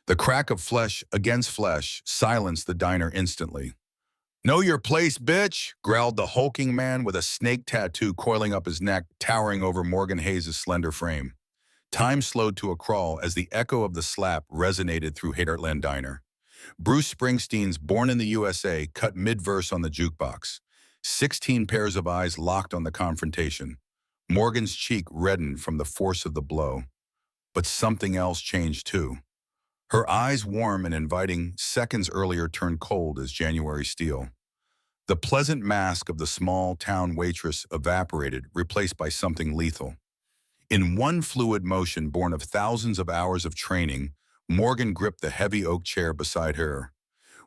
The crack of flesh against flesh silenced the diner instantly. "Know your place, bitch," growled the hulking man with a snake tattoo coiling up his neck, towering over Morgan Hayes' slender frame. Time slowed to a crawl as the echo of the slap resonated through Heartland Diner. Bruce Springsteen's Born in the USA cut mid-verse on the jukebox. 16 pairs of eyes locked on the confrontation. Morgan's cheek reddened from the force of the blow. But something else changed too. Her eyes, warm and inviting, seconds earlier turned cold as January steel. The pleasant mask of the small-town waitress evaporated, replaced by something lethal. In one fluid motion born of thousands of hours of training, Morgan gripped the heavy oak chair beside her.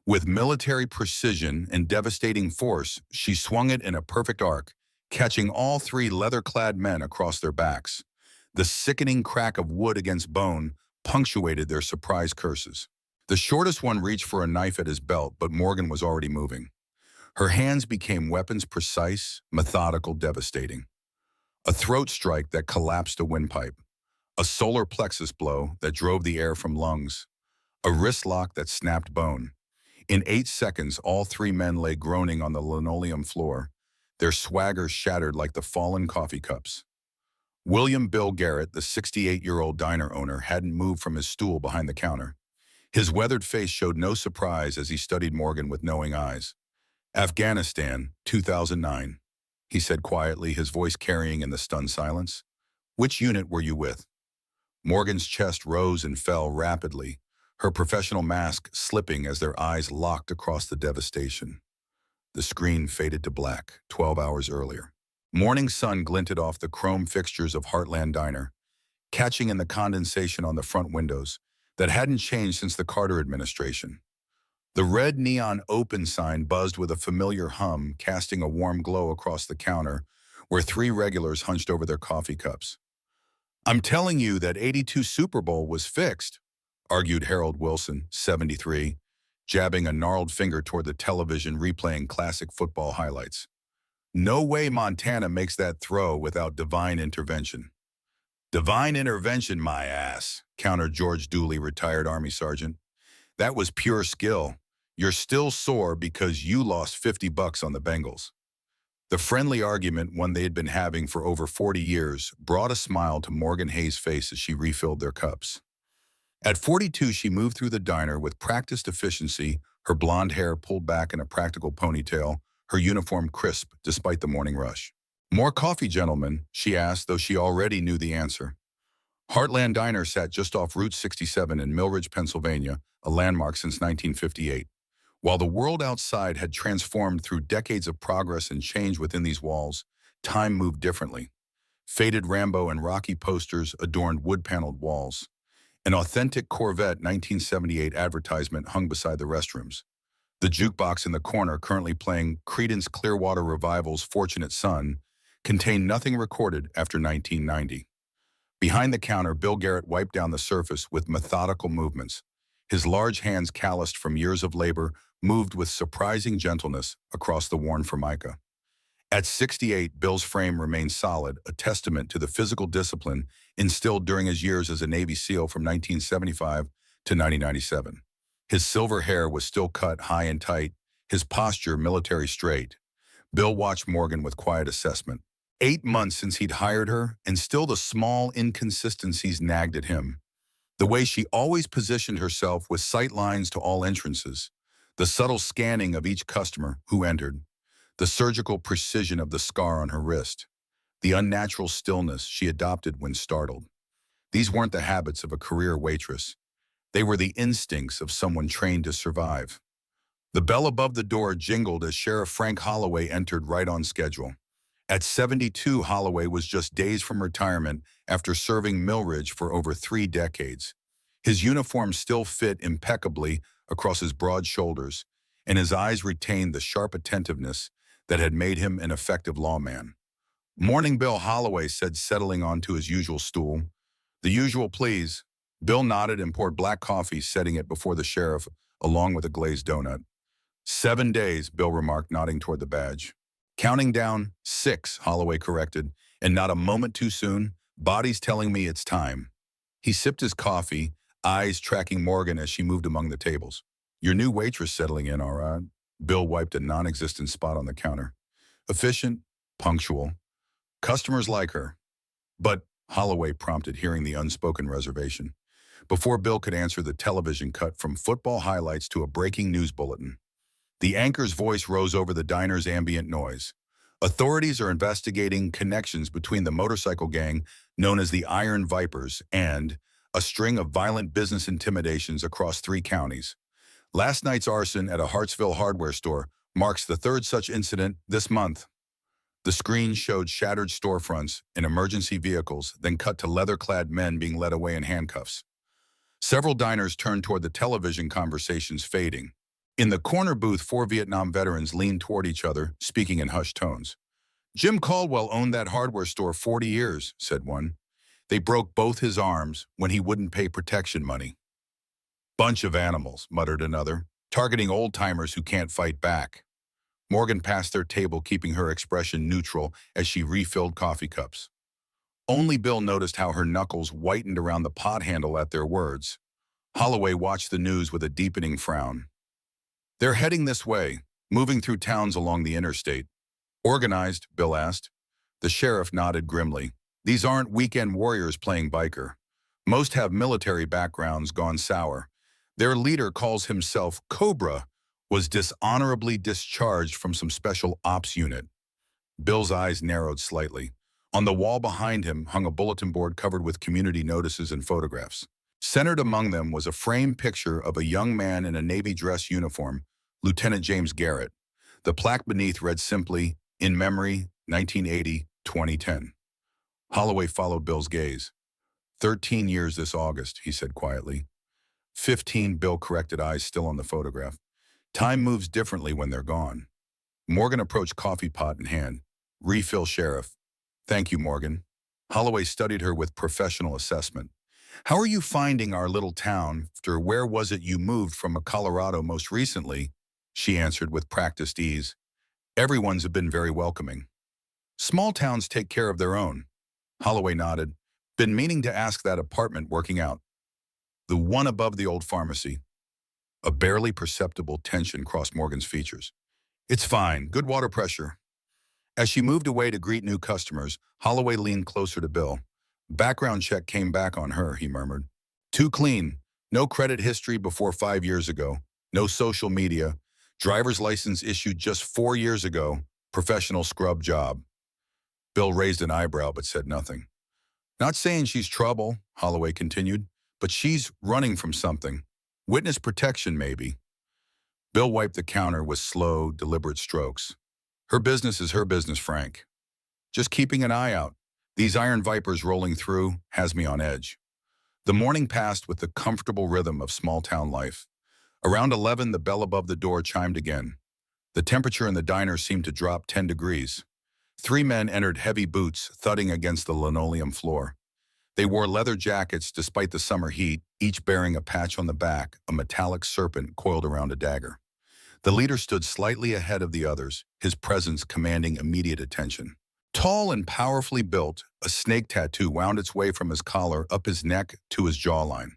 With military precision and devastating force, she swung it in a perfect arc, catching all three leather-clad men across their backs. The sickening crack of wood against bone punctuated their surprise curses. The shortest one reached for a knife at his belt, but Morgan was already moving. Her hands became weapons precise, methodical, devastating. A throat strike that collapsed a windpipe. A solar plexus blow that drove the air from lungs. A wrist lock that snapped bone. In 8 seconds, all three men lay groaning on the linoleum floor, their swagger shattered like the fallen coffee cups. William Bill Garrett, the 68-year-old diner owner, hadn't moved from his stool behind the counter. His weathered face showed no surprise as he studied Morgan with knowing eyes. "Afghanistan, 2009, he said quietly, his voice carrying in the stunned silence. "Which unit were you with?" Morgan's chest rose and fell rapidly, her professional mask slipping as their eyes locked across the devastation. The screen faded to black, 12 hours earlier. Morning sun glinted off the chrome fixtures of Heartland Diner, catching in the condensation on the front windows that hadn't changed since the Carter administration. The red neon open sign buzzed with a familiar hum, casting a warm glow across the counter where three regulars hunched over their coffee cups. "I'm telling you that '82 Super Bowl was fixed," argued Harold Wilson, 73, jabbing a gnarled finger toward the television replaying classic football highlights. "No way Montana makes that throw without divine intervention." "Divine intervention, my ass," countered George Dooley, retired Army sergeant. "That was pure skill. You're still sore because you lost $50 on the Bengals." The friendly argument, one they had been having for over 40 years, brought a smile to Morgan Hayes' face as she refilled their cups. At 42, she moved through the diner with practiced efficiency, her blonde hair pulled back in a practical ponytail, her uniform crisp despite the morning rush. "More coffee, gentlemen?" she asked, though she already knew the answer. Heartland Diner sat just off Route 67 in Millridge, Pennsylvania, a landmark since 1958. While the world outside had transformed through decades of progress and change within these walls, time moved differently. Faded Rambo and Rocky posters adorned wood-paneled walls. An authentic Corvette 1978 advertisement hung beside the restrooms. The jukebox in the corner, currently playing Creedence Clearwater Revival's Fortunate Son, contained nothing recorded after 1990. Behind the counter, Bill Garrett wiped down the surface with methodical movements. His large hands, calloused from years of labor, moved with surprising gentleness across the worn formica. At 68, Bill's frame remained solid, a testament to the physical discipline instilled during his years as a Navy SEAL from 1975 to 1997. His silver hair was still cut high and tight, his posture military straight. Bill watched Morgan with quiet assessment. 8 months since he'd hired her, and still the small inconsistencies nagged at him. The way she always positioned herself with sight lines to all entrances, the subtle scanning of each customer who entered, the surgical precision of the scar on her wrist, the unnatural stillness she adopted when startled. These weren't the habits of a career waitress. They were the instincts of someone trained to survive. The bell above the door jingled as Sheriff Frank Holloway entered right on schedule. At 72, Holloway was just days from retirement after serving Millridge for over 3 decades. His uniform still fit impeccably across his broad shoulders, and his eyes retained the sharp attentiveness that had made him an effective lawman. "Morning, Bill," Holloway said, settling onto his usual stool. "The usual, please." Bill nodded and poured black coffee, setting it before the sheriff, along with a glazed donut. 7 days, Bill remarked, nodding toward the badge. "Counting down 6, Holloway corrected, "and not a moment too soon. Body's telling me it's time." He sipped his coffee, eyes tracking Morgan as she moved among the tables. Your new waitress settling in, all right? Bill wiped a non-existent spot on the counter. Efficient, punctual. Customers like her. But, Holloway prompted, hearing the unspoken reservation. Before Bill could answer, the television cut from football highlights to a breaking news bulletin. The anchor's voice rose over the diner's ambient noise. Authorities are investigating connections between the motorcycle gang known as the Iron Vipers and a string of violent business intimidations across 3 counties. Last night's arson at a Hartsville hardware store marks the 3rd such incident this month. The screen showed shattered storefronts and emergency vehicles, then cut to leather-clad men being led away in handcuffs. Several diners turned toward the television, conversations fading. In the corner booth, 4 Vietnam veterans leaned toward each other, speaking in hushed tones. Jim Caldwell owned that hardware store 40 years, said one. They broke both his arms when he wouldn't pay protection money. Bunch of animals, muttered another, targeting old-timers who can't fight back. Morgan passed their table, keeping her expression neutral as she refilled coffee cups. Only Bill noticed how her knuckles whitened around the pot handle at their words. Holloway watched the news with a deepening frown. They're heading this way, moving through towns along the interstate. Organized, Bill asked. The sheriff nodded grimly. These aren't weekend warriors playing biker. Most have military backgrounds gone sour. Their leader calls himself Cobra, was dishonorably discharged from some special ops unit. Bill's eyes narrowed slightly. On the wall behind him hung a bulletin board covered with community notices and photographs. Centered among them was a framed picture of a young man in a Navy dress uniform, Lieutenant James Garrett. The plaque beneath read simply, "In memory, 1980-2010. Holloway followed Bill's gaze. 13 years this August, he said quietly. 15, Bill corrected, eyes still on the photograph. Time moves differently when they're gone. Morgan approached, coffee pot in hand. Refill, Sheriff. Thank you, Morgan. Holloway studied her with professional assessment. How are you finding our little town? After where was it you moved from Colorado most recently? She answered with practiced ease. Everyone's been very welcoming. Small towns take care of their own. Holloway nodded. Been meaning to ask that apartment working out. The one above the old pharmacy. A barely perceptible tension crossed Morgan's features. It's fine, good water pressure. As she moved away to greet new customers, Holloway leaned closer to Bill. Background check came back on her, he murmured. Too clean. No credit history before 5 years ago. No social media. Driver's license issued just 4 years ago. Professional scrub job. Bill raised an eyebrow but said nothing. Not saying she's trouble, Holloway continued, but she's running from something. Witness protection, maybe. Bill wiped the counter with slow, deliberate strokes. Her business is her business, Frank. Just keeping an eye out. These iron vipers rolling through has me on edge. The morning passed with the comfortable rhythm of small-town life. Around 11, the bell above the door chimed again. The temperature in the diner seemed to drop 10 degrees. 3 men entered, heavy boots thudding against the linoleum floor. They wore leather jackets despite the summer heat, each bearing a patch on the back, a metallic serpent coiled around a dagger. The leader stood slightly ahead of the others, his presence commanding immediate attention. Tall and powerfully built, a snake tattoo wound its way from his collar up his neck to his jawline.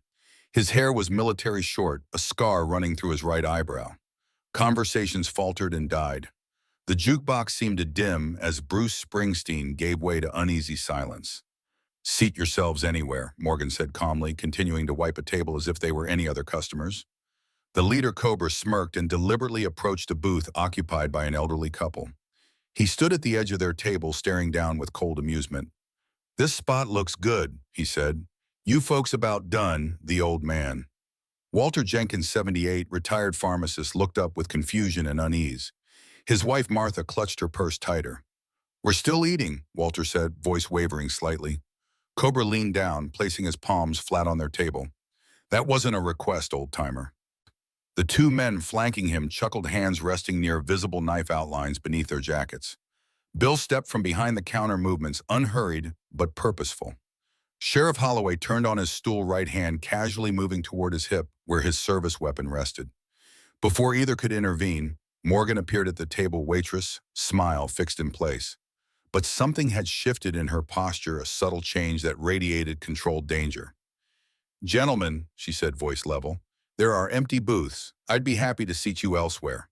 His hair was military short, a scar running through his right eyebrow. Conversations faltered and died. The jukebox seemed to dim as Bruce Springsteen gave way to uneasy silence. Seat yourselves anywhere, Morgan said calmly, continuing to wipe a table as if they were any other customers. The leader, Cobra, smirked and deliberately approached a booth occupied by an elderly couple. He stood at the edge of their table, staring down with cold amusement. This spot looks good, he said. You folks about done, the old man. Walter Jenkins, 78, retired pharmacist, looked up with confusion and unease. His wife, Martha, clutched her purse tighter. We're still eating, Walter said, voice wavering slightly. Cobra leaned down, placing his palms flat on their table. That wasn't a request, old-timer. The 2 men flanking him chuckled, hands resting near visible knife outlines beneath their jackets. Bill stepped from behind the counter, movements unhurried but purposeful. Sheriff Holloway turned on his stool, right hand casually moving toward his hip where his service weapon rested. Before either could intervene, Morgan appeared at the table, waitress, smile fixed in place. But something had shifted in her posture, a subtle change that radiated controlled danger. Gentlemen, she said, voice level, there are empty booths. I'd be happy to seat you elsewhere.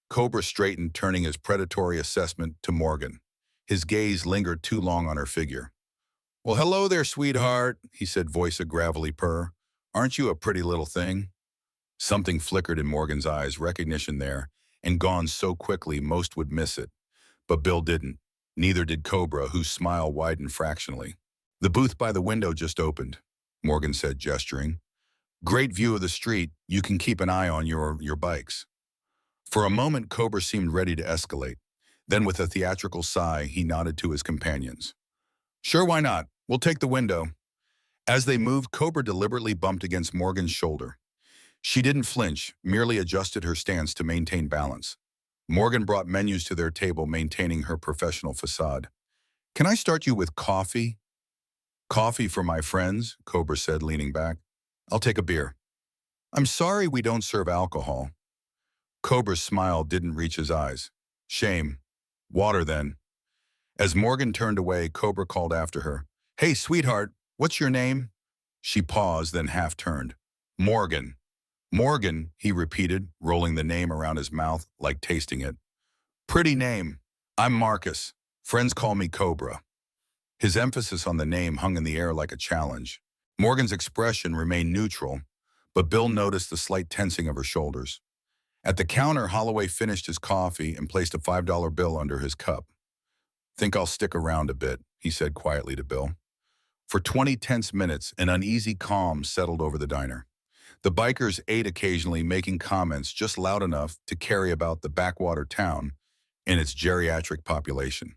Cobra straightened, turning his predatory assessment to Morgan. His gaze lingered too long on her figure. Well, hello there, sweetheart, he said, voice a gravelly purr. Aren't you a pretty little thing? Something flickered in Morgan's eyes, recognition there, and gone so quickly most would miss it. But Bill didn't. Neither did Cobra, whose smile widened fractionally. The booth by the window just opened, Morgan said, gesturing. Great view of the street. You can keep an eye on your bikes. For a moment, Cobra seemed ready to escalate. Then with a theatrical sigh, he nodded to his companions. Sure, why not? We'll take the window. As they moved, Cobra deliberately bumped against Morgan's shoulder. She didn't flinch, merely adjusted her stance to maintain balance. Morgan brought menus to their table, maintaining her professional facade. Can I start you with coffee? Coffee for my friends, Cobra said, leaning back. I'll take a beer. I'm sorry we don't serve alcohol. Cobra's smile didn't reach his eyes. Shame. Water, then. As Morgan turned away, Cobra called after her. Hey, sweetheart, what's your name? She paused, then half turned. Morgan. Morgan, he repeated, rolling the name around his mouth like tasting it. Pretty name. I'm Marcus. Friends call me Cobra. His emphasis on the name hung in the air like a challenge. Morgan's expression remained neutral, but Bill noticed the slight tensing of her shoulders. At the counter, Holloway finished his coffee and placed a $5 bill under his cup. Think I'll stick around a bit, he said quietly to Bill. For 20 tense minutes, an uneasy calm settled over the diner. The bikers ate occasionally, making comments just loud enough to carry about the backwater town and its geriatric population.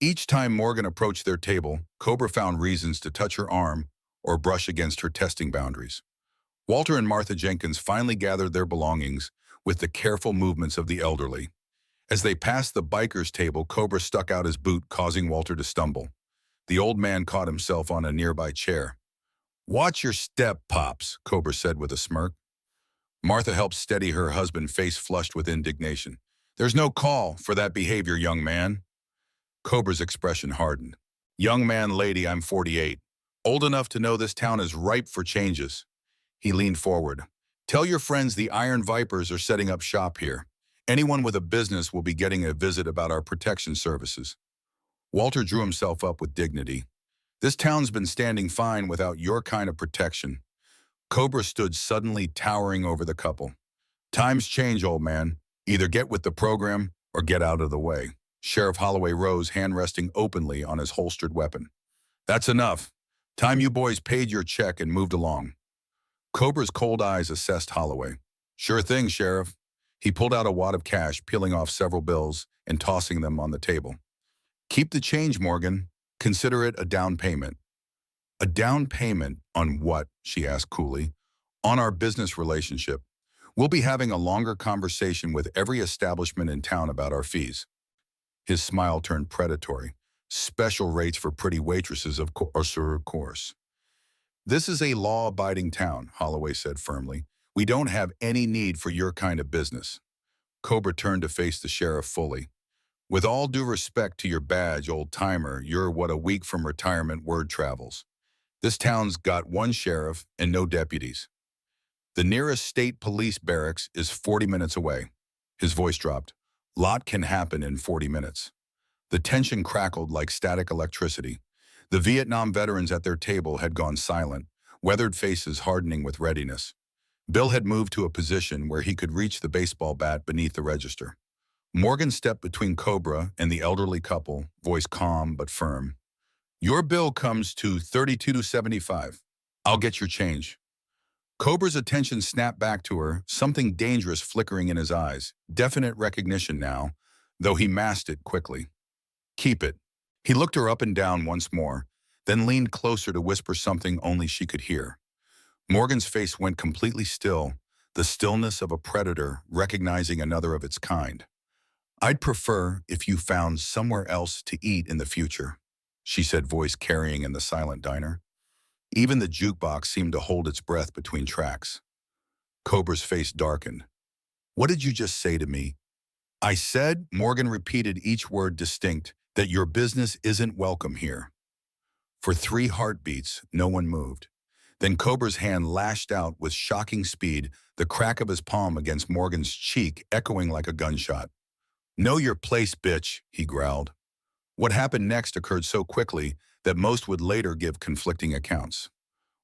Each time Morgan approached their table, Cobra found reasons to touch her arm or brush against her testing boundaries. Walter and Martha Jenkins finally gathered their belongings with the careful movements of the elderly. As they passed the biker's table, Cobra stuck out his boot, causing Walter to stumble. The old man caught himself on a nearby chair. Watch your step, Pops, Cobra said with a smirk. Martha helped steady her husband, face flushed with indignation. There's no call for that behavior, young man. Cobra's expression hardened. Young man, lady, I'm 48. Old enough to know this town is ripe for changes. He leaned forward. Tell your friends the Iron Vipers are setting up shop here. Anyone with a business will be getting a visit about our protection services. Walter drew himself up with dignity. This town's been standing fine without your kind of protection. Cobra stood suddenly towering over the couple. Times change, old man. Either get with the program or get out of the way. Sheriff Holloway rose, hand resting openly on his holstered weapon. That's enough. Time you boys paid your check and moved along. Cobra's cold eyes assessed Holloway. Sure thing, Sheriff. He pulled out a wad of cash, peeling off several bills and tossing them on the table. Keep the change, Morgan. Consider it a down payment. A down payment on what? She asked coolly. On our business relationship. We'll be having a longer conversation with every establishment in town about our fees. His smile turned predatory. Special rates for pretty waitresses, of course. This is a law-abiding town, Holloway said firmly. We don't have any need for your kind of business. Cobra turned to face the sheriff fully. With all due respect to your badge, old-timer, you're what a week from retirement word travels. This town's got one sheriff and no deputies. The nearest state police barracks is 40 minutes away. His voice dropped. Lot can happen in 40 minutes. The tension crackled like static electricity. The Vietnam veterans at their table had gone silent, weathered faces hardening with readiness. Bill had moved to a position where he could reach the baseball bat beneath the register. Morgan stepped between Cobra and the elderly couple, voice calm but firm. Your bill comes to $32.75. I'll get your change. Cobra's attention snapped back to her, something dangerous flickering in his eyes, definite recognition now, though he masked it quickly. Keep it. He looked her up and down once more, then leaned closer to whisper something only she could hear. Morgan's face went completely still, the stillness of a predator recognizing another of its kind. I'd prefer if you found somewhere else to eat in the future, she said, voice carrying in the silent diner. Even the jukebox seemed to hold its breath between tracks. Cobra's face darkened. What did you just say to me? I said, Morgan repeated each word distinct, that your business isn't welcome here. For 3 heartbeats, no one moved. Then Cobra's hand lashed out with shocking speed, the crack of his palm against Morgan's cheek echoing like a gunshot. "Know your place, bitch," he growled. What happened next occurred so quickly that most would later give conflicting accounts.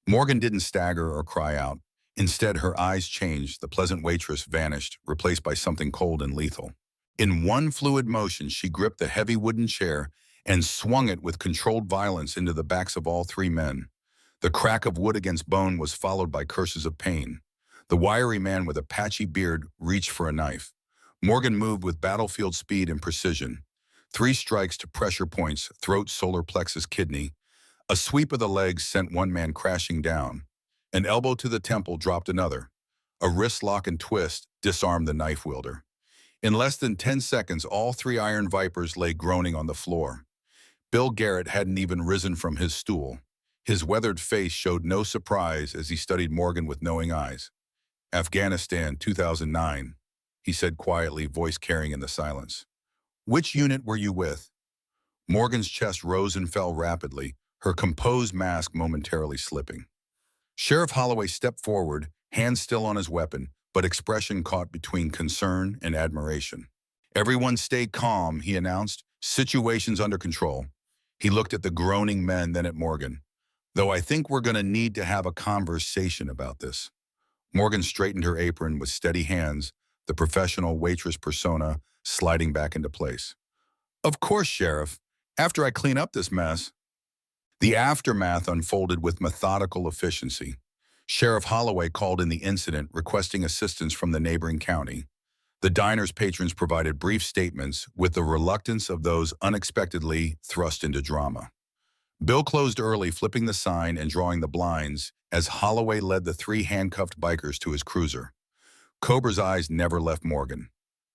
Morgan didn't stagger or cry out. Instead, her eyes changed, the pleasant waitress vanished, replaced by something cold and lethal. In one fluid motion, she gripped the heavy wooden chair and swung it with controlled violence into the backs of all three men. The crack of wood against bone was followed by curses of pain. The wiry man with a patchy beard reached for a knife. Morgan moved with battlefield speed and precision. 3 strikes to pressure points, throat, solar plexus, kidney. A sweep of the legs sent one man crashing down. An elbow to the temple dropped another. A wrist lock and twist disarmed the knife wielder. In less than 10 seconds, all 3 iron vipers lay groaning on the floor. Bill Garrett hadn't even risen from his stool. His weathered face showed no surprise as he studied Morgan with knowing eyes. "Afghanistan, 2009, he said quietly, voice carrying in the silence. "Which unit were you with?" Morgan's chest rose and fell rapidly, her composed mask momentarily slipping. Sheriff Holloway stepped forward, hand still on his weapon, but expression caught between concern and admiration. "Everyone stay calm," he announced. "Situation's under control." He looked at the groaning men, then at Morgan. "Though I think we're going to need to have a conversation about this." Morgan straightened her apron with steady hands, the professional waitress persona sliding back into place. "Of course, Sheriff. After I clean up this mess." The aftermath unfolded with methodical efficiency. Sheriff Holloway called in the incident, requesting assistance from the neighboring county. The diner's patrons provided brief statements with the reluctance of those unexpectedly thrust into drama. Bill closed early, flipping the sign and drawing the blinds as Holloway led the 3 handcuffed bikers to his cruiser. Cobra's eyes never left Morgan.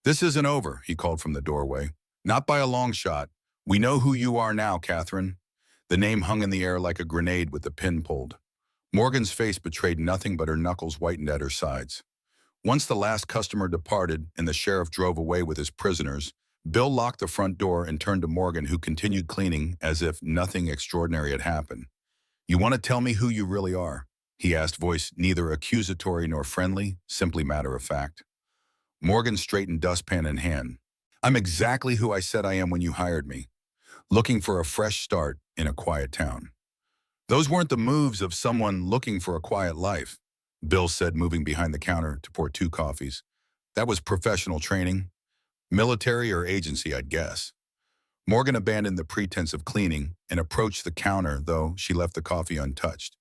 "This isn't over," he called from the doorway. "Not by a long shot. We know who you are now, Catherine." The name hung in the air like a grenade with the pin pulled. Morgan's face betrayed nothing but her knuckles whitened at her sides. Once the last customer departed and the sheriff drove away with his prisoners, Bill locked the front door and turned to Morgan, who continued cleaning as if nothing extraordinary had happened. "You want to tell me who you really are?" he asked, voice neither accusatory nor friendly, simply matter of fact. Morgan straightened, dustpan in hand. "I'm exactly who I said I am when you hired me. Looking for a fresh start in a quiet town." "Those weren't the moves of someone looking for a quiet life," Bill said, moving behind the counter to pour 2 coffees. "That was professional training. Military or agency, I'd guess." Morgan abandoned the pretense of cleaning and approached the counter, though she left the coffee untouched.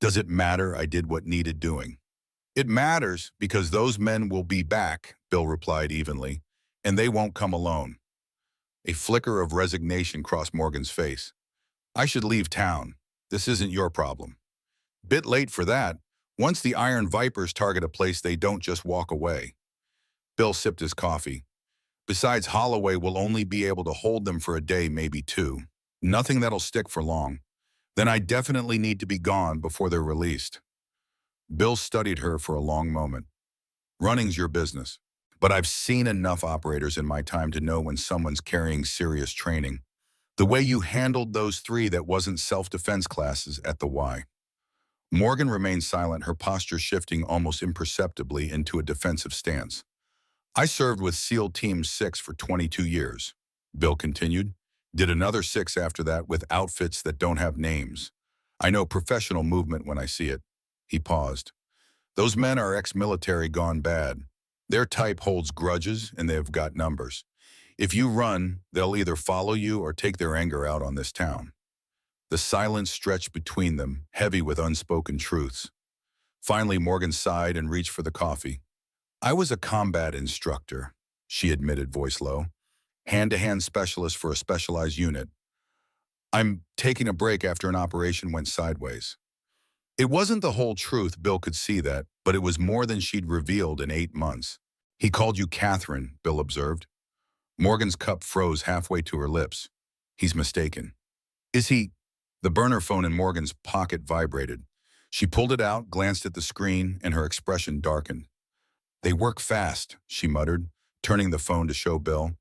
"Does it matter I did what needed doing?" "It matters because those men will be back," Bill replied evenly, "and they won't come alone." A flicker of resignation crossed Morgan's face. "I should leave town. This isn't your problem." "Bit late for that. Once the Iron Vipers target a place, they don't just walk away." Bill sipped his coffee. "Besides, Holloway will only be able to hold them for a day, maybe 2. Nothing that'll stick for long. Then I definitely need to be gone before they're released." Bill studied her for a long moment. "Running's your business. But I've seen enough operators in my time to know when someone's carrying serious training. The way you handled those 3, that wasn't self-defense classes at the Y." Morgan remained silent, her posture shifting almost imperceptibly into a defensive stance. "I served with SEAL Team 6 for 22 years, Bill continued. "Did another 6 after that with outfits that don't have names. I know professional movement when I see it." He paused. "Those men are ex-military gone bad. Their type holds grudges and they've got numbers. If you run, they'll either follow you or take their anger out on this town." The silence stretched between them, heavy with unspoken truths. Finally, Morgan sighed and reached for the coffee. "I was a combat instructor," she admitted, voice low. "Hand-to-hand specialist for a specialized unit. I'm taking a break after an operation went sideways." It wasn't the whole truth, Bill could see that, but it was more than she'd revealed in 8 months. "He called you Catherine," Bill observed. Morgan's cup froze halfway to her lips. "He's mistaken." "Is he?" The burner phone in Morgan's pocket vibrated. She pulled it out, glanced at the screen, and her expression darkened. "They work fast," she muttered, turning the phone to show Bill.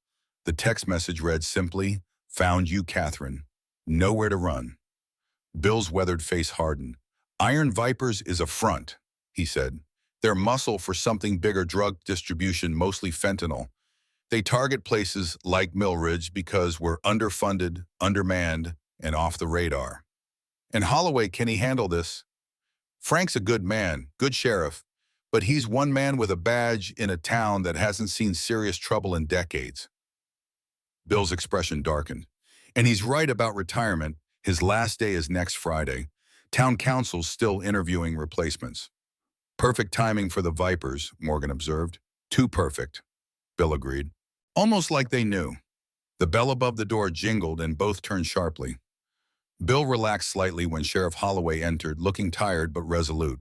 The text message read simply, "Found you, Catherine. Nowhere to run." Bill's weathered face hardened. Iron Vipers is a front, he said. They're muscle for something bigger, drug distribution, mostly fentanyl. They target places like Mill Ridge because we're underfunded, undermanned, and off the radar. And Holloway, can he handle this? Frank's a good man, good sheriff, but he's one man with a badge in a town that hasn't seen serious trouble in decades. Bill's expression darkened. And he's right about retirement. His last day is next Friday. Town council's still interviewing replacements. Perfect timing for the Vipers, Morgan observed. Too perfect, Bill agreed. Almost like they knew. The bell above the door jingled and both turned sharply. Bill relaxed slightly when Sheriff Holloway entered, looking tired but resolute.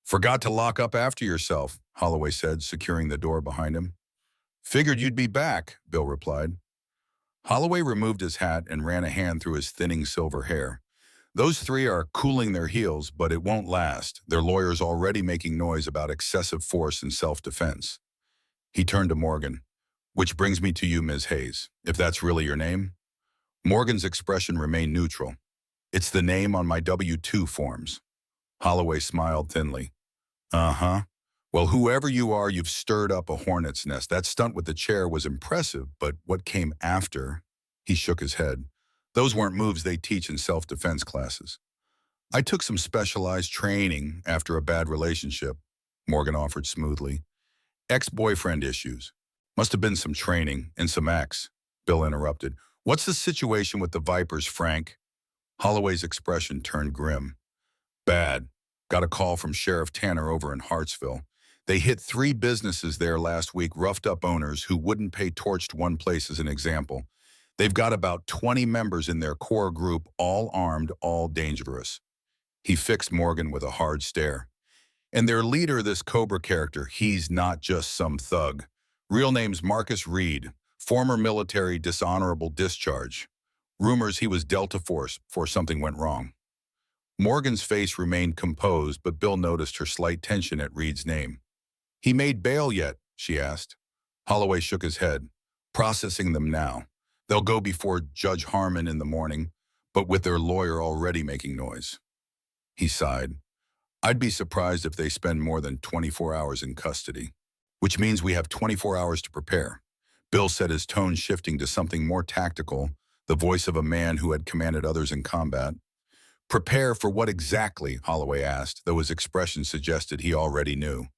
Forgot to lock up after yourself, Holloway said, securing the door behind him. Figured you'd be back, Bill replied. Holloway removed his hat and ran a hand through his thinning silver hair. Those three are cooling their heels, but it won't last. Their lawyer's already making noise about excessive force and self-defense. He turned to Morgan. Which brings me to you, Ms. Hayes, if that's really your name. Morgan's expression remained neutral. It's the name on my W-2 forms. Holloway smiled thinly. Uh-huh. Well, whoever you are, you've stirred up a hornet's nest. That stunt with the chair was impressive, but what came after? He shook his head. Those weren't moves they teach in self-defense classes. I took some specialized training after a bad relationship, Morgan offered smoothly. Ex-boyfriend issues. Must have been some training and some ex, Bill interrupted. What's the situation with the Vipers, Frank? Holloway's expression turned grim. Bad. Got a call from Sheriff Tanner over in Hartsville. They hit 3 businesses there last week, roughed up owners who wouldn't pay. Torched one place as an example. They've got about 20 members in their core group, all armed, all dangerous. He fixed Morgan with a hard stare. And their leader, this Cobra character, he's not just some thug. Real name's Marcus Reed, former military dishonorable discharge. Rumors he was Delta Force before something went wrong. Morgan's face remained composed, but Bill noticed her slight tension at Reed's name. He made bail yet? She asked. Holloway shook his head. Processing them now. They'll go before Judge Harmon in the morning, but with their lawyer already making noise. He sighed. I'd be surprised if they spend more than 24 hours in custody, which means we have 24 hours to prepare. Bill said, his tone shifting to something more tactical, the voice of a man who had commanded others in combat. Prepare for what exactly? Holloway asked, though his expression suggested he already knew.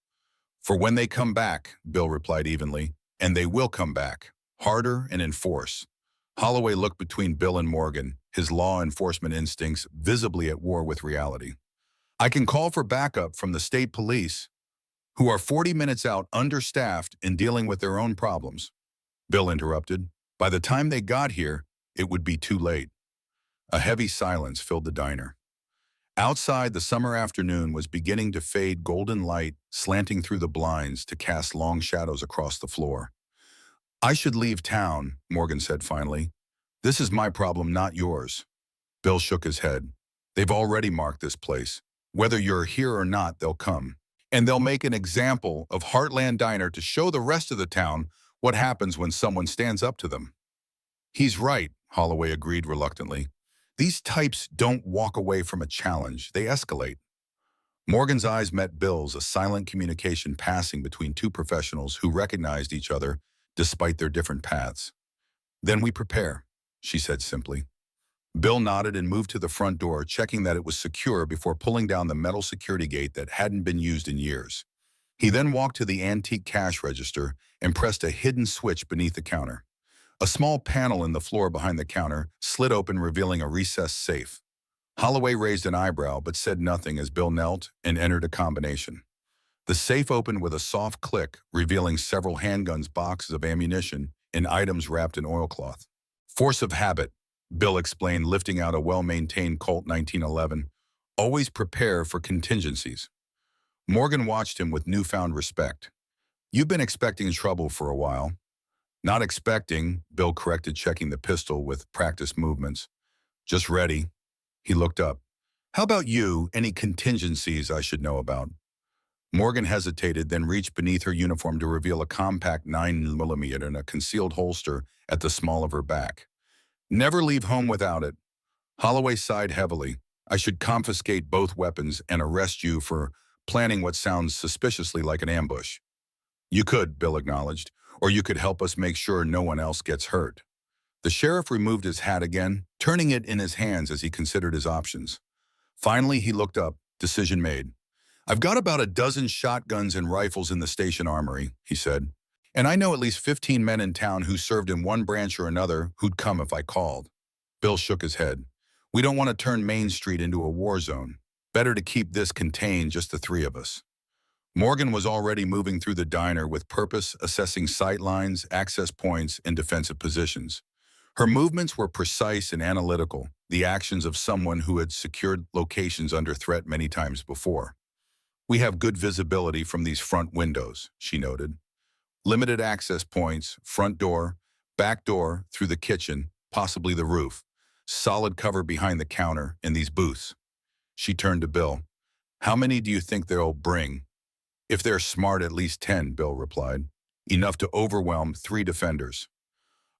For when they come back, Bill replied evenly, and they will come back, harder and in force. Holloway looked between Bill and Morgan, his law enforcement instincts visibly at war with reality. I can call for backup from the state police, who are 40 minutes out, understaffed and dealing with their own problems. Bill interrupted. By the time they got here, it would be too late. A heavy silence filled the diner. Outside, the summer afternoon was beginning to fade, golden light slanting through the blinds to cast long shadows across the floor. I should leave town, Morgan said finally. This is my problem, not yours. Bill shook his head. They've already marked this place. Whether you're here or not, they'll come. And they'll make an example of Heartland Diner to show the rest of the town what happens when someone stands up to them. He's right, Holloway agreed reluctantly. These types don't walk away from a challenge, they escalate. Morgan's eyes met Bill's, a silent communication passing between two professionals who recognized each other despite their different paths. Then we prepare, she said simply. Bill nodded and moved to the front door, checking that it was secure before pulling down the metal security gate that hadn't been used in years. He then walked to the antique cash register and pressed a hidden switch beneath the counter. A small panel in the floor behind the counter slid open, revealing a recessed safe. Holloway raised an eyebrow but said nothing as Bill knelt and entered a combination. The safe opened with a soft click, revealing several handguns, boxes of ammunition, and items wrapped in oilcloth. Force of habit, Bill explained, lifting out a well-maintained Colt 1911. Always prepare for contingencies. Morgan watched him with newfound respect. You've been expecting trouble for a while. Not expecting, Bill corrected, checking the pistol with practiced movements. Just ready. He looked up. How about you? Any contingencies I should know about? Morgan hesitated, then reached beneath her uniform to reveal a compact 9mm in a concealed holster at the small of her back. Never leave home without it. Holloway sighed heavily. I should confiscate both weapons and arrest you for planning what sounds suspiciously like an ambush. You could, Bill acknowledged, or you could help us make sure no one else gets hurt. The sheriff removed his hat again, turning it in his hands as he considered his options. Finally, he looked up, decision made. I've got about a dozen shotguns and rifles in the station armory, he said. And I know at least 15 men in town who served in one branch or another who'd come if I called. Bill shook his head. We don't want to turn Main Street into a war zone. Better to keep this contained, just the three of us. Morgan was already moving through the diner with purpose, assessing sight lines, access points, and defensive positions. Her movements were precise and analytical, the actions of someone who had secured locations under threat many times before. We have good visibility from these front windows, she noted. Limited access points, front door, back door, through the kitchen, possibly the roof. Solid cover behind the counter in these booths. She turned to Bill. How many do you think they'll bring? If they're smart, at least 10, Bill replied. Enough to overwhelm 3 defenders.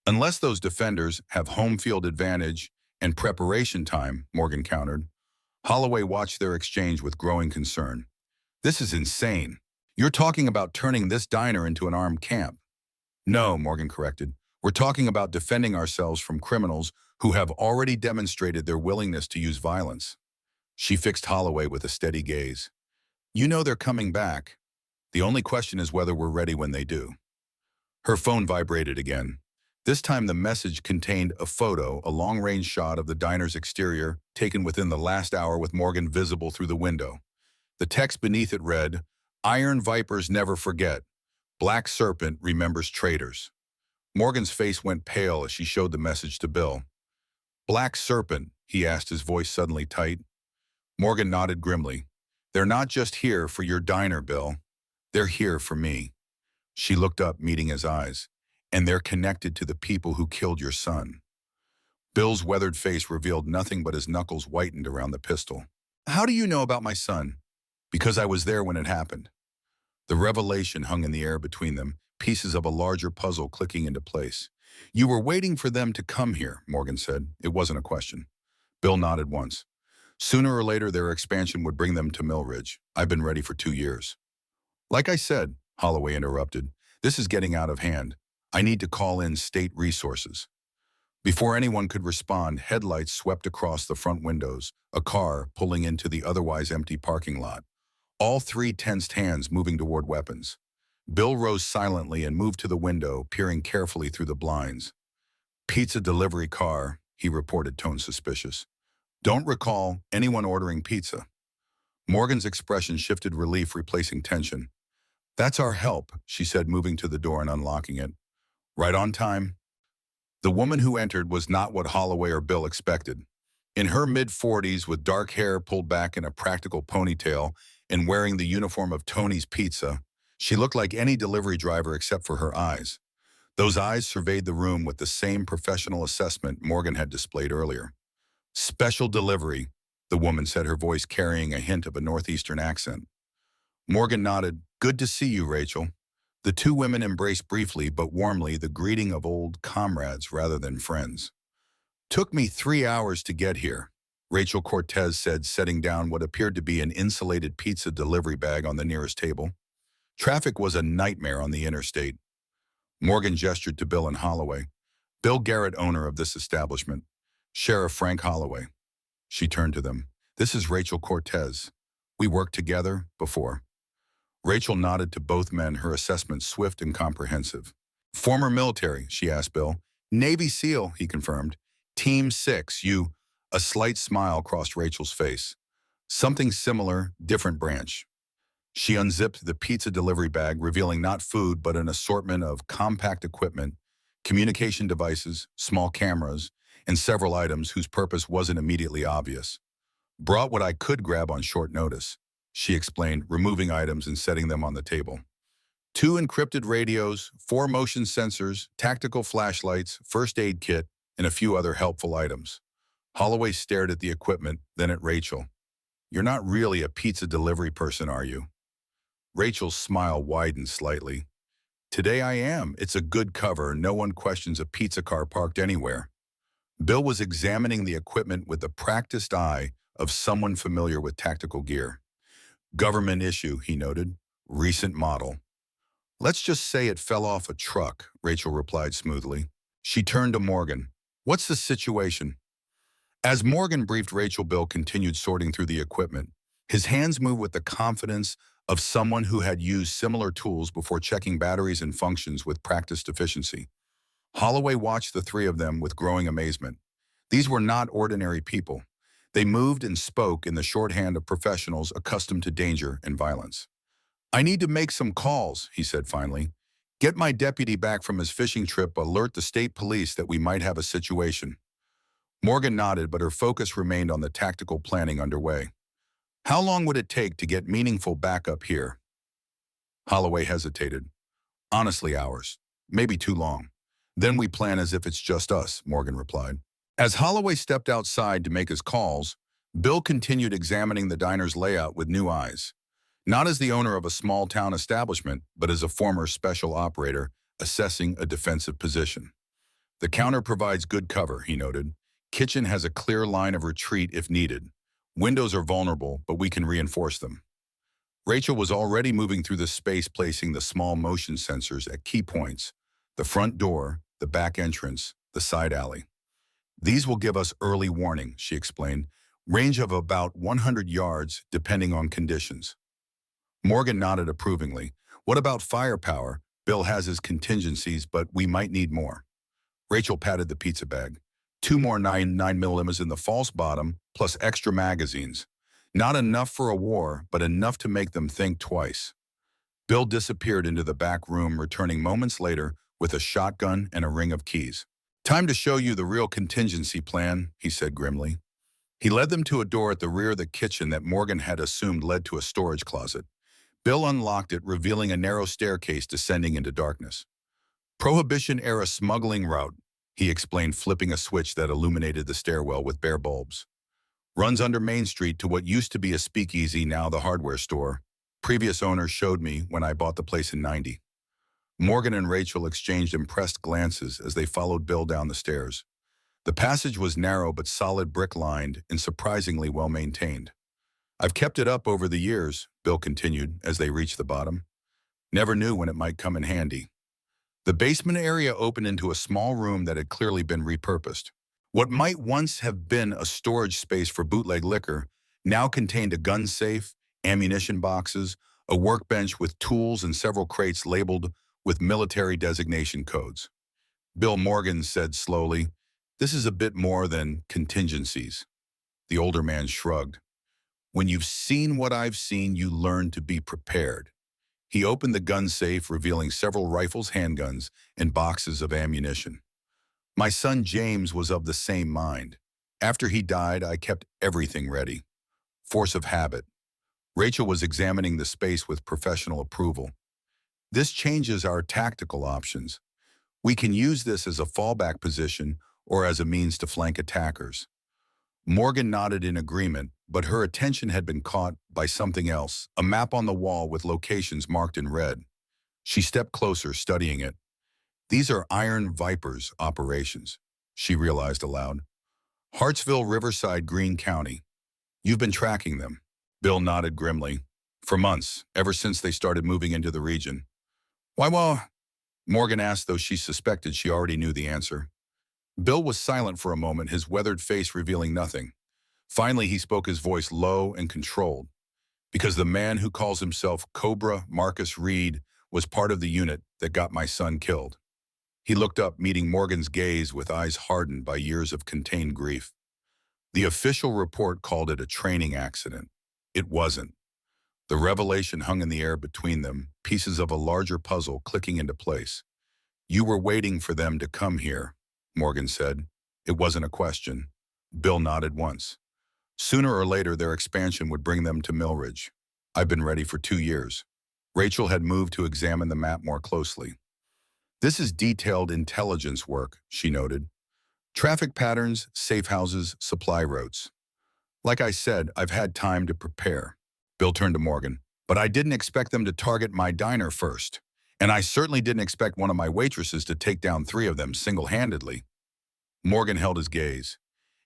Unless those defenders have home field advantage and preparation time, Morgan countered. Holloway watched their exchange with growing concern. This is insane. You're talking about turning this diner into an armed camp. No, Morgan corrected. We're talking about defending ourselves from criminals who have already demonstrated their willingness to use violence. She fixed Holloway with a steady gaze. You know they're coming back. The only question is whether we're ready when they do. Her phone vibrated again. This time the message contained a photo, a long-range shot of the diner's exterior, taken within the last hour with Morgan visible through the window. The text beneath it read, Iron Vipers never forget. Black Serpent remembers traitors. Morgan's face went pale as she showed the message to Bill. Black Serpent, he asked, his voice suddenly tight. Morgan nodded grimly. They're not just here for your diner, Bill. They're here for me. She looked up, meeting his eyes. And they're connected to the people who killed your son. Bill's weathered face revealed nothing but his knuckles whitened around the pistol. How do you know about my son? Because I was there when it happened. The revelation hung in the air between them, pieces of a larger puzzle clicking into place. You were waiting for them to come here, Morgan said. It wasn't a question. Bill nodded once. Sooner or later, their expansion would bring them to Millridge. I've been ready for 2 years. Like I said, Holloway interrupted, this is getting out of hand. I need to call in state resources. Before anyone could respond, headlights swept across the front windows, a car pulling into the otherwise empty parking lot. All 3 tensed hands moving toward weapons. Bill rose silently and moved to the window, peering carefully through the blinds. Pizza delivery car, he reported, tone suspicious. Don't recall anyone ordering pizza. Morgan's expression shifted, relief replacing tension. That's our help, she said, moving to the door and unlocking it. Right on time. The woman who entered was not what Holloway or Bill expected. In her mid-40s, with dark hair pulled back in a practical ponytail and wearing the uniform of Tony's Pizza, she looked like any delivery driver except for her eyes. Those eyes surveyed the room with the same professional assessment Morgan had displayed earlier. Special delivery, the woman said, her voice carrying a hint of a northeastern accent. Morgan nodded. Good to see you, Rachel. The 2 women embraced briefly but warmly, the greeting of old comrades rather than friends. Took me 3 hours to get here, Rachel Cortez said, setting down what appeared to be an insulated pizza delivery bag on the nearest table. Traffic was a nightmare on the interstate. Morgan gestured to Bill and Holloway. Bill Garrett, owner of this establishment. Sheriff Frank Holloway. She turned to them. This is Rachel Cortez. We worked together before. Rachel nodded to both men, her assessment swift and comprehensive. Former military, she asked Bill. Navy SEAL, he confirmed. Team 6, you... A slight smile crossed Rachel's face. Something similar, different branch. She unzipped the pizza delivery bag, revealing not food but an assortment of compact equipment, communication devices, small cameras, and several items whose purpose wasn't immediately obvious. Brought what I could grab on short notice, she explained, removing items and setting them on the table. 2 encrypted radios, 4 motion sensors, tactical flashlights, first aid kit, and a few other helpful items. Holloway stared at the equipment, then at Rachel. You're not really a pizza delivery person, are you? Rachel's smile widened slightly. Today I am. It's a good cover. No one questions a pizza car parked anywhere. Bill was examining the equipment with the practiced eye of someone familiar with tactical gear. Government issue, he noted. Recent model. Let's just say it fell off a truck, Rachel replied smoothly. She turned to Morgan. What's the situation? As Morgan briefed Rachel, Bill continued sorting through the equipment. His hands moved with the confidence of someone who had used similar tools before checking batteries and functions with practiced efficiency. Holloway watched the three of them with growing amazement. These were not ordinary people. They moved and spoke in the shorthand of professionals accustomed to danger and violence. I need to make some calls, he said finally. Get my deputy back from his fishing trip, alert the state police that we might have a situation. Morgan nodded, but her focus remained on the tactical planning underway. How long would it take to get meaningful backup here? Holloway hesitated. Honestly, hours. Maybe too long. Then we plan as if it's just us, Morgan replied. As Holloway stepped outside to make his calls, Bill continued examining the diner's layout with new eyes. Not as the owner of a small-town establishment, but as a former special operator assessing a defensive position. The counter provides good cover, he noted. Kitchen has a clear line of retreat if needed. Windows are vulnerable, but we can reinforce them. Rachel was already moving through the space, placing the small motion sensors at key points: the front door, the back entrance, the side alley. These will give us early warning, she explained. Range of about 100 yards, depending on conditions. Morgan nodded approvingly. What about firepower? Bill has his contingencies, but we might need more. Rachel patted the pizza bag. 2 more 9mm in the false bottom, plus extra magazines. Not enough for a war, but enough to make them think twice. Bill disappeared into the back room, returning moments later with a shotgun and a ring of keys. Time to show you the real contingency plan, he said grimly. He led them to a door at the rear of the kitchen that Morgan had assumed led to a storage closet. Bill unlocked it, revealing a narrow staircase descending into darkness. Prohibition-era smuggling route, he explained, flipping a switch that illuminated the stairwell with bare bulbs. Runs under Main Street to what used to be a speakeasy, now the hardware store. Previous owner showed me when I bought the place in '90. Morgan and Rachel exchanged impressed glances as they followed Bill down the stairs. The passage was narrow but solid, brick-lined and surprisingly well-maintained. I've kept it up over the years, Bill continued as they reached the bottom. Never knew when it might come in handy. The basement area opened into a small room that had clearly been repurposed. What might once have been a storage space for bootleg liquor now contained a gun safe, ammunition boxes, a workbench with tools, and several crates labeled with military designation codes. Bill Morgan said slowly, "This is a bit more than contingencies." The older man shrugged. "When you've seen what I've seen, you learn to be prepared." He opened the gun safe, revealing several rifles, handguns, and boxes of ammunition. My son James was of the same mind. After he died, I kept everything ready. Force of habit. Rachel was examining the space with professional approval. This changes our tactical options. We can use this as a fallback position or as a means to flank attackers. Morgan nodded in agreement, but her attention had been caught by something else, a map on the wall with locations marked in red. She stepped closer, studying it. These are Iron Vipers operations, she realized aloud. Hartsville, Riverside, Greene County. You've been tracking them. Bill nodded grimly. For months, ever since they started moving into the region. Why, well, Morgan asked, though she suspected she already knew the answer. Bill was silent for a moment, his weathered face revealing nothing. Finally, he spoke, his voice low and controlled. Because the man who calls himself Cobra Marcus Reed was part of the unit that got my son killed. He looked up, meeting Morgan's gaze with eyes hardened by years of contained grief. The official report called it a training accident. It wasn't. The revelation hung in the air between them, pieces of a larger puzzle clicking into place. You were waiting for them to come here, Morgan said. It wasn't a question. Bill nodded once. Sooner or later, their expansion would bring them to Millridge. I've been ready for 2 years. Rachel had moved to examine the map more closely. This is detailed intelligence work, she noted. Traffic patterns, safe houses, supply routes. Like I said, I've had time to prepare. Bill turned to Morgan. But I didn't expect them to target my diner first. And I certainly didn't expect one of my waitresses to take down 3 of them single-handedly. Morgan held his gaze.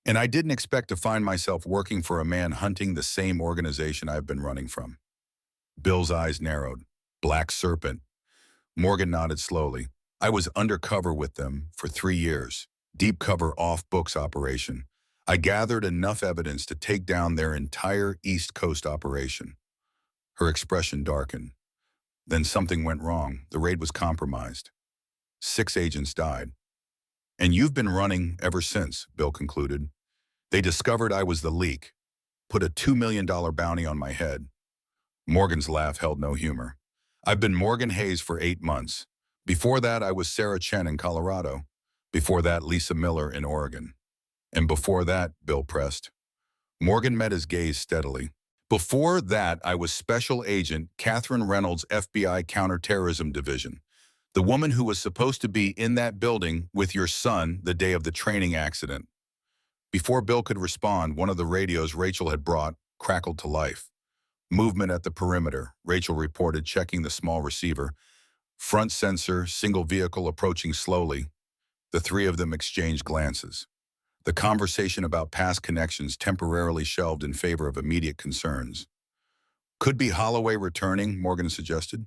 And I didn't expect to find myself working for a man hunting the same organization I've been running from. Bill's eyes narrowed. Black Serpent. Morgan nodded slowly. I was undercover with them for 3 years. Deep cover off-books operation. I gathered enough evidence to take down their entire East Coast operation. Her expression darkened. Then something went wrong. The raid was compromised. 6 agents died. And you've been running ever since, Bill concluded. They discovered I was the leak, put a $2 million bounty on my head. Morgan's laugh held no humor. I've been Morgan Hayes for 8 months. Before that, I was Sarah Chen in Colorado. Before that, Lisa Miller in Oregon. And before that, Bill pressed. Morgan met his gaze steadily. Before that, I was Special Agent Catherine Reynolds' FBI Counterterrorism Division, the woman who was supposed to be in that building with your son the day of the training accident. Before Bill could respond, one of the radios Rachel had brought crackled to life. Movement at the perimeter, Rachel reported, checking the small receiver. Front sensor, single vehicle approaching slowly. The 3 of them exchanged glances. The conversation about past connections temporarily shelved in favor of immediate concerns. Could be Holloway returning, Morgan suggested.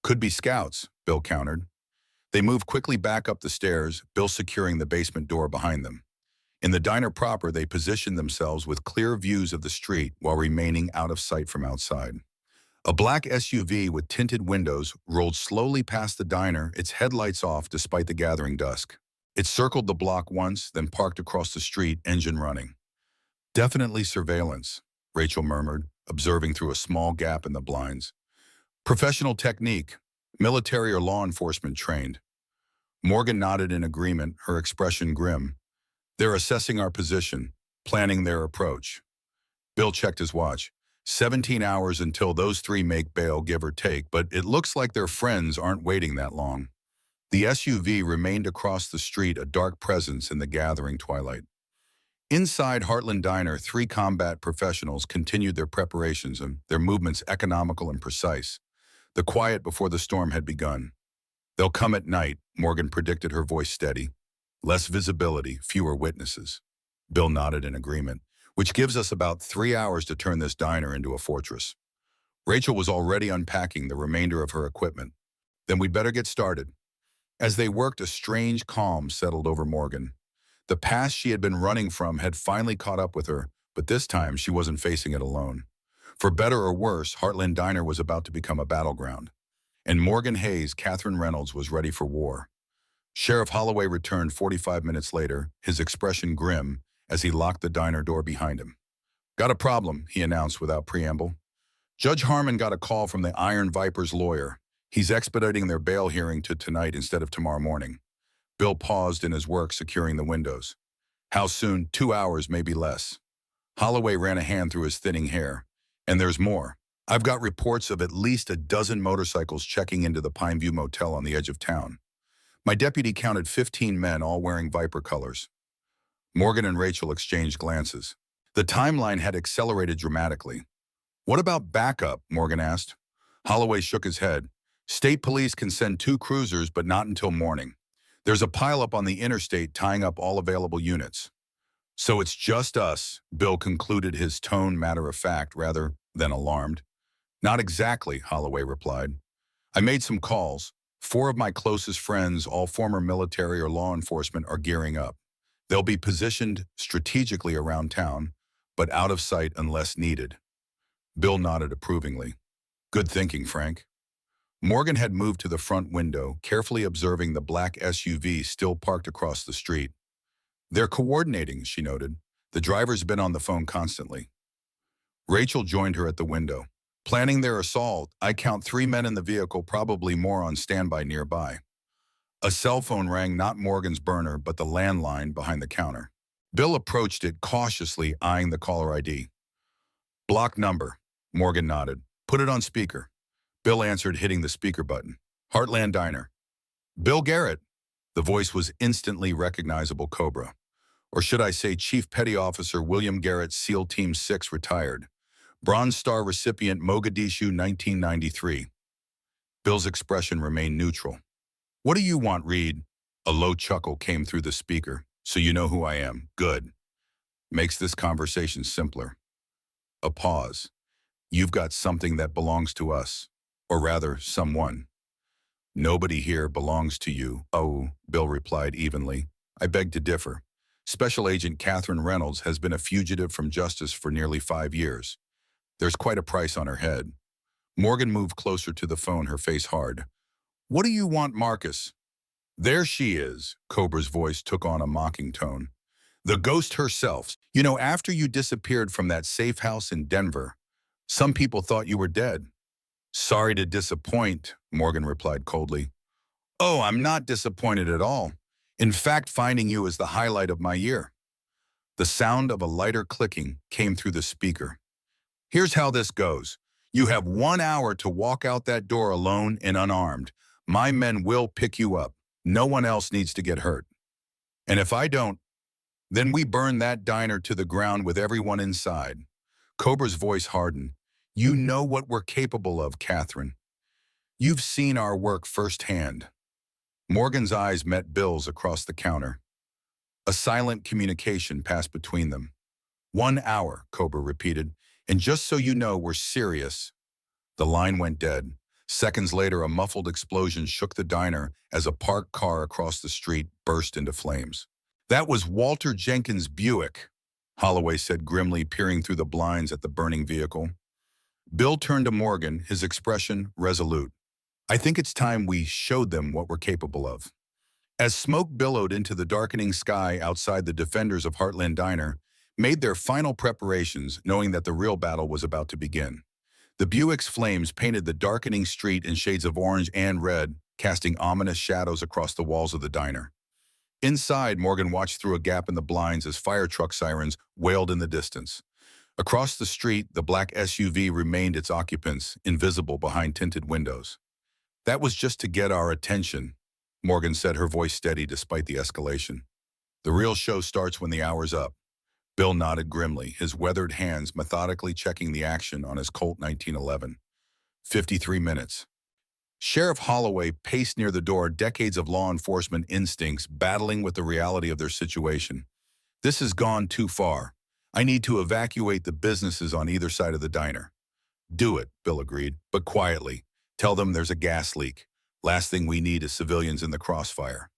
Could be scouts, Bill countered. They moved quickly back up the stairs, Bill securing the basement door behind them. In the diner proper, they positioned themselves with clear views of the street while remaining out of sight from outside. A black SUV with tinted windows rolled slowly past the diner, its headlights off despite the gathering dusk. It circled the block once, then parked across the street, engine running. Definitely surveillance, Rachel murmured, observing through a small gap in the blinds. Professional technique, military or law enforcement trained. Morgan nodded in agreement, her expression grim. They're assessing our position, planning their approach. Bill checked his watch. 17 hours until those 3 make bail, give or take, but it looks like their friends aren't waiting that long. The SUV remained across the street, a dark presence in the gathering twilight. Inside Heartland Diner, 3 combat professionals continued their preparations, and their movements economical and precise. The quiet before the storm had begun. They'll come at night, Morgan predicted, her voice steady. Less visibility, fewer witnesses. Bill nodded in agreement, which gives us about 3 hours to turn this diner into a fortress. Rachel was already unpacking the remainder of her equipment. Then we'd better get started. As they worked, a strange calm settled over Morgan. The past she had been running from had finally caught up with her, but this time she wasn't facing it alone. For better or worse, Heartland Diner was about to become a battleground. And Morgan Hayes, Catherine Reynolds, was ready for war. Sheriff Holloway returned 45 minutes later, his expression grim, as he locked the diner door behind him. Got a problem, he announced without preamble. Judge Harmon got a call from the Iron Viper's lawyer. He's expediting their bail hearing to tonight instead of tomorrow morning. Bill paused in his work securing the windows. How soon? 2 hours, maybe less. Holloway ran a hand through his thinning hair. And there's more. I've got reports of at least a dozen motorcycles checking into the Pineview Motel on the edge of town. My deputy counted 15 men, all wearing Viper colors. Morgan and Rachel exchanged glances. The timeline had accelerated dramatically. What about backup? Morgan asked. Holloway shook his head. State police can send 2 cruisers, but not until morning. There's a pileup on the interstate tying up all available units. So it's just us, Bill concluded, his tone matter-of-fact rather than alarmed. Not exactly, Holloway replied. I made some calls. 4 of my closest friends, all former military or law enforcement, are gearing up. They'll be positioned strategically around town, but out of sight unless needed. Bill nodded approvingly. Good thinking, Frank. Morgan had moved to the front window, carefully observing the black SUV still parked across the street. They're coordinating, she noted. The driver's been on the phone constantly. Rachel joined her at the window. Planning their assault, I count 3 men in the vehicle, probably more on standby nearby. A cell phone rang, not Morgan's burner, but the landline behind the counter. Bill approached it cautiously, eyeing the caller ID. Block number, Morgan nodded. Put it on speaker. Bill answered, hitting the speaker button. Heartland Diner. Bill Garrett. The voice was instantly recognizable. Cobra. Or should I say Chief Petty Officer William Garrett, SEAL Team 6, retired. Bronze Star recipient, Mogadishu, 1993. Bill's expression remained neutral. What do you want, Reed? A low chuckle came through the speaker. So you know who I am. Good. makes this conversation simpler. A pause. You've got something that belongs to us, or rather, someone. Nobody here belongs to you. Oh, Bill replied evenly. I beg to differ. Special Agent Catherine Reynolds has been a fugitive from justice for nearly 5 years. There's quite a price on her head. Morgan moved closer to the phone, her face hard. What do you want, Marcus? There she is, Cobra's voice took on a mocking tone. The ghost herself. You know, after you disappeared from that safe house in Denver, some people thought you were dead. Sorry to disappoint, Morgan replied coldly. Oh, I'm not disappointed at all. In fact, finding you is the highlight of my year. The sound of a lighter clicking came through the speaker. Here's how this goes. You have 1 hour to walk out that door alone and unarmed. My men will pick you up. No one else needs to get hurt. And if I don't, then we burn that diner to the ground with everyone inside. Cobra's voice hardened. You know what we're capable of, Catherine. You've seen our work firsthand. Morgan's eyes met Bill's across the counter. A silent communication passed between them. 1 hour, Cobra repeated, and just so you know, we're serious. The line went dead. Seconds later, a muffled explosion shook the diner as a parked car across the street burst into flames. That was Walter Jenkins' Buick, Holloway said grimly, peering through the blinds at the burning vehicle. Bill turned to Morgan, his expression resolute. I think it's time we showed them what we're capable of. As smoke billowed into the darkening sky outside, the defenders of Heartland Diner made their final preparations, knowing that the real battle was about to begin. The Buick's flames painted the darkening street in shades of orange and red, casting ominous shadows across the walls of the diner. Inside, Morgan watched through a gap in the blinds as fire truck sirens wailed in the distance. Across the street, the black SUV remained its occupants, invisible behind tinted windows. That was just to get our attention, Morgan said, her voice steady despite the escalation. The real show starts when the hour's up. Bill nodded grimly, his weathered hands methodically checking the action on his Colt 1911. 53 minutes. Sheriff Holloway paced near the door, decades of law enforcement instincts battling with the reality of their situation. This has gone too far. I need to evacuate the businesses on either side of the diner. Do it, Bill agreed, but quietly. Tell them there's a gas leak. Last thing we need is civilians in the crossfire.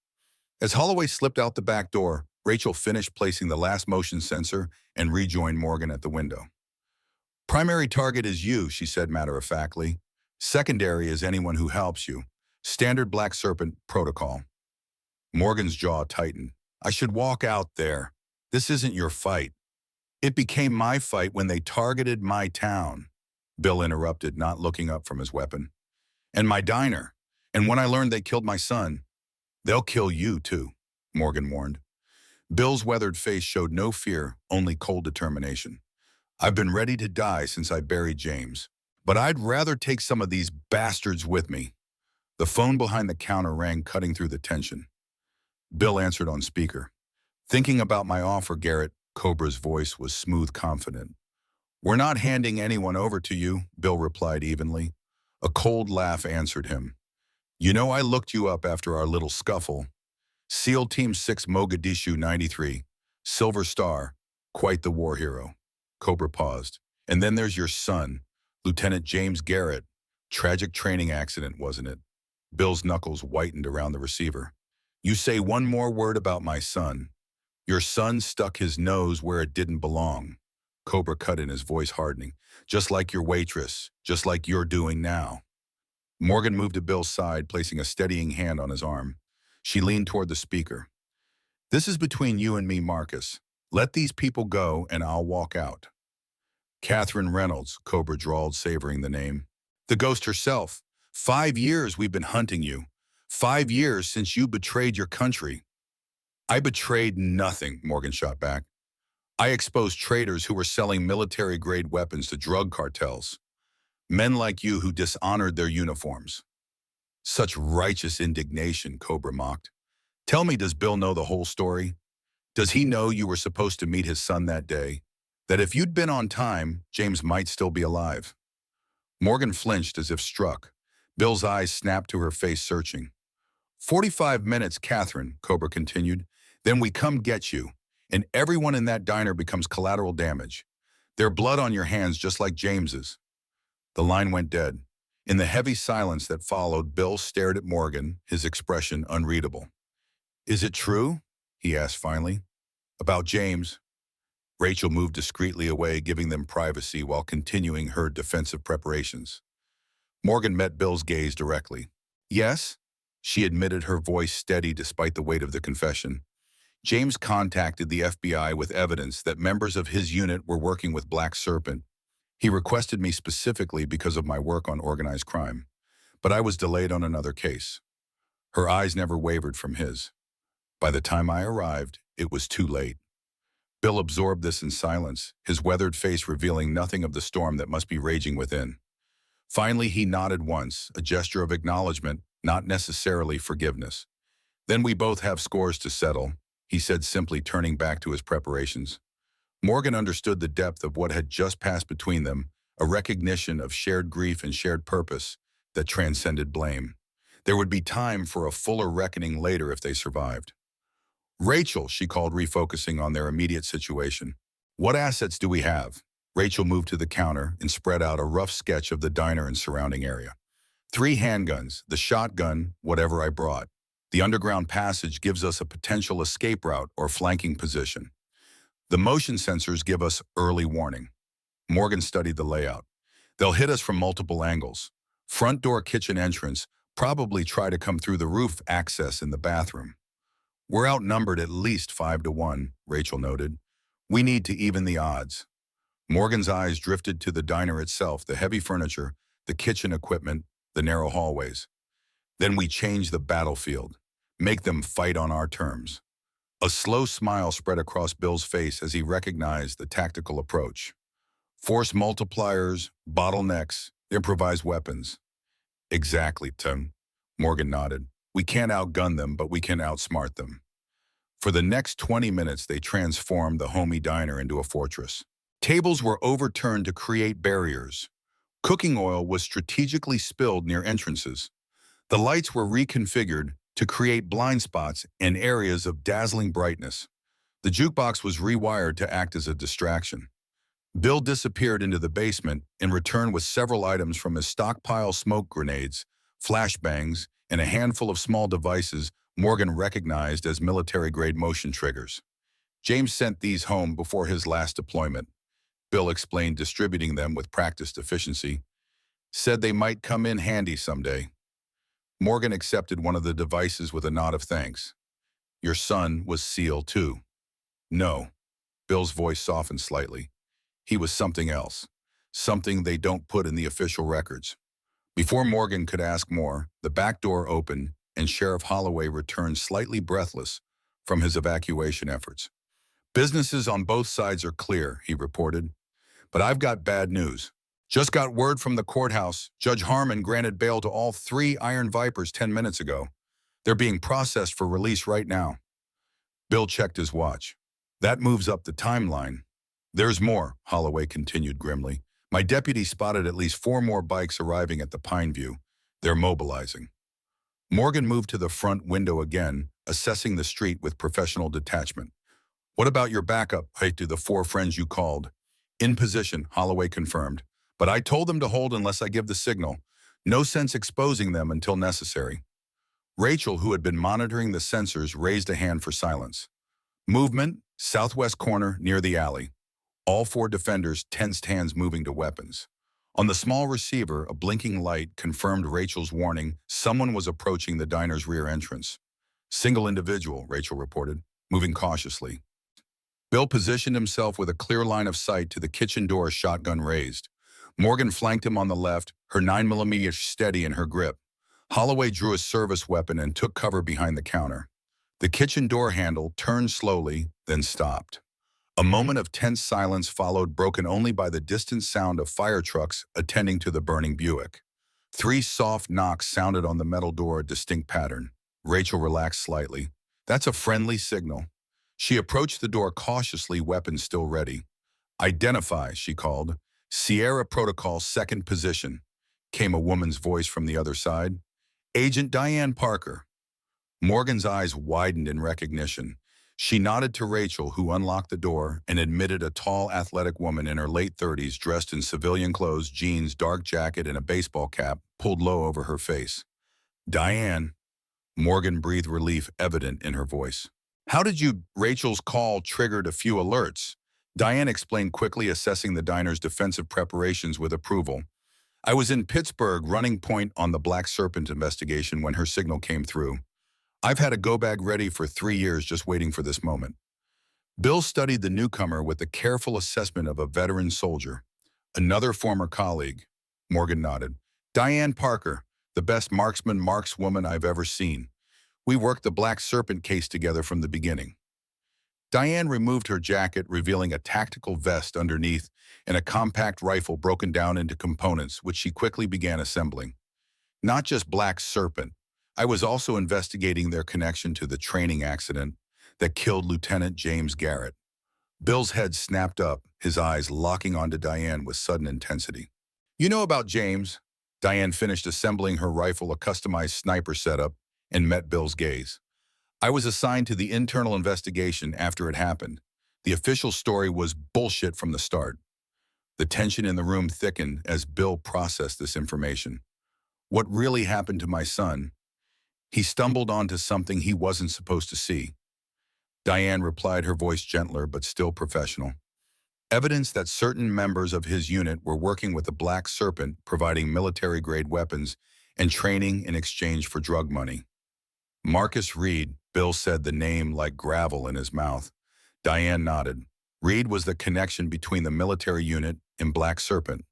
As Holloway slipped out the back door, Rachel finished placing the last motion sensor and rejoined Morgan at the window. Primary target is you, she said matter-of-factly. Secondary is anyone who helps you. Standard Black Serpent protocol. Morgan's jaw tightened. I should walk out there. This isn't your fight. It became my fight when they targeted my town, Bill interrupted, not looking up from his weapon. And my diner. And when I learned they killed my son, they'll kill you too, Morgan warned. Bill's weathered face showed no fear, only cold determination. I've been ready to die since I buried James, but I'd rather take some of these bastards with me. The phone behind the counter rang, cutting through the tension. Bill answered on speaker. Thinking about my offer, Garrett, Cobra's voice was smooth, confident. We're not handing anyone over to you, Bill replied evenly. A cold laugh answered him. You know, I looked you up after our little scuffle. SEAL Team 6 Mogadishu 93, Silver Star, quite the war hero. Cobra paused. And then there's your son, Lieutenant James Garrett. Tragic training accident, wasn't it? Bill's knuckles whitened around the receiver. You say one more word about my son. Your son stuck his nose where it didn't belong. Cobra cut in, his voice hardening. Just like your waitress, just like you're doing now. Morgan moved to Bill's side, placing a steadying hand on his arm. She leaned toward the speaker. This is between you and me, Marcus. Let these people go and I'll walk out. Catherine Reynolds, Cobra drawled, savoring the name. The ghost herself. 5 years we've been hunting you. 5 years since you betrayed your country. I betrayed nothing, Morgan shot back. I exposed traitors who were selling military-grade weapons to drug cartels. Men like you who dishonored their uniforms. Such righteous indignation, Cobra mocked. Tell me, does Bill know the whole story? Does he know you were supposed to meet his son that day? That if you'd been on time, James might still be alive? Morgan flinched as if struck. Bill's eyes snapped to her face, searching. 45 minutes, Catherine, Cobra continued. Then we come get you. and everyone in that diner becomes collateral damage. Their blood on your hands just like James's. The line went dead. In the heavy silence that followed, Bill stared at Morgan, his expression unreadable. "Is it true?" he asked finally. "About James?" Rachel moved discreetly away, giving them privacy while continuing her defensive preparations. Morgan met Bill's gaze directly. "Yes," she admitted, her voice steady despite the weight of the confession. "James contacted the FBI with evidence that members of his unit were working with Black Serpent. He requested me specifically because of my work on organized crime, but I was delayed on another case." Her eyes never wavered from his. "By the time I arrived, it was too late." Bill absorbed this in silence, his weathered face revealing nothing of the storm that must be raging within. Finally, he nodded once, a gesture of acknowledgement, not necessarily forgiveness. "Then we both have scores to settle," he said simply, turning back to his preparations. Morgan understood the depth of what had just passed between them, a recognition of shared grief and shared purpose that transcended blame. There would be time for a fuller reckoning later if they survived. "Rachel," she called, refocusing on their immediate situation. "What assets do we have?" Rachel moved to the counter and spread out a rough sketch of the diner and surrounding area. "3 handguns, the shotgun, whatever I brought. The underground passage gives us a potential escape route or flanking position. The motion sensors give us early warning." Morgan studied the layout. "They'll hit us from multiple angles. Front door, kitchen entrance, probably try to come through the roof access in the bathroom." "We're outnumbered at least 5-1, Rachel noted. "We need to even the odds." Morgan's eyes drifted to the diner itself, the heavy furniture, the kitchen equipment, the narrow hallways. "Then we change the battlefield. Make them fight on our terms." A slow smile spread across Bill's face as he recognized the tactical approach. "Force multipliers, bottlenecks, improvised weapons." "Exactly, Tim." Morgan nodded. "We can't outgun them, but we can outsmart them." For the next 20 minutes, they transformed the homey diner into a fortress. Tables were overturned to create barriers. Cooking oil was strategically spilled near entrances. The lights were reconfigured to create blind spots and areas of dazzling brightness. The jukebox was rewired to act as a distraction. Bill disappeared into the basement and returned with several items from his stockpile: smoke grenades, flashbangs, and a handful of small devices Morgan recognized as military-grade motion triggers. "James sent these home before his last deployment," Bill explained, distributing them with practiced efficiency. "Said they might come in handy someday." Morgan accepted one of the devices with a nod of thanks. "Your son was SEAL too?" "No." Bill's voice softened slightly. "He was something else. Something they don't put in the official records." Before Morgan could ask more, the back door opened and Sheriff Holloway returned slightly breathless from his evacuation efforts. "Businesses on both sides are clear," he reported. "But I've got bad news. Just got word from the courthouse. Judge Harmon granted bail to all 3 Iron Vipers 10 minutes ago. They're being processed for release right now." Bill checked his watch. "That moves up the timeline." "There's more," Holloway continued grimly. "My deputy spotted at least 4 more bikes arriving at the Pineview. They're mobilizing." Morgan moved to the front window again, assessing the street with professional detachment. "What about your backup, to the 4 friends you called?" "In position," Holloway confirmed. "But I told them to hold unless I give the signal. No sense exposing them until necessary." Rachel, who had been monitoring the sensors, raised a hand for silence. "Movement, southwest corner near the alley." All 4 defenders tensed, hands moving to weapons. On the small receiver, a blinking light confirmed Rachel's warning: someone was approaching the diner's rear entrance. "Single individual," Rachel reported, moving cautiously. Bill positioned himself with a clear line of sight to the kitchen door, shotgun raised. Morgan flanked him on the left, her 9mm steady in her grip. Holloway drew a service weapon and took cover behind the counter. The kitchen door handle turned slowly, then stopped. A moment of tense silence followed, broken only by the distant sound of fire trucks attending to the burning Buick. 3 soft knocks sounded on the metal door, a distinct pattern. Rachel relaxed slightly. "That's a friendly signal." She approached the door cautiously, weapon still ready. "Identify," she called. "Sierra Protocol, second position," came a woman's voice from the other side. "Agent Diane Parker." Morgan's eyes widened in recognition. She nodded to Rachel, who unlocked the door and admitted a tall, athletic woman in her late 30s dressed in civilian clothes, jeans, dark jacket, and a baseball cap pulled low over her face. Diane. Morgan breathed relief evident in her voice. How did you? Rachel's call triggered a few alerts. Diane explained quickly, assessing the diner's defensive preparations with approval. I was in Pittsburgh running point on the Black Serpent investigation when her signal came through. I've had a go bag ready for 3 years just waiting for this moment. Bill studied the newcomer with the careful assessment of a veteran soldier. Another former colleague. Morgan nodded. Diane Parker, the best markswoman I've ever seen. We worked the Black Serpent case together from the beginning. Diane removed her jacket, revealing a tactical vest underneath and a compact rifle broken down into components, which she quickly began assembling. Not just Black Serpent. I was also investigating their connection to the training accident that killed Lieutenant James Garrett. Bill's head snapped up, his eyes locking onto Diane with sudden intensity. You know about James? Diane finished assembling her rifle, a customized sniper setup, and met Bill's gaze. I was assigned to the internal investigation after it happened. The official story was bullshit from the start. The tension in the room thickened as Bill processed this information. What really happened to my son? He stumbled onto something he wasn't supposed to see. Diane replied, her voice gentler but still professional. Evidence that certain members of his unit were working with the Black Serpent, providing military-grade weapons and training in exchange for drug money. Marcus Reed, Bill said, the name like gravel in his mouth. Diane nodded. Reed was the connection between the military unit and Black Serpent.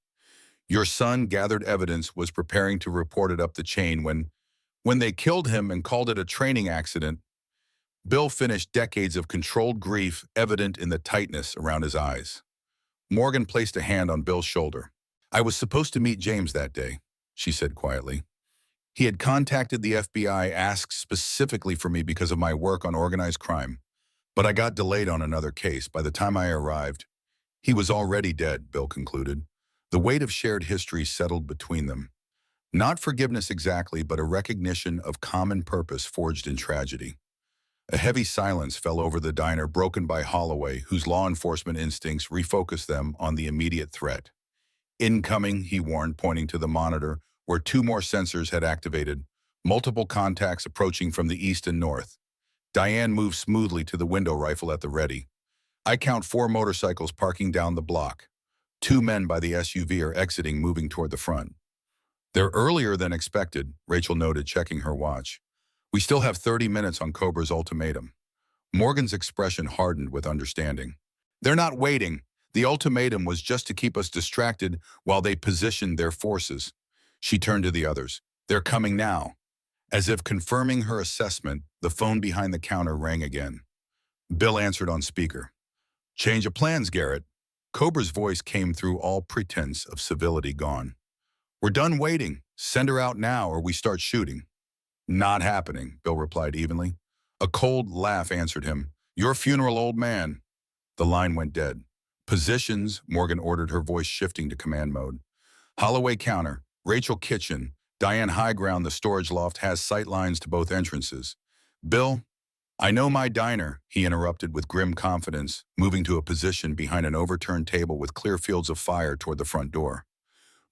Your son gathered evidence, was preparing to report it up the chain when they killed him and called it a training accident. Bill finished, decades of controlled grief evident in the tightness around his eyes. Morgan placed a hand on Bill's shoulder. I was supposed to meet James that day, she said quietly. He had contacted the FBI, asked specifically for me because of my work on organized crime. But I got delayed on another case. By the time I arrived, he was already dead, Bill concluded. The weight of shared history settled between them. Not forgiveness exactly, but a recognition of common purpose forged in tragedy. A heavy silence fell over the diner, broken by Holloway, whose law enforcement instincts refocused them on the immediate threat. Incoming, he warned, pointing to the monitor, where 2 more sensors had activated, multiple contacts approaching from the east and north. Diane moved smoothly to the window, rifle at the ready. I count 4 motorcycles parking down the block. 2 men by the SUV are exiting, moving toward the front. They're earlier than expected, Rachel noted, checking her watch. We still have 30 minutes on Cobra's ultimatum. Morgan's expression hardened with understanding. They're not waiting. The ultimatum was just to keep us distracted while they positioned their forces. She turned to the others. They're coming now. As if confirming her assessment, the phone behind the counter rang again. Bill answered on speaker. Change of plans, Garrett. Cobra's voice came through, all pretense of civility gone. We're done waiting. Send her out now or we start shooting. Not happening, Bill replied evenly. A cold laugh answered him. Your funeral, old man. The line went dead. Positions, Morgan ordered, her voice shifting to command mode. Holloway counter, Rachel kitchen, Diane high ground. The storage loft has sight lines to both entrances. Bill, I know my diner, he interrupted with grim confidence, moving to a position behind an overturned table with clear fields of fire toward the front door.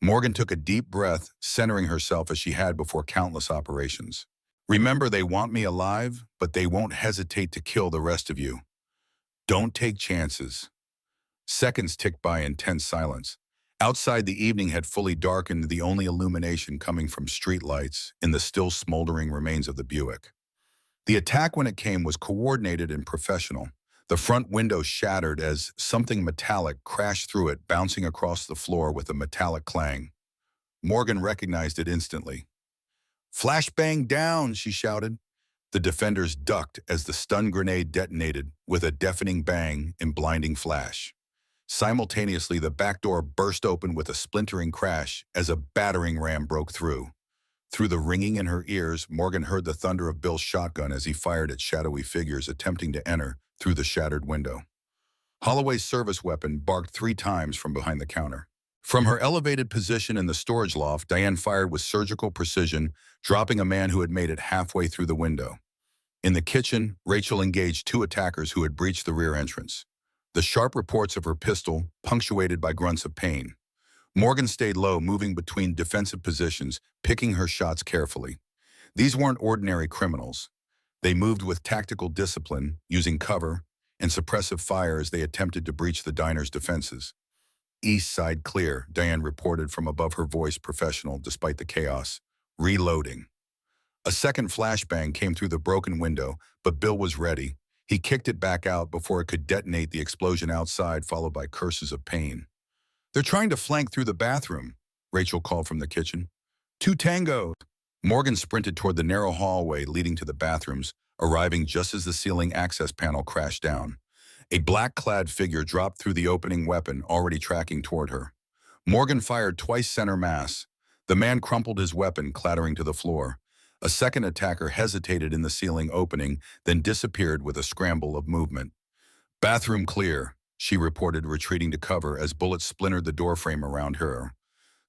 Morgan took a deep breath, centering herself as she had before countless operations. Remember, they want me alive, but they won't hesitate to kill the rest of you. Don't take chances. Seconds ticked by in tense silence. Outside, the evening had fully darkened, the only illumination coming from street lights in the still smoldering remains of the Buick. The attack, when it came, was coordinated and professional. The front window shattered as something metallic crashed through it, bouncing across the floor with a metallic clang. Morgan recognized it instantly. Flashbang down, she shouted. The defenders ducked as the stun grenade detonated with a deafening bang and blinding flash. Simultaneously, the back door burst open with a splintering crash as a battering ram broke through. Through the ringing in her ears, Morgan heard the thunder of Bill's shotgun as he fired at shadowy figures attempting to enter through the shattered window. Holloway's service weapon barked 3 times from behind the counter. From her elevated position in the storage loft, Diane fired with surgical precision, dropping a man who had made it halfway through the window. In the kitchen, Rachel engaged two attackers who had breached the rear entrance. The sharp reports of her pistol, punctuated by grunts of pain. Morgan stayed low, moving between defensive positions, picking her shots carefully. These weren't ordinary criminals. They moved with tactical discipline, using cover and suppressive fire as they attempted to breach the diner's defenses. East side clear, Diane reported from above, her voice professional despite the chaos. Reloading. A second flashbang came through the broken window, but Bill was ready. He kicked it back out before it could detonate the explosion outside, followed by curses of pain. "They're trying to flank through the bathroom," Rachel called from the kitchen. "Two tangos." Morgan sprinted toward the narrow hallway leading to the bathrooms, arriving just as the ceiling access panel crashed down. A black-clad figure dropped through the opening, weapon already tracking toward her. Morgan fired twice center mass. The man crumpled his weapon, clattering to the floor. A second attacker hesitated in the ceiling opening, then disappeared with a scramble of movement. "Bathroom clear," she reported, retreating to cover as bullets splintered the doorframe around her.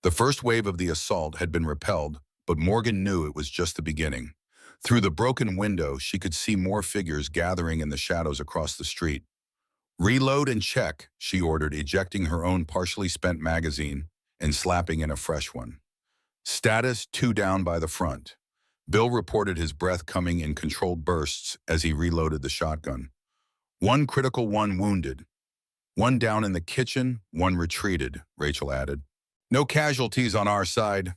The first wave of the assault had been repelled, but Morgan knew it was just the beginning. Through the broken window, she could see more figures gathering in the shadows across the street. "Reload and check," she ordered, ejecting her own partially spent magazine and slapping in a fresh one. Status: 2 down by the front. Bill reported, his breath coming in controlled bursts as he reloaded the shotgun. "1 critical, 1 wounded. 1 down in the kitchen, 1 retreated," Rachel added. "No casualties on our side."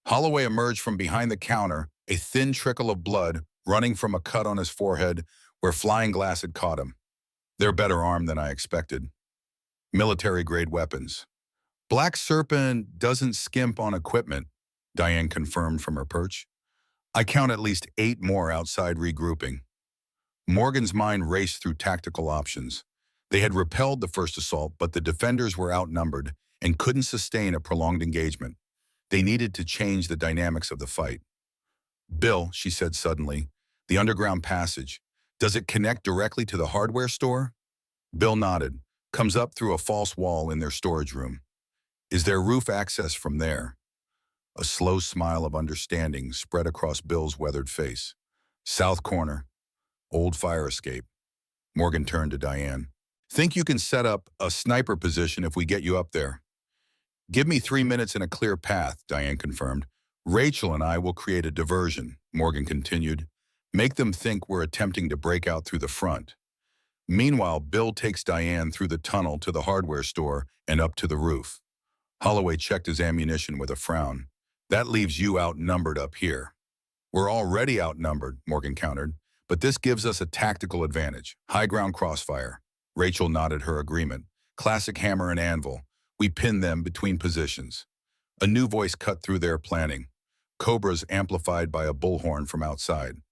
Holloway emerged from behind the counter, a thin trickle of blood running from a cut on his forehead where flying glass had caught him. "They're better armed than I expected. Military-grade weapons." "Black Serpent doesn't skimp on equipment," Diane confirmed from her perch. "I count at least 8 more outside regrouping." Morgan's mind raced through tactical options. They had repelled the first assault, but the defenders were outnumbered and couldn't sustain a prolonged engagement. They needed to change the dynamics of the fight. "Bill," she said suddenly, "the underground passage, does it connect directly to the hardware store?" Bill nodded. "Comes up through a false wall in their storage room." "Is there roof access from there?" A slow smile of understanding spread across Bill's weathered face. "South corner. Old fire escape." Morgan turned to Diane. "Think you can set up a sniper position if we get you up there?" "Give me 3 minutes and a clear path," Diane confirmed. "Rachel and I will create a diversion," Morgan continued. "Make them think we're attempting to break out through the front." Meanwhile, Bill takes Diane through the tunnel to the hardware store and up to the roof. Holloway checked his ammunition with a frown. "That leaves you outnumbered up here." "We're already outnumbered," Morgan countered, "but this gives us a tactical advantage. High ground crossfire." Rachel nodded her agreement. "Classic hammer and anvil. We pin them between positions." A new voice cut through their planning. Cobras amplified by a bullhorn from outside.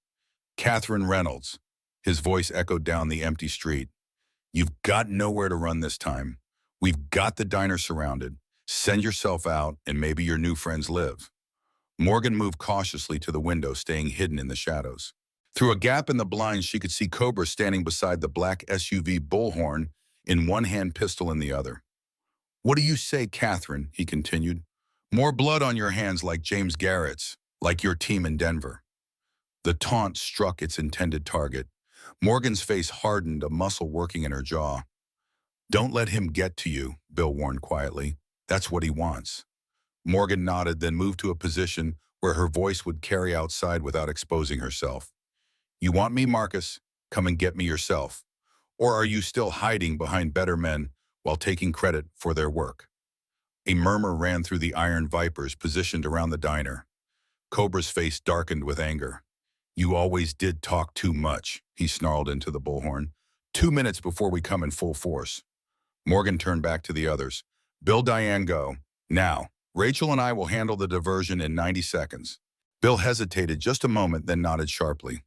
"Catherine Reynolds." His voice echoed down the empty street. "You've got nowhere to run this time. We've got the diner surrounded. Send yourself out and maybe your new friends live." Morgan moved cautiously to the window, staying hidden in the shadows. Through a gap in the blinds, she could see Cobra standing beside the black SUV bullhorn, in one hand, pistol in the other. "What do you say, Catherine?" he continued. "More blood on your hands like James Garrett's, like your team in Denver." The taunt struck its intended target. Morgan's face hardened, a muscle working in her jaw. "Don't let him get to you," Bill warned quietly. "That's what he wants." Morgan nodded, then moved to a position where her voice would carry outside without exposing herself. "You want me, Marcus? Come and get me yourself. Or are you still hiding behind better men while taking credit for their work?" A murmur ran through the iron vipers positioned around the diner. Cobra's face darkened with anger. "You always did talk too much," he snarled into the bullhorn. 2 minutes before we come in full force." Morgan turned back to the others. "Bill, Diane, go. Now, Rachel and I will handle the diversion in 90 seconds. Bill hesitated just a moment, then nodded sharply.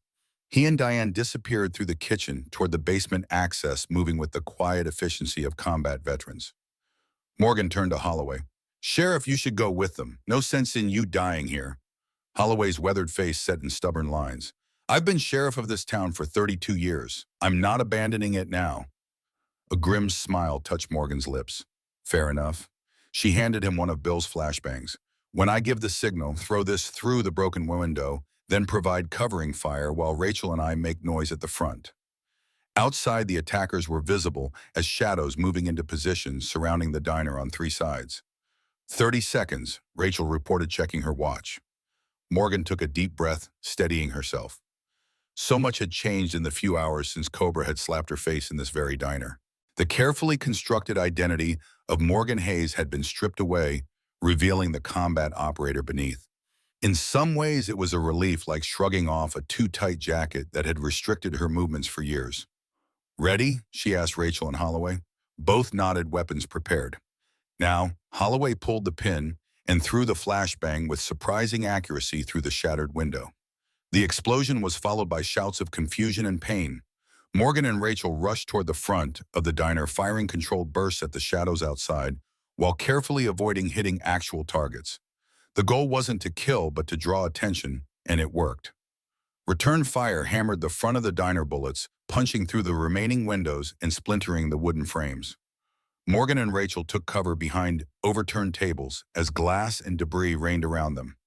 He and Diane disappeared through the kitchen toward the basement access, moving with the quiet efficiency of combat veterans. Morgan turned to Holloway. "Sheriff, you should go with them. No sense in you dying here." Holloway's weathered face set in stubborn lines. "I've been sheriff of this town for 32 years. I'm not abandoning it now." A grim smile touched Morgan's lips. "Fair enough." She handed him one of Bill's flashbangs. "When I give the signal, throw this through the broken window, then provide covering fire while Rachel and I make noise at the front. Outside, the attackers were visible as shadows moving into positions surrounding the diner on three sides. 30 seconds, Rachel reported, checking her watch. Morgan took a deep breath, steadying herself. So much had changed in the few hours since Cobra had slapped her face in this very diner. The carefully constructed identity of Morgan Hayes had been stripped away, revealing the combat operator beneath. In some ways, it was a relief, like shrugging off a too-tight jacket that had restricted her movements for years. "Ready?" she asked Rachel and Holloway. Both nodded, weapons prepared. Now, Holloway pulled the pin and threw the flashbang with surprising accuracy through the shattered window. The explosion was followed by shouts of confusion and pain. Morgan and Rachel rushed toward the front of the diner, firing controlled bursts at the shadows outside, while carefully avoiding hitting actual targets. The goal wasn't to kill, but to draw attention, and it worked. Return fire hammered the front of the diner, bullets punching through the remaining windows and splintering the wooden frames. Morgan and Rachel took cover behind overturned tables as glass and debris rained around them.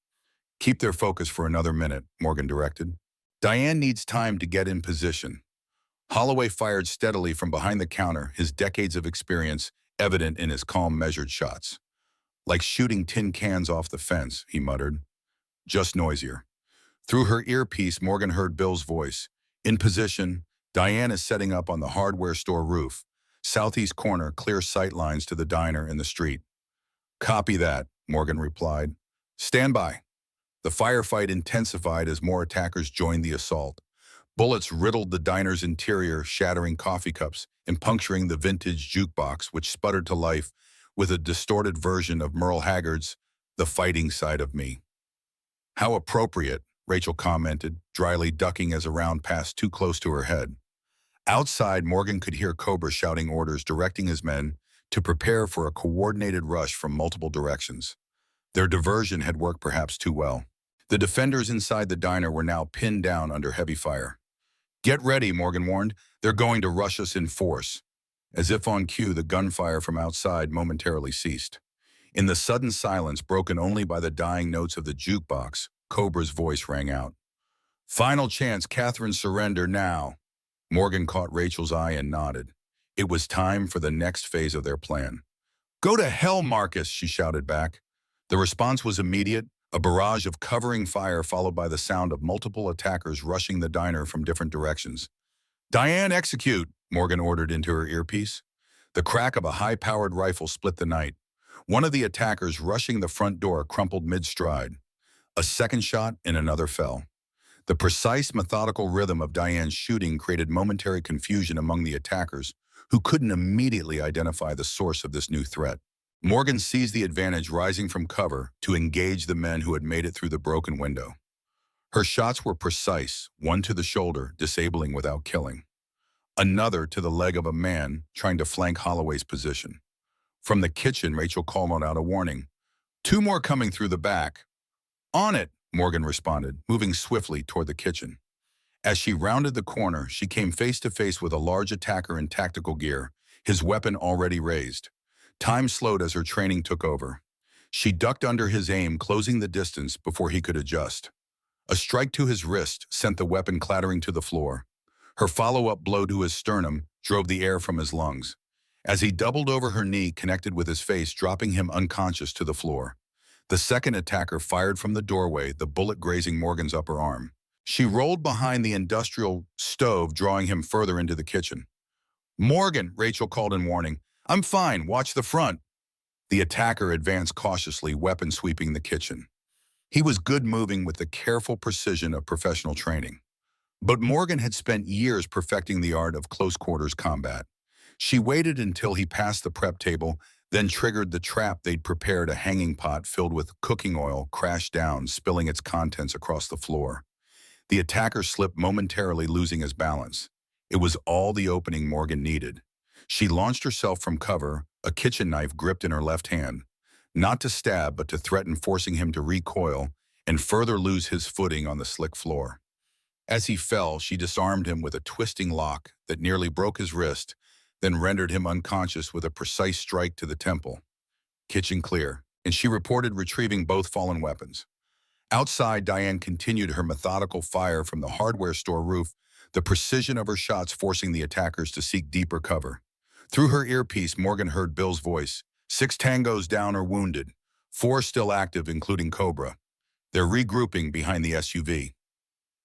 "Keep their focus for another minute," Morgan directed. "Diane needs time to get in position." Holloway fired steadily from behind the counter, his decades of experience evident in his calm, measured shots. "Like shooting tin cans off the fence," he muttered. "Just noisier." Through her earpiece, Morgan heard Bill's voice. "In position. Diane is setting up on the hardware store roof. Southeast corner, clear sight lines to the diner and the street." "Copy that," Morgan replied. "Stand by." The firefight intensified as more attackers joined the assault. Bullets riddled the diner's interior, shattering coffee cups and puncturing the vintage jukebox, which sputtered to life with a distorted version of Merle Haggard's "The Fighting Side of Me." "How appropriate," Rachel commented, dryly ducking as a round passed too close to her head. Outside, Morgan could hear Cobra shouting orders, directing his men to prepare for a coordinated rush from multiple directions. Their diversion had worked perhaps too well. The defenders inside the diner were now pinned down under heavy fire. "Get ready," Morgan warned. "They're going to rush us in force." As if on cue, the gunfire from outside momentarily ceased. In the sudden silence, broken only by the dying notes of the jukebox, Cobra's voice rang out. "Final chance, Catherine, surrender now." Morgan caught Rachel's eye and nodded. It was time for the next phase of their plan. "Go to hell, Marcus," she shouted back. The response was immediate, a barrage of covering fire followed by the sound of multiple attackers rushing the diner from different directions. "Diane, execute," Morgan ordered into her earpiece. The crack of a high-powered rifle split the night. One of the attackers rushing the front door crumpled mid-stride. A second shot and another fell. The precise, methodical rhythm of Diane's shooting created momentary confusion among the attackers, who couldn't immediately identify the source of this new threat. Morgan seized the advantage, rising from cover to engage the men who had made it through the broken window. Her shots were precise, one to the shoulder, disabling without killing. Another to the leg of a man trying to flank Holloway's position. From the kitchen, Rachel called out a warning. "Two more coming through the back." "On it," Morgan responded, moving swiftly toward the kitchen. As she rounded the corner, she came face to face with a large attacker in tactical gear, his weapon already raised. Time slowed as her training took over. She ducked under his aim, closing the distance before he could adjust. A strike to his wrist sent the weapon clattering to the floor. Her follow-up blow to his sternum drove the air from his lungs. As he doubled over, her knee connected with his face, dropping him unconscious to the floor. The second attacker fired from the doorway, the bullet grazing Morgan's upper arm. She rolled behind the industrial stove, drawing him further into the kitchen. "Morgan," Rachel called in warning. "I'm fine, watch the front." The attacker advanced cautiously, weapon sweeping the kitchen. He was good, moving with the careful precision of professional training. But Morgan had spent years perfecting the art of close-quarters combat. She waited until he passed the prep table, then triggered the trap they'd prepared. A hanging pot filled with cooking oil crashed down, spilling its contents across the floor. The attacker slipped, momentarily losing his balance. It was all the opening Morgan needed. She launched herself from cover, a kitchen knife gripped in her left hand. Not to stab, but to threaten, forcing him to recoil and further lose his footing on the slick floor. As he fell, she disarmed him with a twisting lock that nearly broke his wrist, then rendered him unconscious with a precise strike to the temple. "Kitchen clear," and she reported, retrieving both fallen weapons. Outside, Diane continued her methodical fire from the hardware store roof, the precision of her shots forcing the attackers to seek deeper cover. Through her earpiece, Morgan heard Bill's voice. 6 tangos down or wounded. 4 still active, including Cobra. They're regrouping behind the SUV.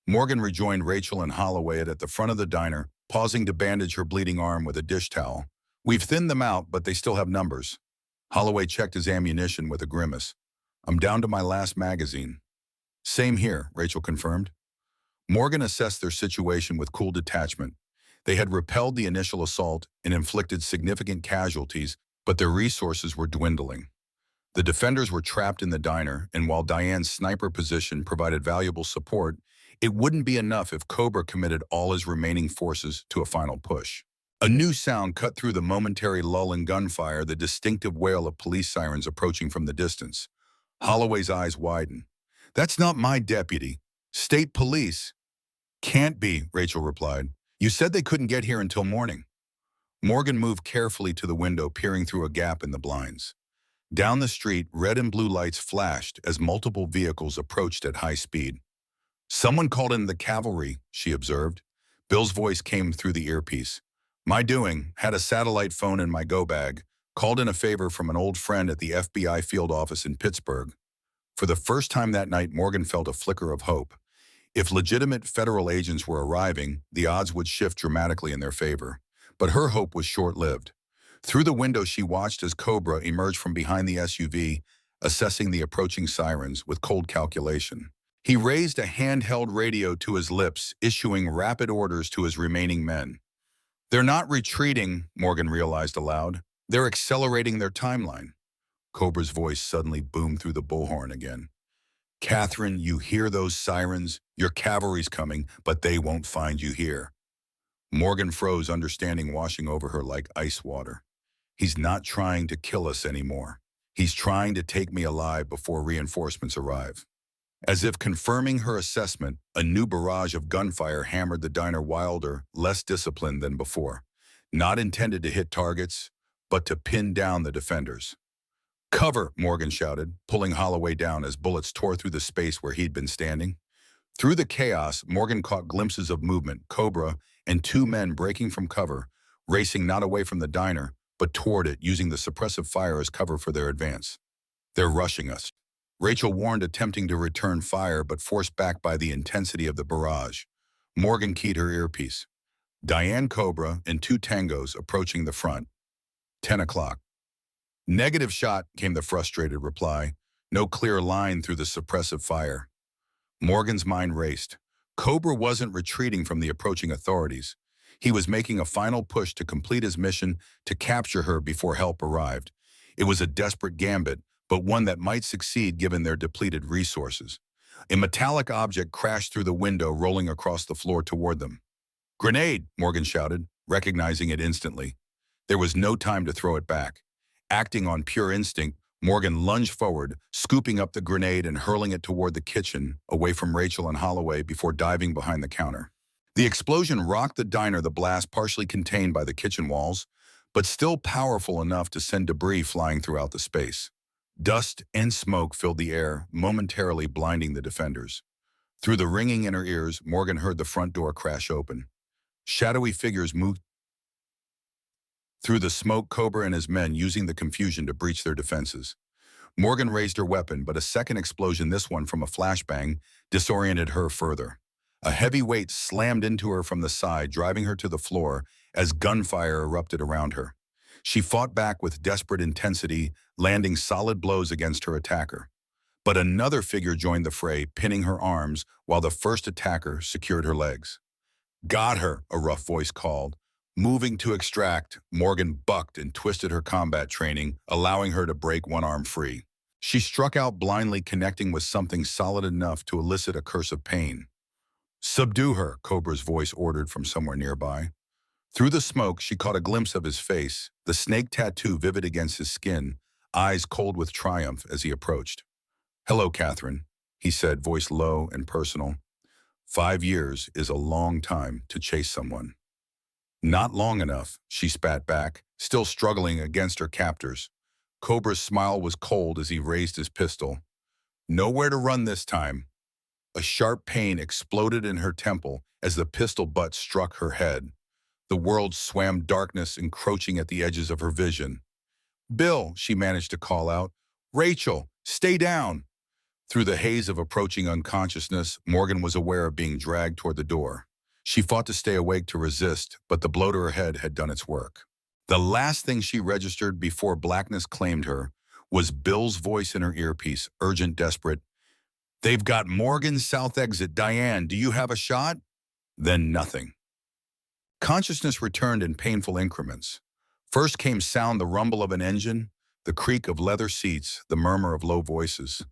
Morgan rejoined Rachel and Holloway at the front of the diner, pausing to bandage her bleeding arm with a dish towel. We've thinned them out, but they still have numbers. Holloway checked his ammunition with a grimace. I'm down to my last magazine. Same here, Rachel confirmed. Morgan assessed their situation with cool detachment. They had repelled the initial assault and inflicted significant casualties, but their resources were dwindling. The defenders were trapped in the diner, and while Diane's sniper position provided valuable support, it wouldn't be enough if Cobra committed all his remaining forces to a final push. A new sound cut through the momentary lull in gunfire, the distinctive wail of police sirens approaching from the distance. Holloway's eyes widened. That's not my deputy. State police. Can't be, Rachel replied. You said they couldn't get here until morning. Morgan moved carefully to the window, peering through a gap in the blinds. Down the street, red and blue lights flashed as multiple vehicles approached at high speed. Someone called in the cavalry, she observed. Bill's voice came through the earpiece. My doing, had a satellite phone in my go bag, called in a favor from an old friend at the FBI field office in Pittsburgh. For the first time that night, Morgan felt a flicker of hope. If legitimate federal agents were arriving, the odds would shift dramatically in their favor. But her hope was short-lived. Through the window, she watched as Cobra emerged from behind the SUV, assessing the approaching sirens with cold calculation. He raised a handheld radio to his lips, issuing rapid orders to his remaining men. They're not retreating, Morgan realized aloud. They're accelerating their timeline. Cobra's voice suddenly boomed through the bullhorn again. Catherine, you hear those sirens? Your cavalry's coming, but they won't find you here. Morgan froze, understanding washing over her like ice water. He's not trying to kill us anymore. He's trying to take me alive before reinforcements arrive. As if confirming her assessment, a new barrage of gunfire hammered the diner wilder, less disciplined than before. Not intended to hit targets, but to pin down the defenders. Cover, Morgan shouted, pulling Holloway down as bullets tore through the space where he'd been standing. Through the chaos, Morgan caught glimpses of movement, Cobra, and 2 men breaking from cover, racing not away from the diner, but toward it, using the suppressive fire as cover for their advance. They're rushing us. Rachel warned, attempting to return fire, but forced back by the intensity of the barrage. Morgan keyed her earpiece. Diane, Cobra, and 2 tangos approaching the front. 10 o'clock. Negative shot, came the frustrated reply. No clear line through the suppressive fire. Morgan's mind raced. Cobra wasn't retreating from the approaching authorities. He was making a final push to complete his mission to capture her before help arrived. It was a desperate gambit, but one that might succeed given their depleted resources. A metallic object crashed through the window, rolling across the floor toward them. Grenade, Morgan shouted, recognizing it instantly. There was no time to throw it back. Acting on pure instinct, Morgan lunged forward, scooping up the grenade and hurling it toward the kitchen, away from Rachel and Holloway before diving behind the counter. The explosion rocked the diner, the blast partially contained by the kitchen walls, but still powerful enough to send debris flying throughout the space. Dust and smoke filled the air, momentarily blinding the defenders. Through the ringing in her ears, Morgan heard the front door crash open. Shadowy figures moved through the smoke, Cobra and his men using the confusion to breach their defenses. Morgan raised her weapon, but a second explosion, this one from a flashbang, disoriented her further. A heavy weight slammed into her from the side, driving her to the floor as gunfire erupted around her. She fought back with desperate intensity, landing solid blows against her attacker. But another figure joined the fray, pinning her arms, while the first attacker secured her legs. Got her, a rough voice called. Moving to extract, Morgan bucked and twisted her combat training, allowing her to break one arm free. She struck out blindly, connecting with something solid enough to elicit a curse of pain. Subdue her, Cobra's voice ordered from somewhere nearby. Through the smoke, she caught a glimpse of his face, the snake tattoo vivid against his skin, eyes cold with triumph as he approached. Hello, Catherine, he said, voice low and personal. 5 years is a long time to chase someone. Not long enough, she spat back, still struggling against her captors. Cobra's smile was cold as he raised his pistol. Nowhere to run this time. A sharp pain exploded in her temple as the pistol butt struck her head. The world swam darkness encroaching at the edges of her vision. "Bill," she managed to call out. "Rachel, stay down." Through the haze of approaching unconsciousness, Morgan was aware of being dragged toward the door. She fought to stay awake to resist, but the blow to her head had done its work. The last thing she registered before blackness claimed her was Bill's voice in her earpiece, urgent, desperate. "They've got Morgan South Exit. Diane, do you have a shot?" Then nothing. Consciousness returned in painful increments. First came sound, the rumble of an engine, the creak of leather seats, the murmur of low voices.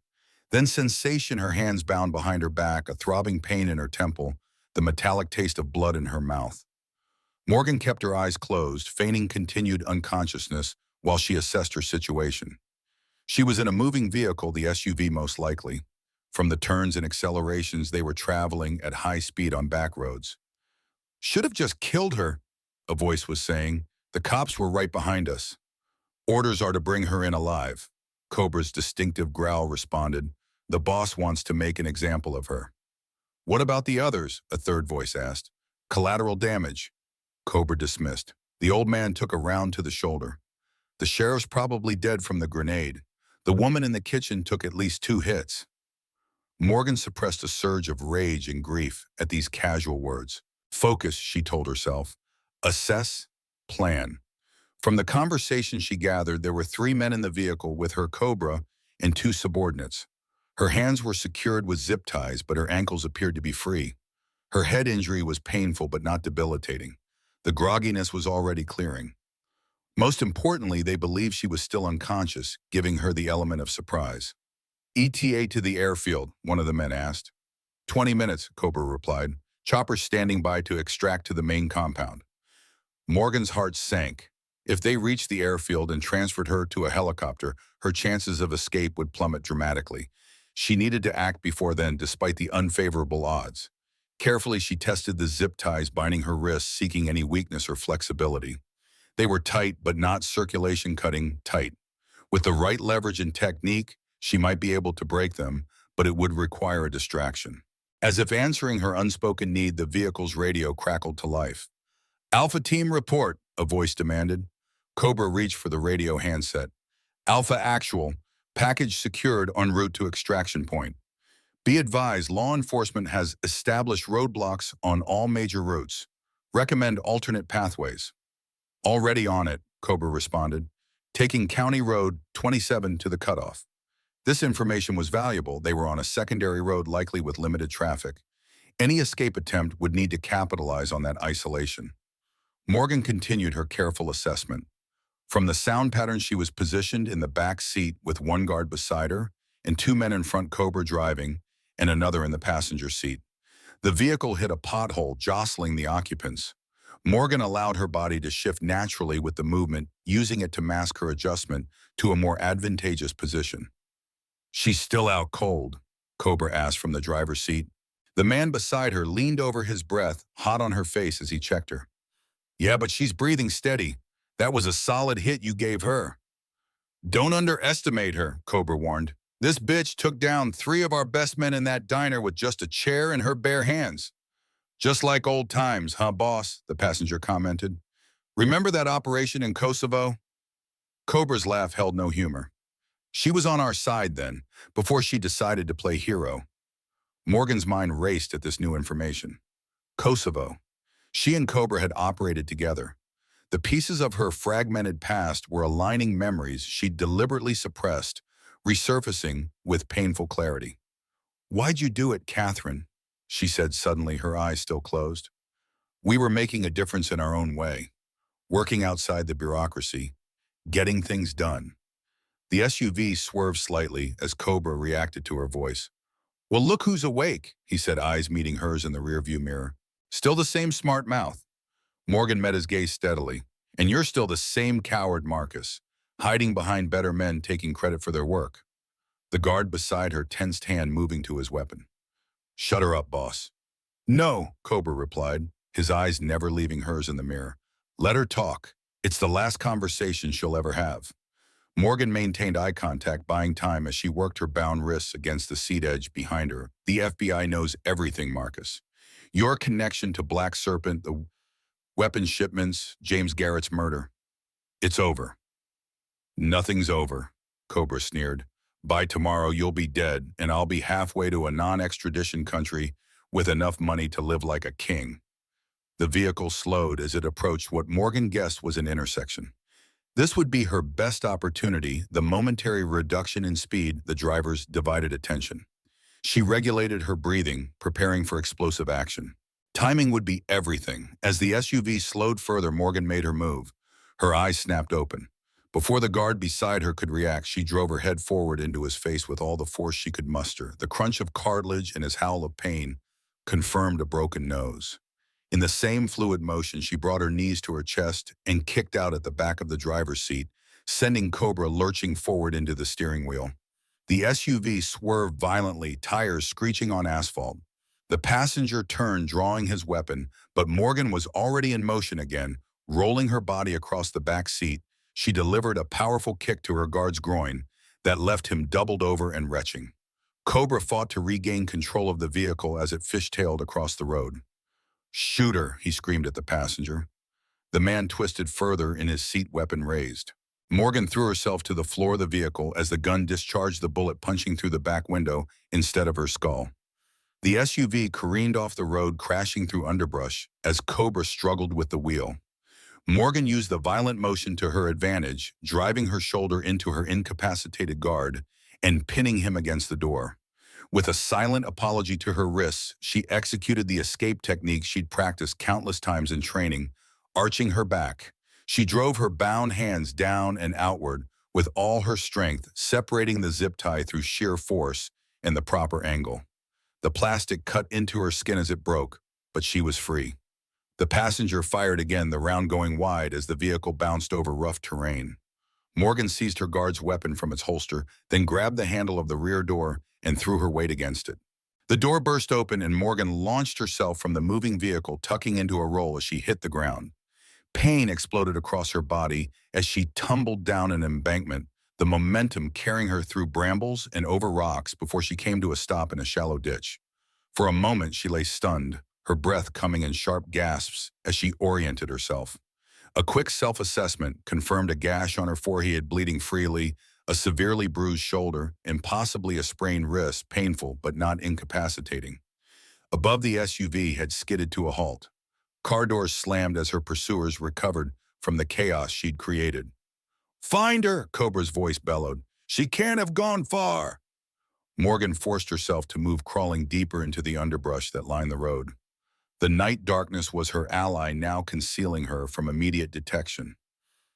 Then sensation, her hands bound behind her back, a throbbing pain in her temple, the metallic taste of blood in her mouth. Morgan kept her eyes closed, feigning continued unconsciousness while she assessed her situation. She was in a moving vehicle, the SUV most likely. From the turns and accelerations, they were traveling at high speed on back roads. "Should have just killed her," a voice was saying. "The cops were right behind us." "Orders are to bring her in alive," Cobra's distinctive growl responded. "The boss wants to make an example of her." "What about the others?" a third voice asked. "Collateral damage," Cobra dismissed. The old man took a round to the shoulder. "The sheriff's probably dead from the grenade. The woman in the kitchen took at least 2 hits. Morgan suppressed a surge of rage and grief at these casual words. "Focus," she told herself. "Assess, plan." From the conversation she gathered, there were 3 men in the vehicle with her, Cobra, and 2 subordinates. Her hands were secured with zip ties, but her ankles appeared to be free. Her head injury was painful but not debilitating. The grogginess was already clearing. Most importantly, they believed she was still unconscious, giving her the element of surprise. "ETA to the airfield," one of the men asked. 20 minutes, Cobra replied. "Chopper standing by to extract to the main compound." Morgan's heart sank. If they reached the airfield and transferred her to a helicopter, her chances of escape would plummet dramatically. She needed to act before then, despite the unfavorable odds. Carefully, she tested the zip ties binding her wrists, seeking any weakness or flexibility. They were tight, but not circulation-cutting tight. With the right leverage and technique, she might be able to break them, but it would require a distraction. As if answering her unspoken need, the vehicle's radio crackled to life. "Alpha Team report," a voice demanded. Cobra reached for the radio handset. "Alpha Actual, package secured en route to extraction point. Be advised, law enforcement has established roadblocks on all major routes. Recommend alternate pathways." "Already on it," Cobra responded, taking County Road 27 to the cutoff. This information was valuable. They were on a secondary road, likely with limited traffic. Any escape attempt would need to capitalize on that isolation. Morgan continued her careful assessment. From the sound pattern, she was positioned in the back seat with 1 guard beside her and 2 men in front, Cobra driving, and another in the passenger seat. The vehicle hit a pothole, jostling the occupants. Morgan allowed her body to shift naturally with the movement, using it to mask her adjustment to a more advantageous position. "She's still out cold?" Cobra asked from the driver's seat. The man beside her leaned over, his breath hot on her face as he checked her. "Yeah, but she's breathing steady. That was a solid hit you gave her." "Don't underestimate her," Cobra warned. "This bitch took down 3 of our best men in that diner with just a chair in her bare hands." "Just like old times, huh, boss?" the passenger commented. "Remember that operation in Kosovo?" Cobra's laugh held no humor. "She was on our side then, before she decided to play hero." Morgan's mind raced at this new information. Kosovo. She and Cobra had operated together. The pieces of her fragmented past were aligning, memories she'd deliberately suppressed, resurfacing with painful clarity. "Why'd you do it, Catherine?" she said suddenly, her eyes still closed. "We were making a difference in our own way, working outside the bureaucracy, getting things done." The SUV swerved slightly as Cobra reacted to her voice. "Well, look who's awake," he said, eyes meeting hers in the rearview mirror. "Still the same smart mouth." Morgan met his gaze steadily. "And you're still the same coward, Marcus, hiding behind better men, taking credit for their work." The guard beside her tensed, hand moving to his weapon. "Shut her up, boss." "No," Cobra replied, his eyes never leaving hers in the mirror. "Let her talk. It's the last conversation she'll ever have." Morgan maintained eye contact, buying time as she worked her bound wrists against the seat edge behind her. The FBI knows everything, Marcus. Your connection to Black Serpent, the weapons shipments, James Garrett's murder. It's over. Nothing's over, Cobra sneered. By tomorrow, you'll be dead, and I'll be halfway to a non-extradition country with enough money to live like a king. The vehicle slowed as it approached what Morgan guessed was an intersection. This would be her best opportunity, the momentary reduction in speed, the driver's divided attention. She regulated her breathing, preparing for explosive action. Timing would be everything. As the SUV slowed further, Morgan made her move. Her eyes snapped open. Before the guard beside her could react, she drove her head forward into his face with all the force she could muster. The crunch of cartilage and his howl of pain confirmed a broken nose. In the same fluid motion, she brought her knees to her chest and kicked out at the back of the driver's seat, sending Cobra lurching forward into the steering wheel. The SUV swerved violently, tires screeching on asphalt. The passenger turned, drawing his weapon, but Morgan was already in motion again. Rolling her body across the back seat, she delivered a powerful kick to her guard's groin that left him doubled over and retching. Cobra fought to regain control of the vehicle as it fishtailed across the road. "Shoot her," he screamed at the passenger. The man twisted further in his seat, weapon raised. Morgan threw herself to the floor of the vehicle as the gun discharged the bullet, punching through the back window instead of her skull. The SUV careened off the road, crashing through underbrush as Cobra struggled with the wheel. Morgan used the violent motion to her advantage, driving her shoulder into her incapacitated guard and pinning him against the door. With a silent apology to her wrists, she executed the escape technique she'd practiced countless times in training, arching her back. She drove her bound hands down and outward with all her strength, separating the zip tie through sheer force and the proper angle. The plastic cut into her skin as it broke, but she was free. The passenger fired again, the round going wide as the vehicle bounced over rough terrain. Morgan seized her guard's weapon from its holster, then grabbed the handle of the rear door and threw her weight against it. The door burst open and Morgan launched herself from the moving vehicle, tucking into a roll as she hit the ground. Pain exploded across her body as she tumbled down an embankment, the momentum carrying her through brambles and over rocks before she came to a stop in a shallow ditch. For a moment, she lay stunned, her breath coming in sharp gasps as she oriented herself. A quick self-assessment confirmed a gash on her forehead bleeding freely, a severely bruised shoulder, and possibly a sprained wrist, painful but not incapacitating. Above, the SUV had skidded to a halt. Car doors slammed as her pursuers recovered from the chaos she'd created. "Find her!" Cobra's voice bellowed. "She can't have gone far!" Morgan forced herself to move, crawling deeper into the underbrush that lined the road. The night darkness was her ally, now concealing her from immediate detection.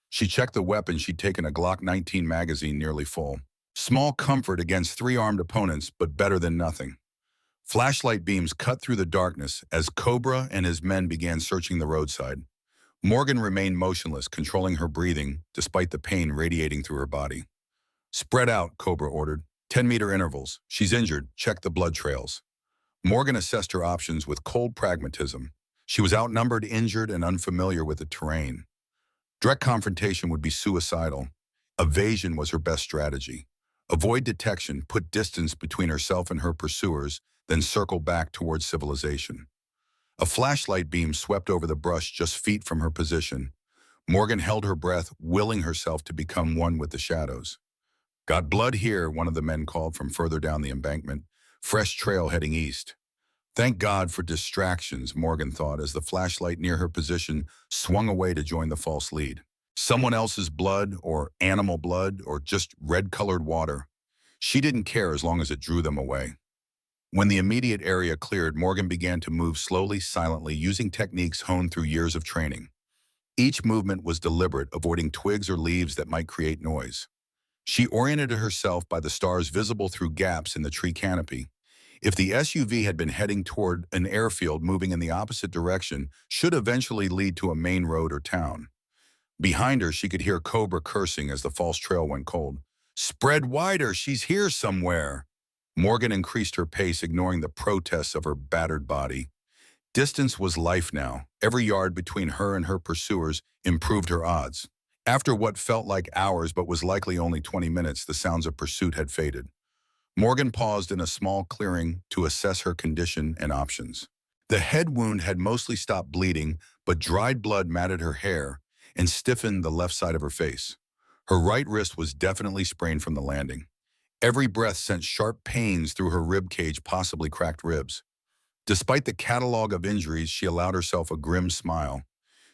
She checked the weapon. She'd taken a Glock 19 magazine nearly full. Small comfort against three armed opponents, but better than nothing. Flashlight beams cut through the darkness as Cobra and his men began searching the roadside. Morgan remained motionless, controlling her breathing despite the pain radiating through her body. "Spread out," Cobra ordered. 10-meter intervals. "She's injured. Check the blood trails." Morgan assessed her options with cold pragmatism. She was outnumbered, injured, and unfamiliar with the terrain. Direct confrontation would be suicidal. Evasion was her best strategy. Avoid detection, put distance between herself and her pursuers, then circle back towards civilization. A flashlight beam swept over the brush just feet from her position. Morgan held her breath, willing herself to become one with the shadows. "Got blood here," one of the men called from further down the embankment. "Fresh trail heading east." Thank God for distractions, Morgan thought as the flashlight near her position swung away to join the false lead. Someone else's blood, or animal blood, or just red-colored water. She didn't care as long as it drew them away. When the immediate area cleared, Morgan began to move slowly, silently, using techniques honed through years of training. Each movement was deliberate, avoiding twigs or leaves that might create noise. She oriented herself by the stars visible through gaps in the tree canopy. If the SUV had been heading toward an airfield, moving in the opposite direction should eventually lead to a main road or town. Behind her, she could hear Cobra cursing as the false trail went cold. "Spread wider, she's here somewhere." Morgan increased her pace, ignoring the protests of her battered body. Distance was life now. Every yard between her and her pursuers improved her odds. After what felt like hours but was likely only 20 minutes, the sounds of pursuit had faded. Morgan paused in a small clearing to assess her condition and options. The head wound had mostly stopped bleeding, but dried blood matted her hair and stiffened the left side of her face. Her right wrist was definitely sprained from the landing. Every breath sent sharp pains through her rib cage, possibly cracked ribs. Despite the catalog of injuries, she allowed herself a grim smile.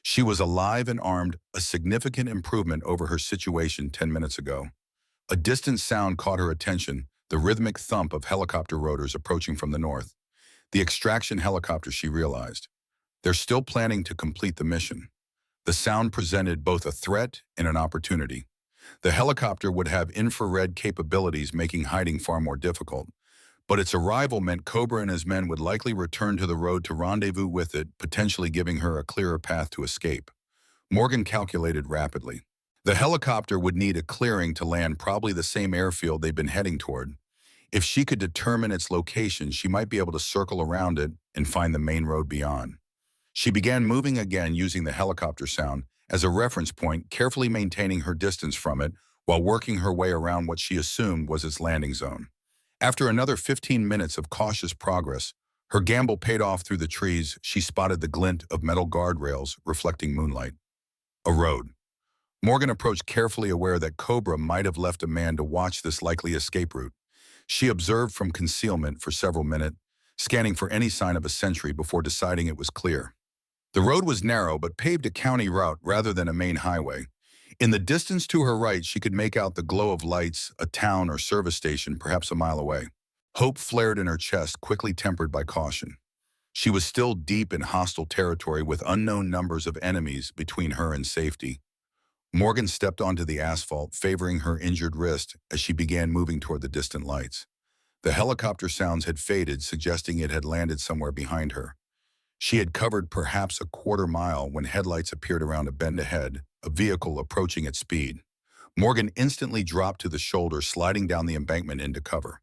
She was alive and armed, a significant improvement over her situation 10 minutes ago. A distant sound caught her attention, the rhythmic thump of helicopter rotors approaching from the north. The extraction helicopter, she realized. They're still planning to complete the mission. The sound presented both a threat and an opportunity. The helicopter would have infrared capabilities, making hiding far more difficult. But its arrival meant Cobra and his men would likely return to the road to rendezvous with it, potentially giving her a clearer path to escape. Morgan calculated rapidly. The helicopter would need a clearing to land, probably the same airfield they'd been heading toward. If she could determine its location, she might be able to circle around it and find the main road beyond. She began moving again, using the helicopter sound as a reference point, carefully maintaining her distance from it while working her way around what she assumed was its landing zone. After another 15 minutes of cautious progress, her gamble paid off. Through the trees. She spotted the glint of metal guardrails reflecting moonlight. A road. Morgan approached carefully, aware that Cobra might have left a man to watch this likely escape route. She observed from concealment for several minutes, scanning for any sign of a sentry before deciding it was clear. The road was narrow but paved, a county route rather than a main highway. In the distance to her right, she could make out the glow of lights, a town or service station perhaps a mile away. Hope flared in her chest, quickly tempered by caution. She was still deep in hostile territory with unknown numbers of enemies between her and safety. Morgan stepped onto the asphalt, favoring her injured wrist as she began moving toward the distant lights. The helicopter sounds had faded, suggesting it had landed somewhere behind her. She had covered perhaps a quarter-mile when headlights appeared around a bend ahead, a vehicle approaching at speed. Morgan instantly dropped to the shoulder, sliding down the embankment into cover.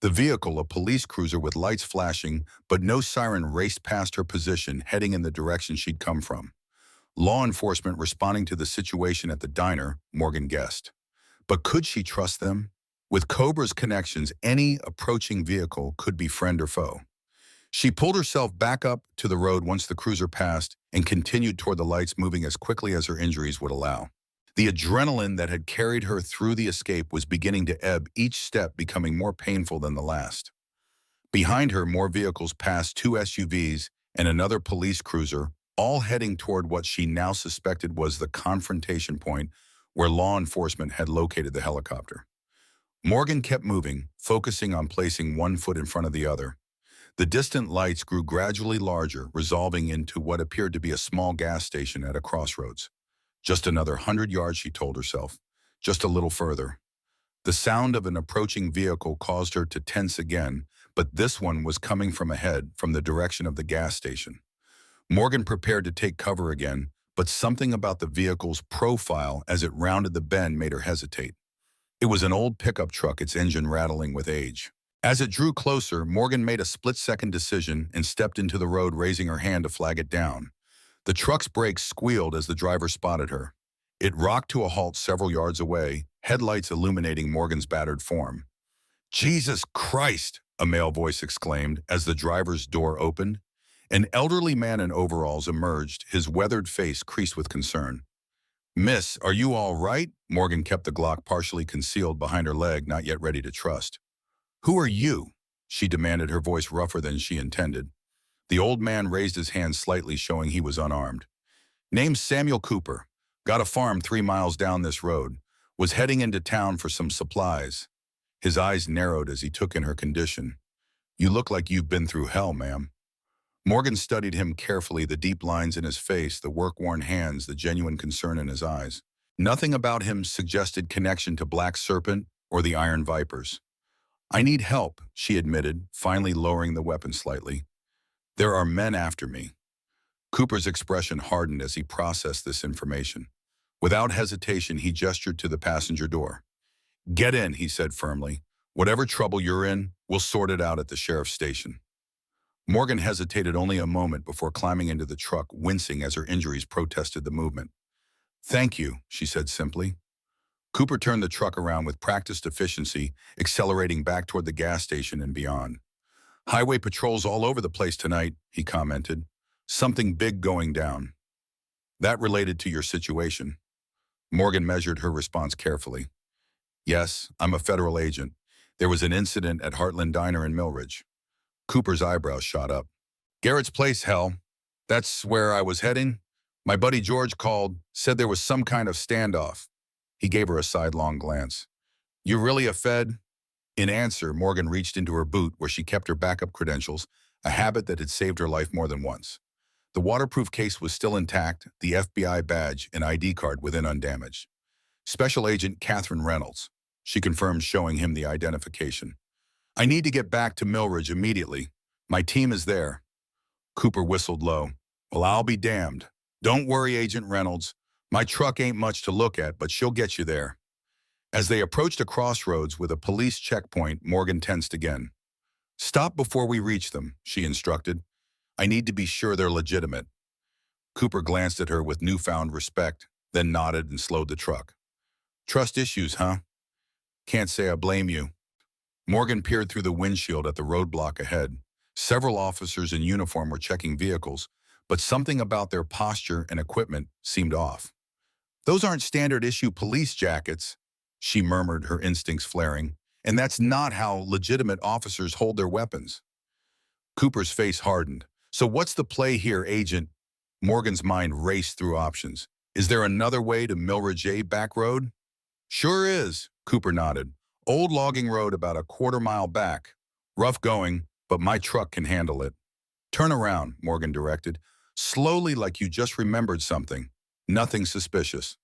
The vehicle, a police cruiser with lights flashing but no siren, raced past her position, heading in the direction she'd come from. Law enforcement responding to the situation at the diner, Morgan guessed. But could she trust them? With Cobra's connections, any approaching vehicle could be friend or foe. She pulled herself back up to the road once the cruiser passed and continued toward the lights, moving as quickly as her injuries would allow. The adrenaline that had carried her through the escape was beginning to ebb, each step becoming more painful than the last. Behind her, more vehicles passed, 2 SUVs and another police cruiser, all heading toward what she now suspected was the confrontation point where law enforcement had located the helicopter. Morgan kept moving, focusing on placing one foot in front of the other. The distant lights grew gradually larger, resolving into what appeared to be a small gas station at a crossroads. Just another 100 yards, she told herself. Just a little further. The sound of an approaching vehicle caused her to tense again, but this one was coming from ahead, from the direction of the gas station. Morgan prepared to take cover again, but something about the vehicle's profile as it rounded the bend made her hesitate. It was an old pickup truck, its engine rattling with age. As it drew closer, Morgan made a split-second decision and stepped into the road, raising her hand to flag it down. The truck's brakes squealed as the driver spotted her. It rocked to a halt several yards away, headlights illuminating Morgan's battered form. "Jesus Christ!" a male voice exclaimed as the driver's door opened. An elderly man in overalls emerged, his weathered face creased with concern. "Miss, are you all right?" Morgan kept the Glock partially concealed behind her leg, not yet ready to trust. "Who are you?" she demanded, her voice rougher than she intended. The old man raised his hand slightly, showing he was unarmed. "Name's Samuel Cooper. Got a farm 3 miles down this road. Was heading into town for some supplies." His eyes narrowed as he took in her condition. "You look like you've been through hell, ma'am." Morgan studied him carefully, the deep lines in his face, the work-worn hands, the genuine concern in his eyes. Nothing about him suggested connection to Black Serpent or the Iron Vipers. "I need help," she admitted, finally lowering the weapon slightly. "There are men after me." Cooper's expression hardened as he processed this information. Without hesitation, he gestured to the passenger door. "Get in," he said firmly. "Whatever trouble you're in, we'll sort it out at the sheriff's station." Morgan hesitated only a moment before climbing into the truck, wincing as her injuries protested the movement. Thank you, she said simply. Cooper turned the truck around with practiced efficiency, accelerating back toward the gas station and beyond. Highway patrols all over the place tonight, he commented. Something big going down. That related to your situation. Morgan measured her response carefully. Yes, I'm a federal agent. There was an incident at Heartland Diner in Millridge. Cooper's eyebrows shot up. Garrett's place, hell. That's where I was heading. My buddy George called, said there was some kind of standoff. He gave her a sidelong glance. You really a Fed? In answer, Morgan reached into her boot where she kept her backup credentials, a habit that had saved her life more than once. The waterproof case was still intact, the FBI badge and ID card within undamaged. Special Agent Catherine Reynolds, she confirmed, showing him the identification. I need to get back to Millridge immediately. My team is there. Cooper whistled low. Well, I'll be damned. Don't worry, Agent Reynolds. My truck ain't much to look at, but she'll get you there. As they approached a crossroads with a police checkpoint, Morgan tensed again. Stop before we reach them, she instructed. I need to be sure they're legitimate. Cooper glanced at her with newfound respect, then nodded and slowed the truck. Trust issues, huh? Can't say I blame you. Morgan peered through the windshield at the roadblock ahead. Several officers in uniform were checking vehicles, but something about their posture and equipment seemed off. Those aren't standard-issue police jackets, she murmured, her instincts flaring, and that's not how legitimate officers hold their weapons. Cooper's face hardened. So what's the play here, Agent? Morgan's mind raced through options. Is there another way to Millridge A back road? Sure is, Cooper nodded. Old logging road about a quarter-mile back. Rough going, but my truck can handle it. Turn around, Morgan directed. Slowly, like you just remembered something. Nothing suspicious.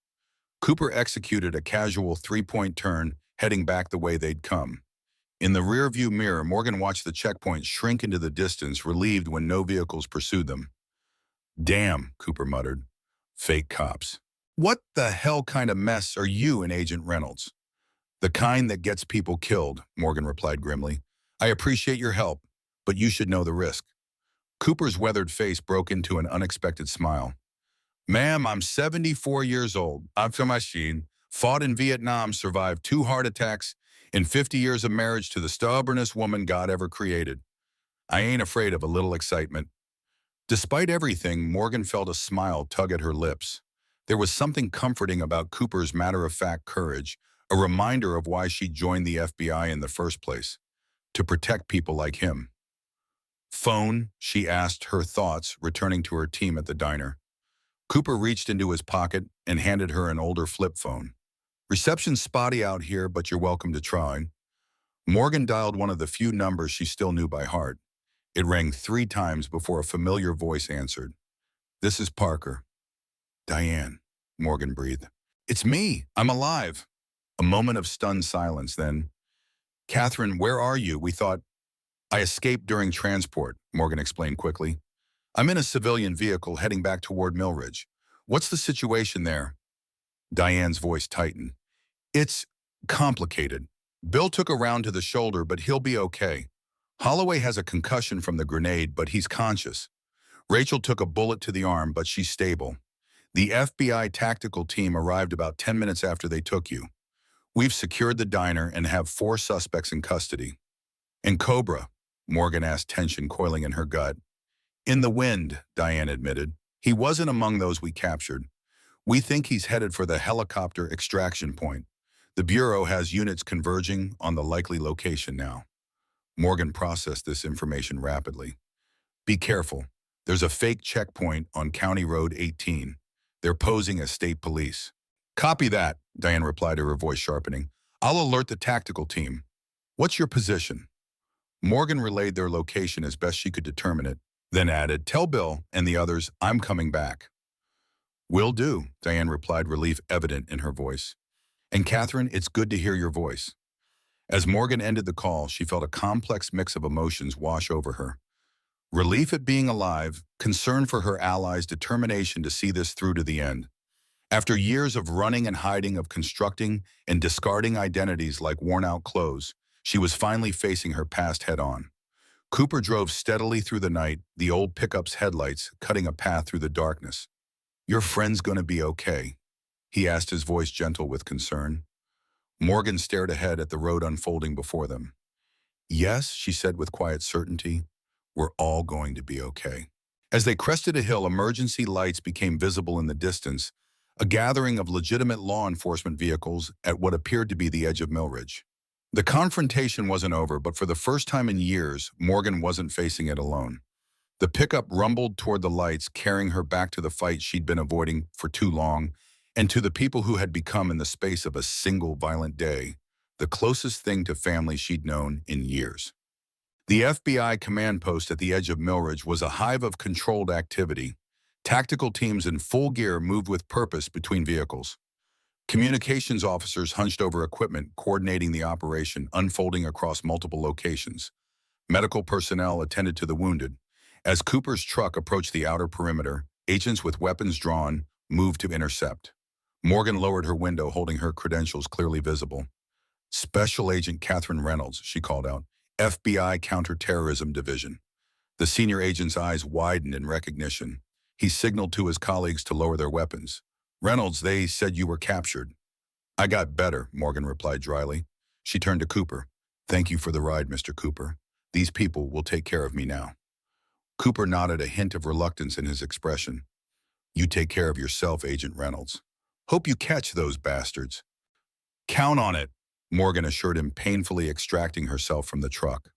Cooper executed a casual three-point turn, heading back the way they'd come. In the rearview mirror, Morgan watched the checkpoint shrink into the distance, relieved when no vehicles pursued them. Damn, Cooper muttered. Fake cops. What the hell kind of mess are you and Agent Reynolds? The kind that gets people killed, Morgan replied grimly. I appreciate your help, but you should know the risk. Cooper's weathered face broke into an unexpected smile. Ma'am, I'm 74 years old. I'm from machine. Fought in Vietnam, survived 2 heart attacks, and 50 years of marriage to the stubbornest woman God ever created. I ain't afraid of a little excitement. Despite everything, Morgan felt a smile tug at her lips. There was something comforting about Cooper's matter-of-fact courage, a reminder of why she joined the FBI in the first place, to protect people like him. Phone, she asked, her thoughts returning to her team at the diner. Cooper reached into his pocket and handed her an older flip phone. Reception's spotty out here, but you're welcome to try. Morgan dialed one of the few numbers she still knew by heart. It rang 3 times before a familiar voice answered. This is Parker. Diane, Morgan breathed. It's me. I'm alive. A moment of stunned silence, then. Catherine, where are you? We thought. I escaped during transport, Morgan explained quickly. I'm in a civilian vehicle heading back toward Millridge. What's the situation there? Diane's voice tightened. It's complicated. Bill took a round to the shoulder, but he'll be okay. Holloway has a concussion from the grenade, but he's conscious. Rachel took a bullet to the arm, but she's stable. The FBI tactical team arrived about 10 minutes after they took you. We've secured the diner and have 4 suspects in custody. And Cobra, Morgan asked, tension coiling in her gut. In the wind, Diane admitted. He wasn't among those we captured. We think he's headed for the helicopter extraction point. The Bureau has units converging on the likely location now. Morgan processed this information rapidly. Be careful. There's a fake checkpoint on County Road 18. They're posing as state police. Copy that, Diane replied, her voice sharpening. I'll alert the tactical team. What's your position? Morgan relayed their location as best she could determine it, then added, tell Bill and the others I'm coming back. Will do, Diane replied, relief evident in her voice. And Catherine, it's good to hear your voice. As Morgan ended the call, she felt a complex mix of emotions wash over her. Relief at being alive, concern for her allies' determination to see this through to the end. After years of running and hiding, of constructing and discarding identities like worn-out clothes, she was finally facing her past head-on. Cooper drove steadily through the night, the old pickup's headlights cutting a path through the darkness. Your friend's gonna be okay. he asked, his voice gentle with concern. Morgan stared ahead at the road unfolding before them. Yes, she said with quiet certainty, we're all going to be okay. As they crested a hill, emergency lights became visible in the distance, a gathering of legitimate law enforcement vehicles at what appeared to be the edge of Millridge. The confrontation wasn't over, but for the first time in years, Morgan wasn't facing it alone. The pickup rumbled toward the lights, carrying her back to the fight she'd been avoiding for too long, and to the people who had become, in the space of a single violent day, the closest thing to family she'd known in years. The FBI command post at the edge of Millridge was a hive of controlled activity. Tactical teams in full gear moved with purpose between vehicles. Communications officers hunched over equipment, coordinating the operation, unfolding across multiple locations. Medical personnel attended to the wounded. As Cooper's truck approached the outer perimeter, agents with weapons drawn moved to intercept. Morgan lowered her window, holding her credentials clearly visible. Special Agent Catherine Reynolds, she called out. FBI Counterterrorism Division. The senior agent's eyes widened in recognition. He signaled to his colleagues to lower their weapons. Reynolds, they said you were captured. I got better, Morgan replied dryly. She turned to Cooper. Thank you for the ride, Mr. Cooper. These people will take care of me now. Cooper nodded, a hint of reluctance in his expression. You take care of yourself, Agent Reynolds. Hope you catch those bastards. Count on it, Morgan assured him, painfully extracting herself from the truck.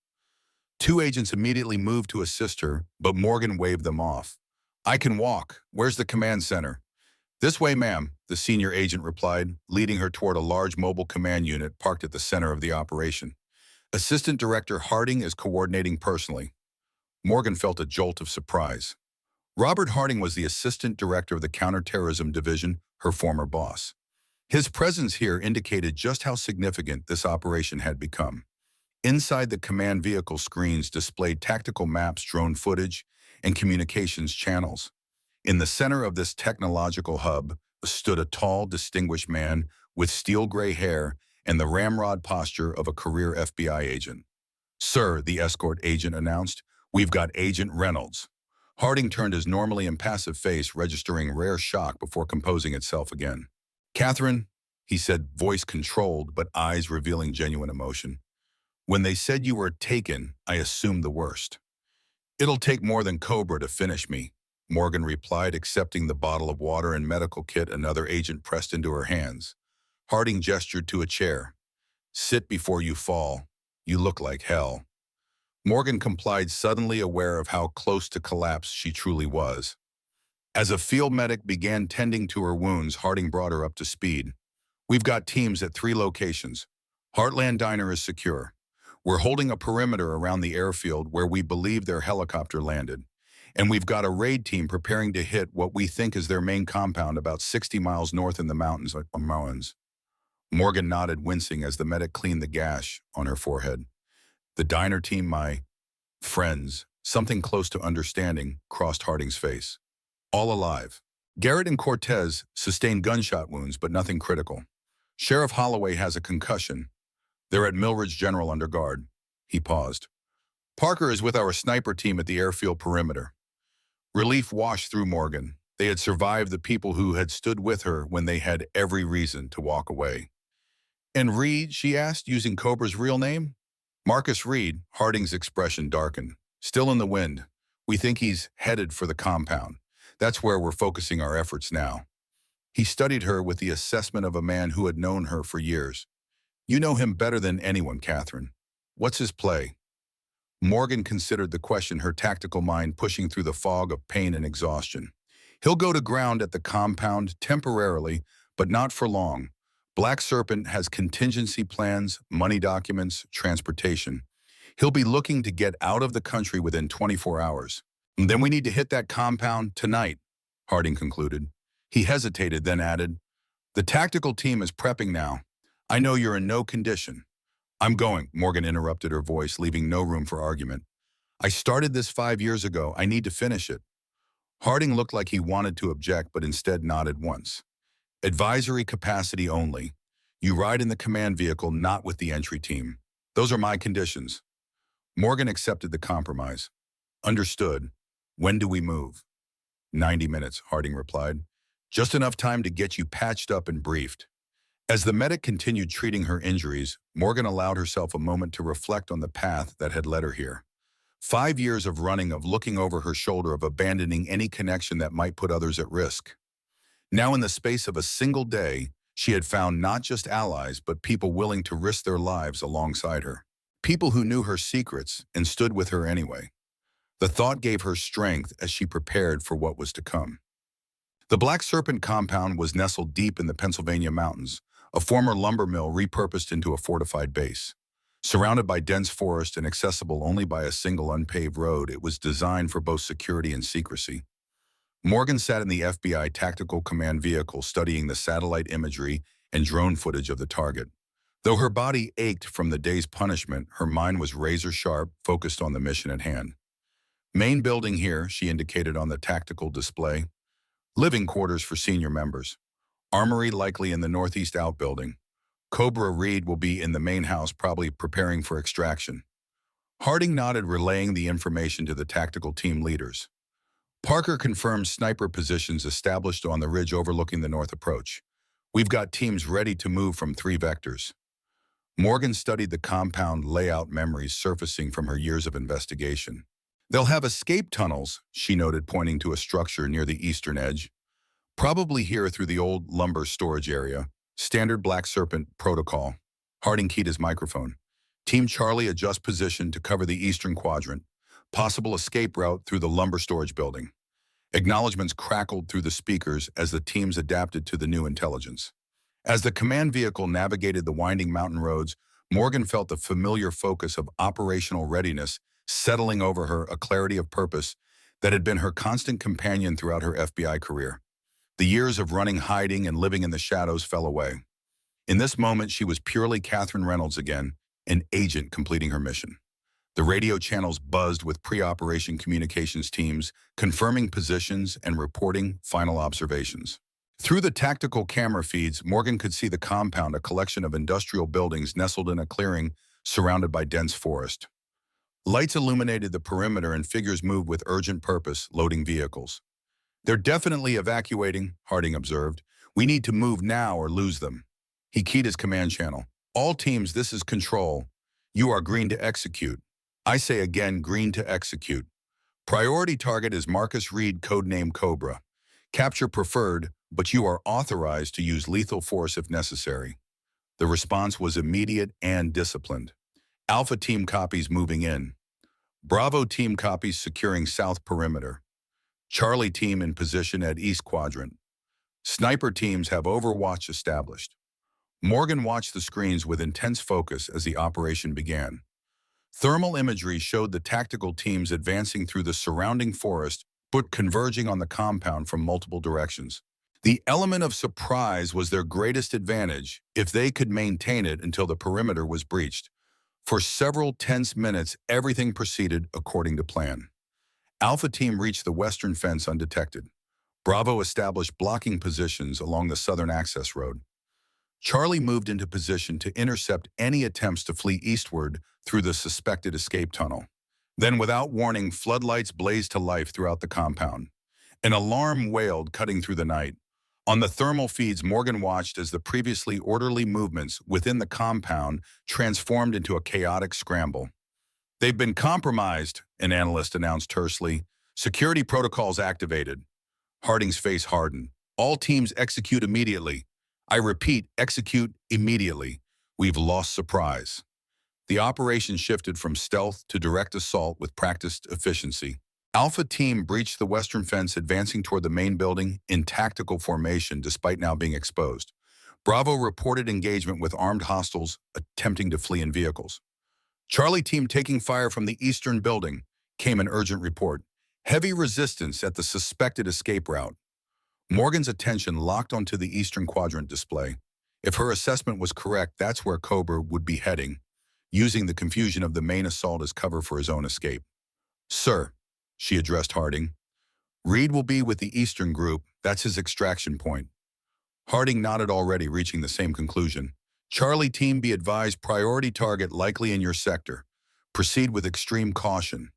Two agents immediately moved to assist her, but Morgan waved them off. I can walk. Where's the command center? This way, ma'am, the senior agent replied, leading her toward a large mobile command unit parked at the center of the operation. Assistant Director Harding is coordinating personally. Morgan felt a jolt of surprise. Robert Harding was the Assistant Director of the Counterterrorism Division, her former boss. His presence here indicated just how significant this operation had become. Inside the command vehicle, screens displayed tactical maps, drone footage, and communications channels. In the center of this technological hub stood a tall, distinguished man with steel gray hair and the ramrod posture of a career FBI agent. Sir, the escort agent announced, we've got Agent Reynolds. Harding turned his normally impassive face, registering rare shock before composing itself again. Catherine, he said, voice controlled but eyes revealing genuine emotion. When they said you were taken, I assumed the worst. It'll take more than Cobra to finish me, Morgan replied, accepting the bottle of water and medical kit another agent pressed into her hands. Harding gestured to a chair. Sit before you fall. You look like hell. Morgan complied, suddenly aware of how close to collapse she truly was. As a field medic began tending to her wounds, Harding brought her up to speed. We've got teams at 3 locations. Heartland Diner is secure. We're holding a perimeter around the airfield where we believe their helicopter landed. And we've got a raid team preparing to hit what we think is their main compound about 60 miles north in the mountains of Moens. Morgan nodded, wincing as the medic cleaned the gash on her forehead. The diner team, my friends, something close to understanding, crossed Harding's face. All alive. Garrett and Cortez sustained gunshot wounds, but nothing critical. Sheriff Holloway has a concussion. They're at Millridge General under guard. He paused. Parker is with our sniper team at the airfield perimeter. Relief washed through Morgan. They had survived the people who had stood with her when they had every reason to walk away. And Reed, she asked, using Cobra's real name? Marcus Reed. Harding's expression darkened. Still in the wind. We think he's headed for the compound. That's where we're focusing our efforts now. He studied her with the assessment of a man who had known her for years. You know him better than anyone, Catherine. What's his play? Morgan considered the question, her tactical mind pushing through the fog of pain and exhaustion. He'll go to ground at the compound temporarily, but not for long. Black Serpent has contingency plans, money documents, transportation. He'll be looking to get out of the country within 24 hours. And then we need to hit that compound tonight, Harding concluded. He hesitated, then added, the tactical team is prepping now. I know you're in no condition. I'm going, Morgan interrupted, her voice leaving no room for argument. I started this 5 years ago. I need to finish it. Harding looked like he wanted to object, but instead nodded once. Advisory capacity only. You ride in the command vehicle, not with the entry team. Those are my conditions. Morgan accepted the compromise. Understood. When do we move? 90 minutes, Harding replied. Just enough time to get you patched up and briefed. As the medic continued treating her injuries, Morgan allowed herself a moment to reflect on the path that had led her here. 5 years of running, of looking over her shoulder, of abandoning any connection that might put others at risk. Now, in the space of a single day, she had found not just allies, but people willing to risk their lives alongside her. People who knew her secrets and stood with her anyway. The thought gave her strength as she prepared for what was to come. The Black Serpent compound was nestled deep in the Pennsylvania mountains, a former lumber mill repurposed into a fortified base. Surrounded by dense forest and accessible only by a single unpaved road, it was designed for both security and secrecy. Morgan sat in the FBI Tactical Command vehicle studying the satellite imagery and drone footage of the target. Though her body ached from the day's punishment, her mind was razor-sharp, focused on the mission at hand. Main building here, she indicated on the tactical display. Living quarters for senior members. Armory likely in the northeast outbuilding. Cobra Reed will be in the main house, probably preparing for extraction. Harding nodded, relaying the information to the tactical team leaders. Parker confirmed sniper positions established on the ridge overlooking the north approach. We've got teams ready to move from 3 vectors. Morgan studied the compound layout, memories surfacing from her years of investigation. They'll have escape tunnels, she noted, pointing to a structure near the eastern edge. Probably here through the old lumber storage area. Standard Black Serpent protocol. Harding keyed his microphone. Team Charlie, adjust position to cover the eastern quadrant. Possible escape route through the lumber storage building. Acknowledgements crackled through the speakers as the teams adapted to the new intelligence. As the command vehicle navigated the winding mountain roads, Morgan felt the familiar focus of operational readiness settling over her, a clarity of purpose that had been her constant companion throughout her FBI career. The years of running, hiding, and living in the shadows fell away. In this moment, she was purely Catherine Reynolds again, an agent completing her mission. The radio channels buzzed with pre-operation communications teams, confirming positions and reporting final observations. Through the tactical camera feeds, Morgan could see the compound, a collection of industrial buildings nestled in a clearing surrounded by dense forest. Lights illuminated the perimeter and figures moved with urgent purpose, loading vehicles. They're definitely evacuating, Harding observed. We need to move now or lose them. He keyed his command channel. All teams, this is Control. You are green to execute. I say again, green to execute. Priority target is Marcus Reed, codename Cobra. Capture preferred, but you are authorized to use lethal force if necessary. The response was immediate and disciplined. Alpha team copies moving in. Bravo team copies securing south perimeter. Charlie team in position at east quadrant. Sniper teams have overwatch established. Morgan watched the screens with intense focus as the operation began. Thermal imagery showed the tactical teams advancing through the surrounding forest, but converging on the compound from multiple directions. The element of surprise was their greatest advantage if they could maintain it until the perimeter was breached. For several tense minutes, everything proceeded according to plan. Alpha team reached the western fence undetected. Bravo established blocking positions along the southern access road. Charlie moved into position to intercept any attempts to flee eastward through the suspected escape tunnel. Then, without warning, floodlights blazed to life throughout the compound. An alarm wailed, cutting through the night. On the thermal feeds, Morgan watched as the previously orderly movements within the compound transformed into a chaotic scramble. They've been compromised, an analyst announced tersely. Security protocols activated. Harding's face hardened. All teams execute immediately. I repeat, execute immediately. We've lost surprise. The operation shifted from stealth to direct assault with practiced efficiency. Alpha team breached the western fence, advancing toward the main building in tactical formation despite now being exposed. Bravo reported engagement with armed hostiles attempting to flee in vehicles. Charlie team taking fire from the eastern building, came an urgent report. Heavy resistance at the suspected escape route. Morgan's attention locked onto the eastern quadrant display. If her assessment was correct, that's where Cobra would be heading, using the confusion of the main assault as cover for his own escape. Sir, she addressed Harding. Reed will be with the eastern group. That's his extraction point. Harding nodded, already reaching the same conclusion. Charlie team, be advised, priority target likely in your sector. Proceed with extreme caution.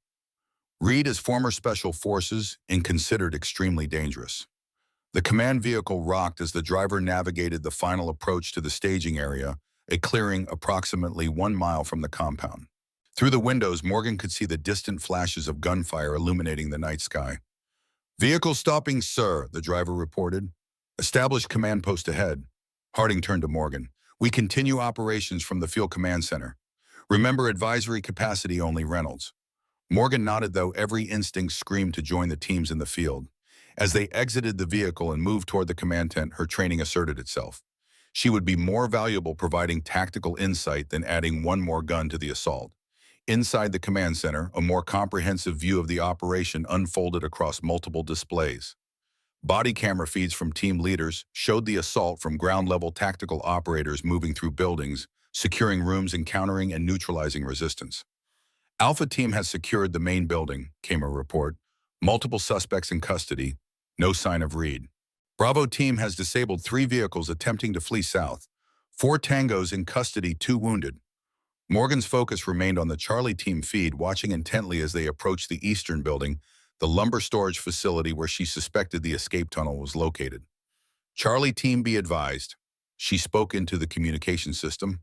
Reed is former special forces and considered extremely dangerous. The command vehicle rocked as the driver navigated the final approach to the staging area, a clearing approximately 1 mile from the compound. Through the windows, Morgan could see the distant flashes of gunfire illuminating the night sky. "Vehicle stopping, sir," the driver reported. "Establish command post ahead." Harding turned to Morgan. "We continue operations from the field command center. Remember, advisory capacity only, Reynolds." Morgan nodded, though every instinct screamed to join the teams in the field. As they exited the vehicle and moved toward the command tent, her training asserted itself. She would be more valuable providing tactical insight than adding one more gun to the assault. Inside the command center, a more comprehensive view of the operation unfolded across multiple displays. Body camera feeds from team leaders showed the assault from ground-level tactical operators moving through buildings, securing rooms, and countering and neutralizing resistance. "Alpha Team has secured the main building," came a report. "Multiple suspects in custody. No sign of Reed." "Bravo Team has disabled 3 vehicles attempting to flee south. 4 tangos in custody, 2 wounded." Morgan's focus remained on the Charlie Team feed, watching intently as they approached the eastern building, the lumber storage facility where she suspected the escape tunnel was located. "Charlie Team, be advised." She spoke into the communication system.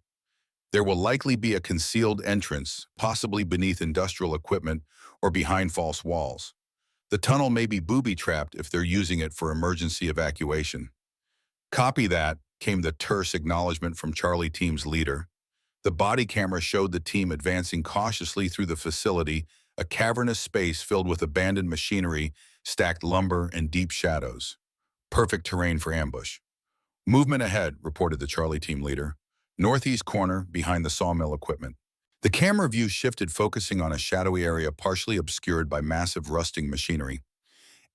"There will likely be a concealed entrance, possibly beneath industrial equipment or behind false walls. The tunnel may be booby-trapped if they're using it for emergency evacuation." "Copy that," came the terse acknowledgement from Charlie Team's leader. The body camera showed the team advancing cautiously through the facility, a cavernous space filled with abandoned machinery, stacked lumber, and deep shadows. Perfect terrain for ambush. "Movement ahead," reported the Charlie Team leader. "Northeast corner, behind the sawmill equipment." The camera view shifted, focusing on a shadowy area partially obscured by massive rusting machinery.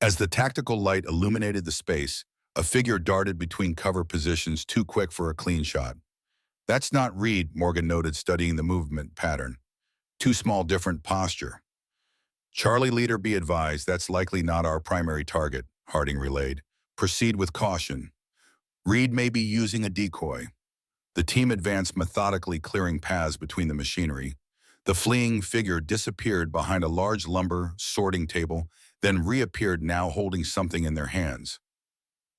As the tactical light illuminated the space, a figure darted between cover positions, too quick for a clean shot. "That's not Reed," Morgan noted, studying the movement pattern. "Too small, different posture." "Charlie leader, be advised, that's likely not our primary target," Harding relayed. "Proceed with caution. Reed may be using a decoy." The team advanced methodically, clearing paths between the machinery. The fleeing figure disappeared behind a large lumber sorting table, then reappeared, now holding something in their hands.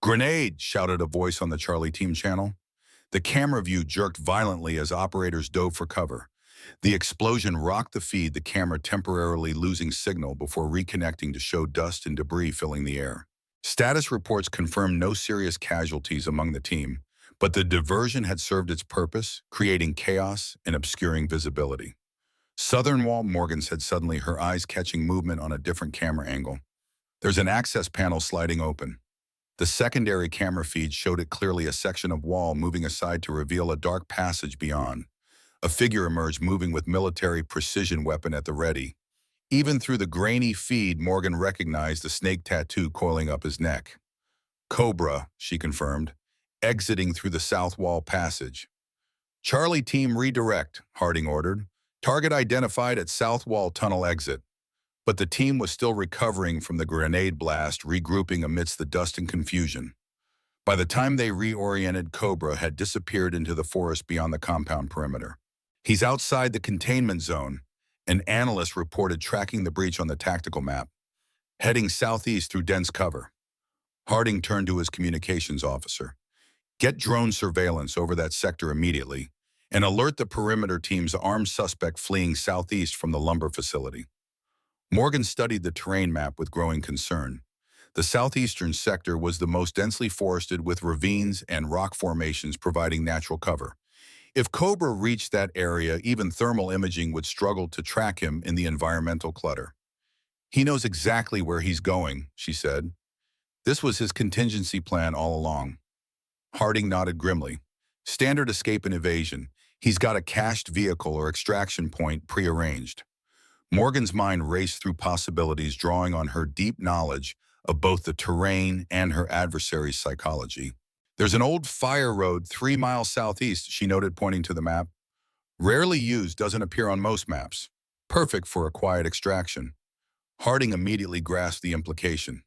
"Grenade!" shouted a voice on the Charlie Team channel. The camera view jerked violently as operators dove for cover. The explosion rocked the feed, the camera temporarily losing signal before reconnecting to show dust and debris filling the air. Status reports confirmed no serious casualties among the team, but the diversion had served its purpose, creating chaos and obscuring visibility. "Southern wall," Morgan said suddenly, her eyes catching movement on a different camera angle. "There's an access panel sliding open." The secondary camera feed showed it clearly, a section of wall moving aside to reveal a dark passage beyond. A figure emerged, moving with military precision, weapon at the ready. Even through the grainy feed, Morgan recognized the snake tattoo coiling up his neck. "Cobra," she confirmed, exiting through the south wall passage. "Charlie Team, redirect," Harding ordered. "Target identified at south wall tunnel exit." But the team was still recovering from the grenade blast, regrouping amidst the dust and confusion. By the time they reoriented, Cobra had disappeared into the forest beyond the compound perimeter. "He's outside the containment zone," an analyst reported, tracking the breach on the tactical map. "Heading southeast through dense cover." Harding turned to his communications officer. "Get drone surveillance over that sector immediately, and alert the perimeter team's armed suspect fleeing southeast from the lumber facility." Morgan studied the terrain map with growing concern. The southeastern sector was the most densely forested, with ravines and rock formations providing natural cover. If Cobra reached that area, even thermal imaging would struggle to track him in the environmental clutter. "He knows exactly where he's going," she said. "This was his contingency plan all along." Harding nodded grimly. "Standard escape and evasion. He's got a cached vehicle or extraction point prearranged." Morgan's mind raced through possibilities, drawing on her deep knowledge of both the terrain and her adversary's psychology. "There's an old fire road 3 miles southeast," she noted, pointing to the map. "Rarely used, doesn't appear on most maps. Perfect for a quiet extraction." Harding immediately grasped the implication.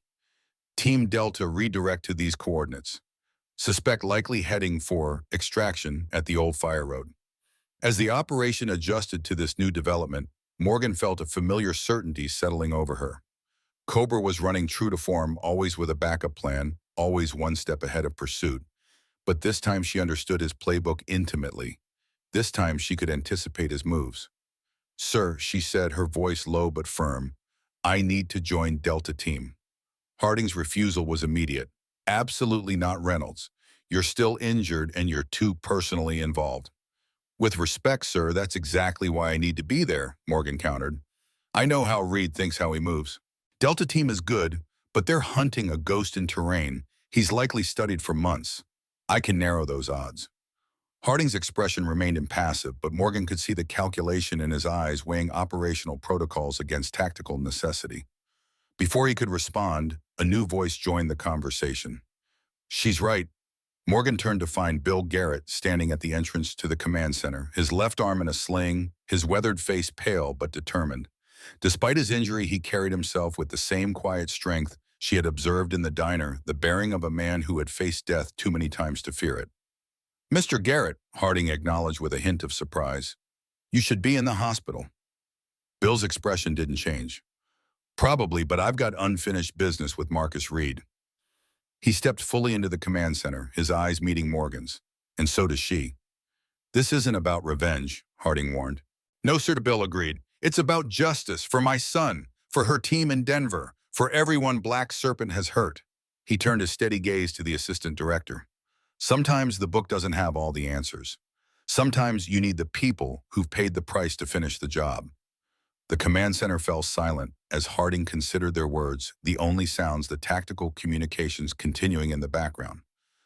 "Team Delta, redirect to these coordinates. Suspect likely heading for extraction at the old fire road." As the operation adjusted to this new development, Morgan felt a familiar certainty settling over her. Cobra was running true to form, always with a backup plan, always one step ahead of pursuit. But this time she understood his playbook intimately. This time she could anticipate his moves. "Sir," she said, her voice low but firm, "I need to join Delta Team." Harding's refusal was immediate. "Absolutely not, Reynolds. You're still injured and you're too personally involved." "With respect, sir, that's exactly why I need to be there," Morgan countered. "I know how Reed thinks how he moves. Delta Team is good, but they're hunting a ghost in terrain he's likely studied for months. I can narrow those odds." Harding's expression remained impassive, but Morgan could see the calculation in his eyes weighing operational protocols against tactical necessity. Before he could respond, a new voice joined the conversation. "She's right." Morgan turned to find Bill Garrett standing at the entrance to the command center, his left arm in a sling, his weathered face pale but determined. Despite his injury, he carried himself with the same quiet strength she had observed in the diner, the bearing of a man who had faced death too many times to fear it. "Mr. Garrett," Harding acknowledged with a hint of surprise, "you should be in the hospital." Bill's expression didn't change. "Probably, but I've got unfinished business with Marcus Reed." He stepped fully into the command center, his eyes meeting Morgan's. And so does she. "This isn't about revenge," Harding warned. "No, sir," Bill agreed. "It's about justice for my son, for her team in Denver, for everyone Black Serpent has hurt." He turned a steady gaze to the assistant director. "Sometimes the book doesn't have all the answers. Sometimes you need the people who've paid the price to finish the job." The command center fell silent as Harding considered their words, the only sounds the tactical communications continuing in the background.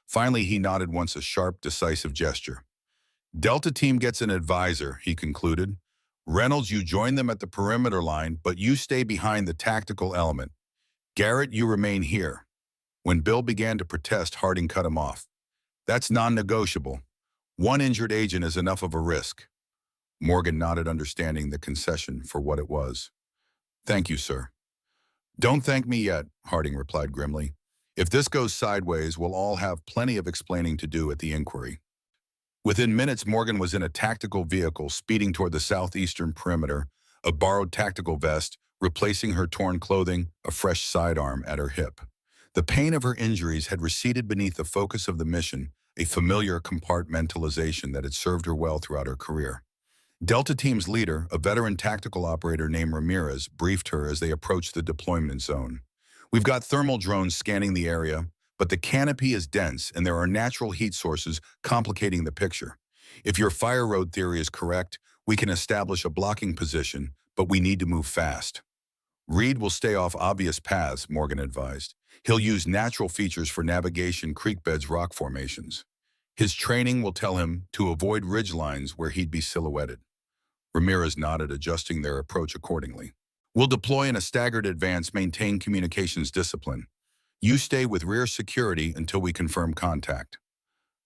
Finally, he nodded once, a sharp, decisive gesture. "Delta Team gets an advisor," he concluded. "Reynolds, you join them at the perimeter line, but you stay behind the tactical element. Garrett, you remain here." When Bill began to protest, Harding cut him off. "That's non-negotiable. One injured agent is enough of a risk." Morgan nodded, understanding the concession for what it was. "Thank you, sir." "Don't thank me yet," Harding replied grimly. "If this goes sideways, we'll all have plenty of explaining to do at the inquiry." Within minutes, Morgan was in a tactical vehicle speeding toward the southeastern perimeter, a borrowed tactical vest, replacing her torn clothing, a fresh sidearm at her hip. The pain of her injuries had receded beneath the focus of the mission, a familiar compartmentalization that had served her well throughout her career. Delta Team's leader, a veteran tactical operator named Ramirez, briefed her as they approached the deployment zone. "We've got thermal drones scanning the area, but the canopy is dense and there are natural heat sources complicating the picture. If your fire road theory is correct, we can establish a blocking position, but we need to move fast." "Reed will stay off obvious paths," Morgan advised. "He'll use natural features for navigation, creek beds, rock formations. His training will tell him to avoid ridgelines where he'd be silhouetted." Ramirez nodded, adjusting their approach accordingly. "We'll deploy in a staggered advance, maintain communications discipline. You stay with rear security until we confirm contact."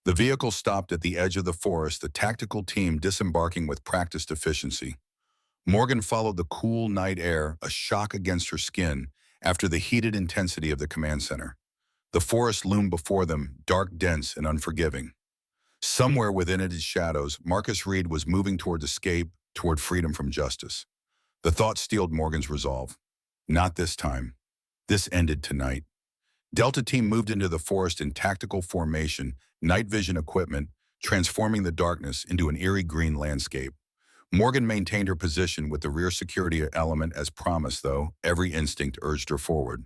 The vehicle stopped at the edge of the forest, the tactical team disembarking with practiced efficiency. Morgan followed the cool night air, a shock against her skin, after the heated intensity of the command center. The forest loomed before them, dark, dense, and unforgiving. Somewhere within its shadows, Marcus Reed was moving toward escape, toward freedom from justice. The thought steeled Morgan's resolve. Not this time. This ended tonight. Delta Team moved into the forest in tactical formation, night vision equipment, transforming the darkness into an eerie green landscape. Morgan maintained her position with the rear security element as promised, though every instinct urged her forward.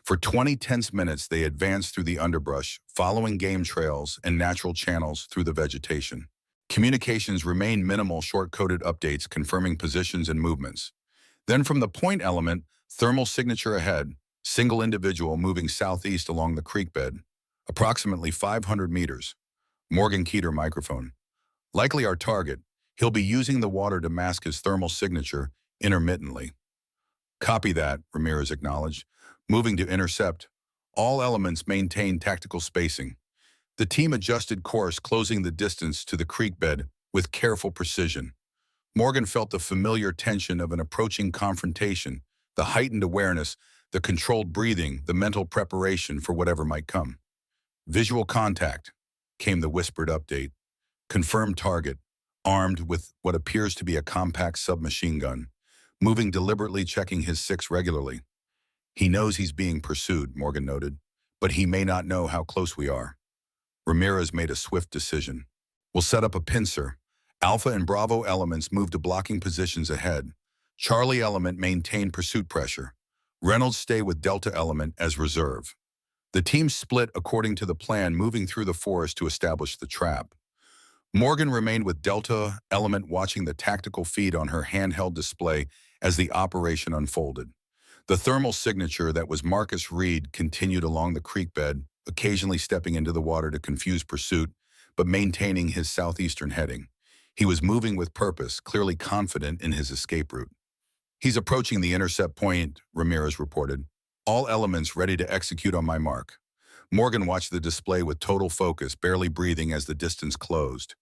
For 20 tense minutes, they advanced through the underbrush, following game trails and natural channels through the vegetation. Communications remained minimal, short-coded updates confirming positions and movements. Then from the point element, thermal signature ahead, single individual moving southeast along the creek bed, approximately 500 meters. Morgan keyed her microphone. "Likely our target. He'll be using the water to mask his thermal signature intermittently." "Copy that," Ramirez acknowledged. "Moving to intercept. All elements maintain tactical spacing." The team adjusted course, closing the distance to the creek bed with careful precision. Morgan felt the familiar tension of an approaching confrontation, the heightened awareness, the controlled breathing, the mental preparation for whatever might come. "Visual contact," came the whispered update. "Confirmed target, armed with what appears to be a compact submachine gun, moving deliberately, checking his six regularly." "He knows he's being pursued," Morgan noted, but he may not know how close we are. Ramirez made a swift decision. We'll set up a pincer. Alpha and Bravo elements move to blocking positions ahead. Charlie element maintain pursuit pressure. Reynolds stay with Delta element as reserve. The team split according to the plan, moving through the forest to establish the trap. Morgan remained with Delta element, watching the tactical feed on her handheld display as the operation unfolded. The thermal signature that was Marcus Reed continued along the creek bed, occasionally stepping into the water to confuse pursuit, but maintaining his southeastern heading. He was moving with purpose, clearly confident in his escape route. He's approaching the intercept point, Ramirez reported. All elements ready to execute on my mark. Morgan watched the display with total focus, barely breathing as the distance closed.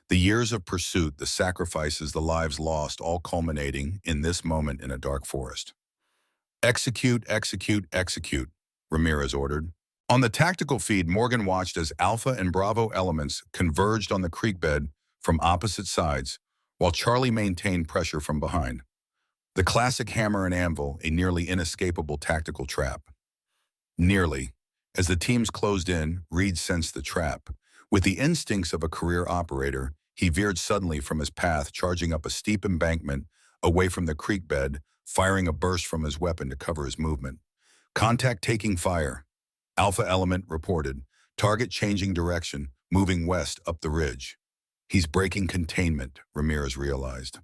The years of pursuit, the sacrifices, the lives lost, all culminating in this moment in a dark forest. Execute, execute, execute, Ramirez ordered. On the tactical feed, Morgan watched as Alpha and Bravo elements converged on the creek bed from opposite sides, while Charlie maintained pressure from behind. The classic hammer and anvil, a nearly inescapable tactical trap. Nearly. As the teams closed in, Reed sensed the trap. With the instincts of a career operator, he veered suddenly from his path, charging up a steep embankment away from the creek bed, firing a burst from his weapon to cover his movement. Contact taking fire. Alpha element reported. Target changing direction, moving west up the ridge. He's breaking containment, Ramirez realized.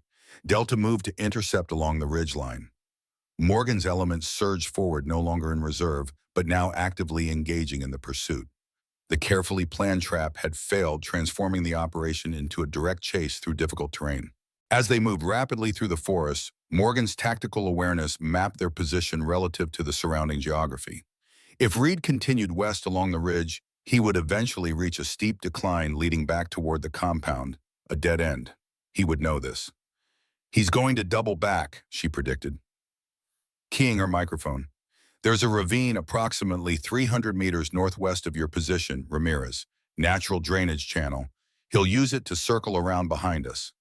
Delta moved to intercept along the ridgeline. Morgan's element surged forward, no longer in reserve, but now actively engaging in the pursuit. The carefully planned trap had failed, transforming the operation into a direct chase through difficult terrain. As they moved rapidly through the forest, Morgan's tactical awareness mapped their position relative to the surrounding geography. If Reed continued west along the ridge, he would eventually reach a steep decline leading back toward the compound, a dead end. He would know this. He's going to double back, she predicted. Keying her microphone. There's a ravine approximately 300 meters northwest of your position, Ramirez. Natural drainage channel. He'll use it to circle around behind us.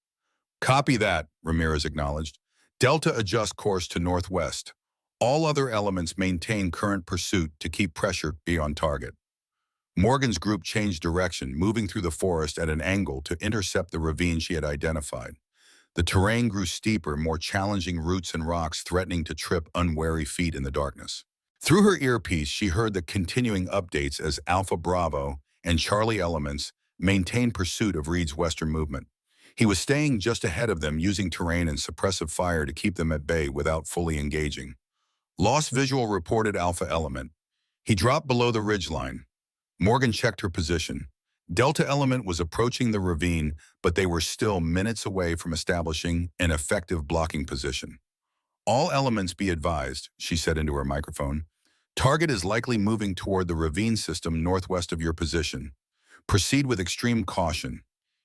Copy that, Ramirez acknowledged. Delta adjust course to northwest. All other elements maintain current pursuit to keep pressure on target. Morgan's group changed direction, moving through the forest at an angle to intercept the ravine she had identified. The terrain grew steeper, more challenging, roots and rocks threatening to trip unwary feet in the darkness. Through her earpiece, she heard the continuing updates as Alpha Bravo and Charlie elements maintained pursuit of Reed's western movement. He was staying just ahead of them, using terrain and suppressive fire to keep them at bay without fully engaging. Lost visual, reported Alpha element. He dropped below the ridgeline. Morgan checked her position. Delta element was approaching the ravine, but they were still minutes away from establishing an effective blocking position. All elements be advised, she said into her microphone. Target is likely moving toward the ravine system northwest of your position. Proceed with extreme caution.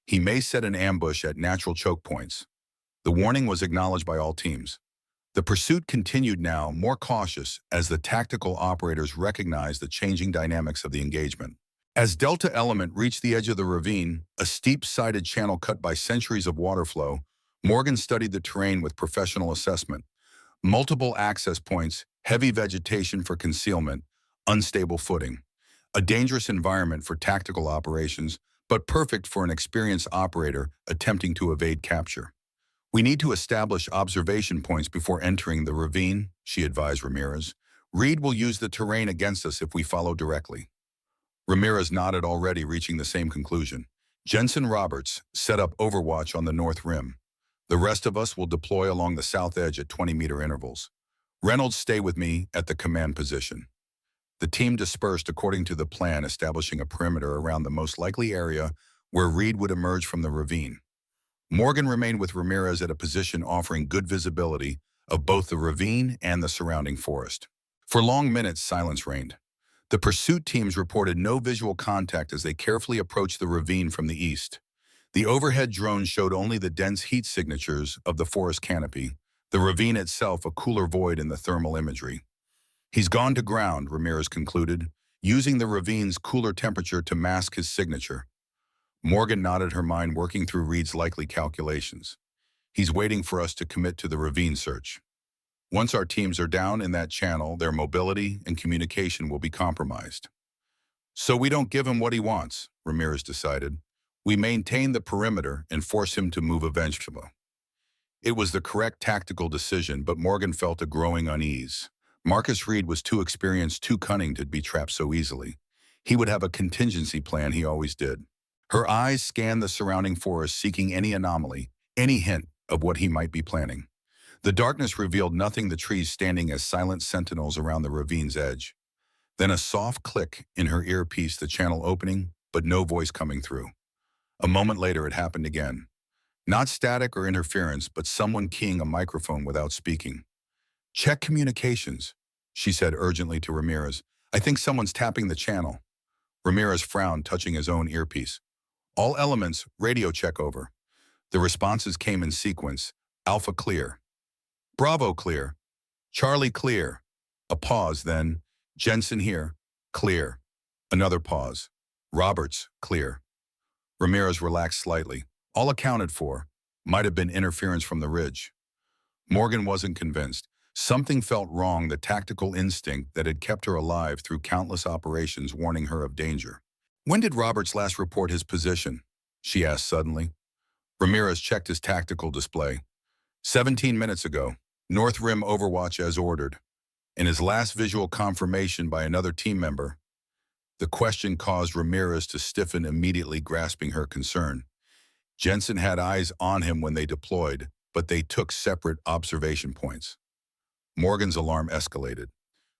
He may set an ambush at natural choke points. The warning was acknowledged by all teams. The pursuit continued now, more cautious, as the tactical operators recognized the changing dynamics of the engagement. As Delta element reached the edge of the ravine, a steep-sided channel cut by centuries of water flow, Morgan studied the terrain with professional assessment. Multiple access points, heavy vegetation for concealment, unstable footing. A dangerous environment for tactical operations, but perfect for an experienced operator attempting to evade capture. We need to establish observation points before entering the ravine, she advised Ramirez. Reed will use the terrain against us if we follow directly. Ramirez nodded, already reaching the same conclusion. Jensen Roberts set up overwatch on the north rim. The rest of us will deploy along the south edge at 20-meter intervals. Reynolds stay with me at the command position. The team dispersed according to the plan, establishing a perimeter around the most likely area where Reed would emerge from the ravine. Morgan remained with Ramirez at a position offering good visibility of both the ravine and the surrounding forest. For long minutes, silence reigned. The pursuit teams reported no visual contact as they carefully approached the ravine from the east. The overhead drone showed only the dense heat signatures of the forest canopy, the ravine itself a cooler void in the thermal imagery. He's gone to ground, Ramirez concluded, using the ravine's cooler temperature to mask his signature. Morgan nodded, her mind working through Reed's likely calculations. He's waiting for us to commit to the ravine search. Once our teams are down in that channel, their mobility and communication will be compromised. So we don't give him what he wants, Ramirez decided. We maintain the perimeter and force him to move eventually. It was the correct tactical decision, but Morgan felt a growing unease. Marcus Reed was too experienced, too cunning to be trapped so easily. He would have a contingency plan, he always did. Her eyes scanned the surrounding forest, seeking any anomaly, any hint of what he might be planning. The darkness revealed nothing, the trees standing as silent sentinels around the ravine's edge. Then a soft click in her earpiece, the channel opening, but no voice coming through. A moment later, it happened again. Not static or interference, but someone keying a microphone without speaking. Check communications, she said urgently to Ramirez. I think someone's tapping the channel. Ramirez frowned, touching his own earpiece. All elements, radio check over. The responses came in sequence. Alpha clear. Bravo clear. Charlie clear. A pause, then. Jensen here. Clear. Another pause. Roberts clear. Ramirez relaxed slightly. All accounted for. Might have been interference from the ridge. Morgan wasn't convinced. Something felt wrong, the tactical instinct that had kept her alive through countless operations warning her of danger. When did Roberts last report his position? She asked suddenly. Ramirez checked his tactical display. 17 minutes ago. North Rim overwatch as ordered. In his last visual confirmation by another team member. The question caused Ramirez to stiffen, immediately grasping her concern. Jensen had eyes on him when they deployed, but they took separate observation points. Morgan's alarm escalated.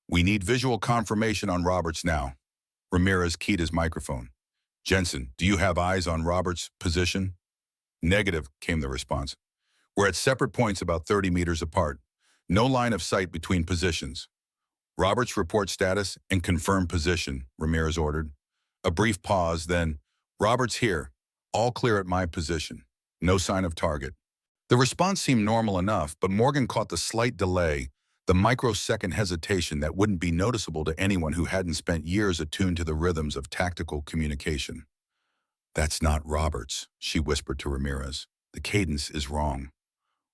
We need visual confirmation on Roberts now. Ramirez keyed his microphone. Jensen, do you have eyes on Roberts' position? Negative, came the response. We're at separate points about 30 meters apart. No line of sight between positions. Roberts report status and confirm position, Ramirez ordered. A brief pause, then, Roberts here. All clear at my position. No sign of target. The response seemed normal enough, but Morgan caught the slight delay, the microsecond hesitation that wouldn't be noticeable to anyone who hadn't spent years attuned to the rhythms of tactical communication. That's not Roberts, she whispered to Ramirez. The cadence is wrong.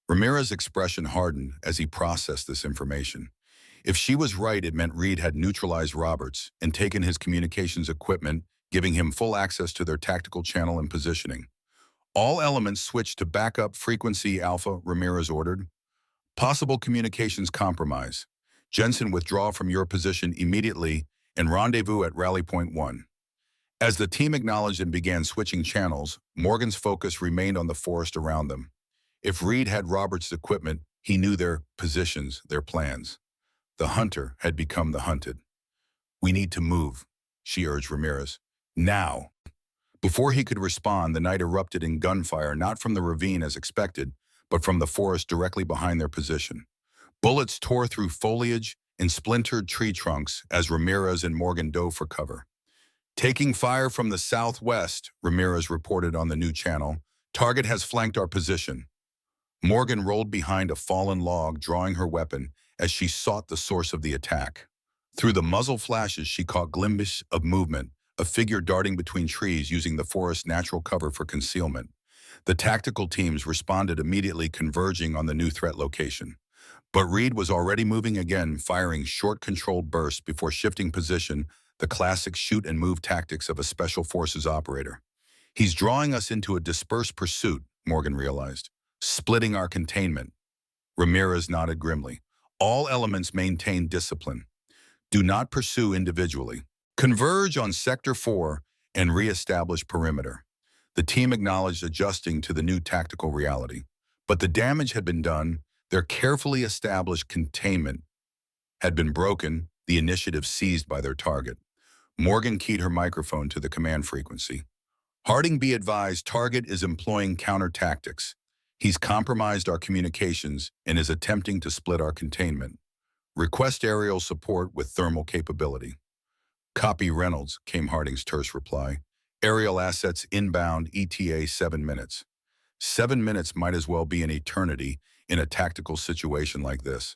Ramirez's expression hardened as he processed this information. If she was right, it meant Reed had neutralized Roberts and taken his communications equipment, giving him full access to their tactical channel and positioning. All elements switched to backup frequency Alpha, Ramirez ordered. Possible communications compromise. Jensen, withdraw from your position immediately and rendezvous at Rally Point 1. As the team acknowledged and began switching channels, Morgan's focus remained on the forest around them. If Reed had Roberts' equipment, he knew their positions, their plans. The hunter had become the hunted. We need to move, she urged Ramirez. Now. Before he could respond, the night erupted in gunfire, not from the ravine as expected, but from the forest directly behind their position. Bullets tore through foliage and splintered tree trunks as Ramirez and Morgan dove for cover. Taking fire from the southwest, Ramirez reported on the new channel. Target has flanked our position. Morgan rolled behind a fallen log, drawing her weapon as she sought the source of the attack. Through the muzzle flashes, she caught glimpses of movement, a figure darting between trees using the forest's natural cover for concealment. The tactical teams responded immediately, converging on the new threat location. But Reed was already moving again, firing short controlled bursts before shifting position, the classic shoot-and-move tactics of a special forces operator. He's drawing us into a dispersed pursuit, Morgan realized, splitting our containment. Ramirez nodded grimly. All elements maintain discipline. Do not pursue individually. Converge on Sector 4 and re-establish perimeter. The team acknowledged, adjusting to the new tactical reality. But the damage had been done. Their carefully established containment had been broken, the initiative seized by their target. Morgan keyed her microphone to the command frequency. Harding, be advised, target is employing counter tactics. He's compromised our communications and is attempting to split our containment. Request aerial support with thermal capability. Copy, Reynolds, came Harding's terse reply. Aerial assets inbound, ETA 7 minutes. 7 minutes might as well be an eternity in a tactical situation like this.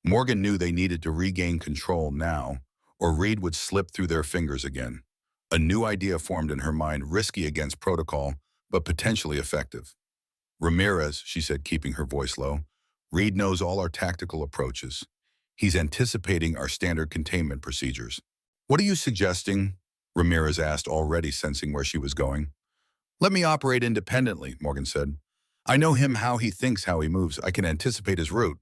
Morgan knew they needed to regain control now, or Reed would slip through their fingers again. A new idea formed in her mind, risky against protocol, but potentially effective. Ramirez, she said, keeping her voice low, Reed knows all our tactical approaches. He's anticipating our standard containment procedures. What are you suggesting? Ramirez asked, already sensing where she was going. Let me operate independently, Morgan said. I know him, how he thinks, how he moves. I can anticipate his route.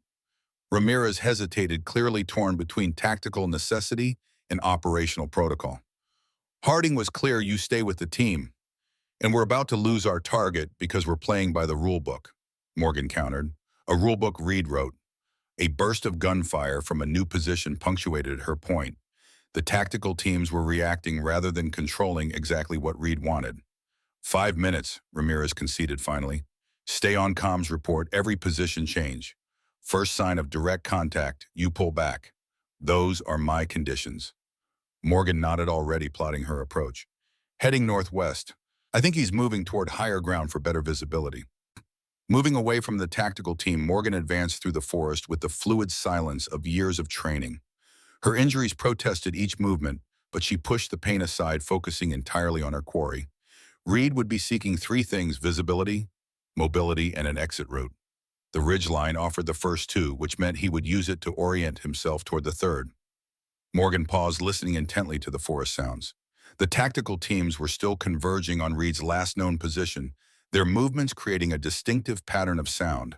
Ramirez hesitated, clearly torn between tactical necessity and operational protocol. Harding was clear, you stay with the team. And we're about to lose our target because we're playing by the rule book, Morgan countered. A rule book, Reed wrote. A burst of gunfire from a new position punctuated her point. The tactical teams were reacting rather than controlling exactly what Reed wanted. 5 minutes, Ramirez conceded finally. Stay on comms, report every position change. First sign of direct contact, you pull back. Those are my conditions. Morgan nodded, already plotting her approach. Heading northwest. I think he's moving toward higher ground for better visibility. Moving away from the tactical team, Morgan advanced through the forest with the fluid silence of years of training. Her injuries protested each movement, but she pushed the pain aside, focusing entirely on her quarry. Reed would be seeking 3 things: visibility, mobility, and an exit route. The ridgeline offered the first 2, which meant he would use it to orient himself toward the third. Morgan paused, listening intently to the forest sounds. The tactical teams were still converging on Reed's last known position, their movements creating a distinctive pattern of sound.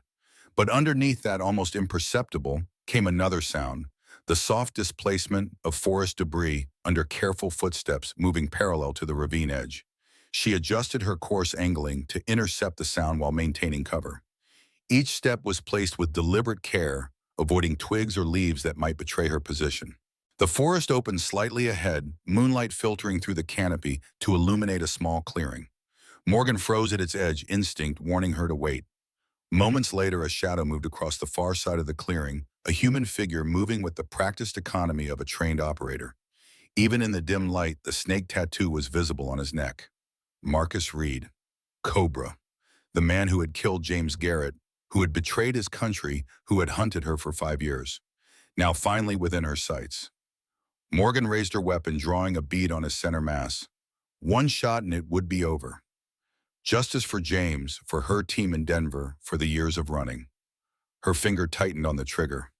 But underneath that, almost imperceptible, came another sound, the soft displacement of forest debris under careful footsteps moving parallel to the ravine edge. She adjusted her course, angling to intercept the sound while maintaining cover. Each step was placed with deliberate care, avoiding twigs or leaves that might betray her position. The forest opened slightly ahead, moonlight filtering through the canopy to illuminate a small clearing. Morgan froze at its edge, instinct warning her to wait. Moments later, a shadow moved across the far side of the clearing, a human figure moving with the practiced economy of a trained operator. Even in the dim light, the snake tattoo was visible on his neck. Marcus Reed, Cobra, the man who had killed James Garrett, who had betrayed his country, who had hunted her for 5 years. Now finally within her sights. Morgan raised her weapon, drawing a bead on his center mass. One shot and it would be over. Justice for James, for her team in Denver, for the years of running. Her finger tightened on the trigger.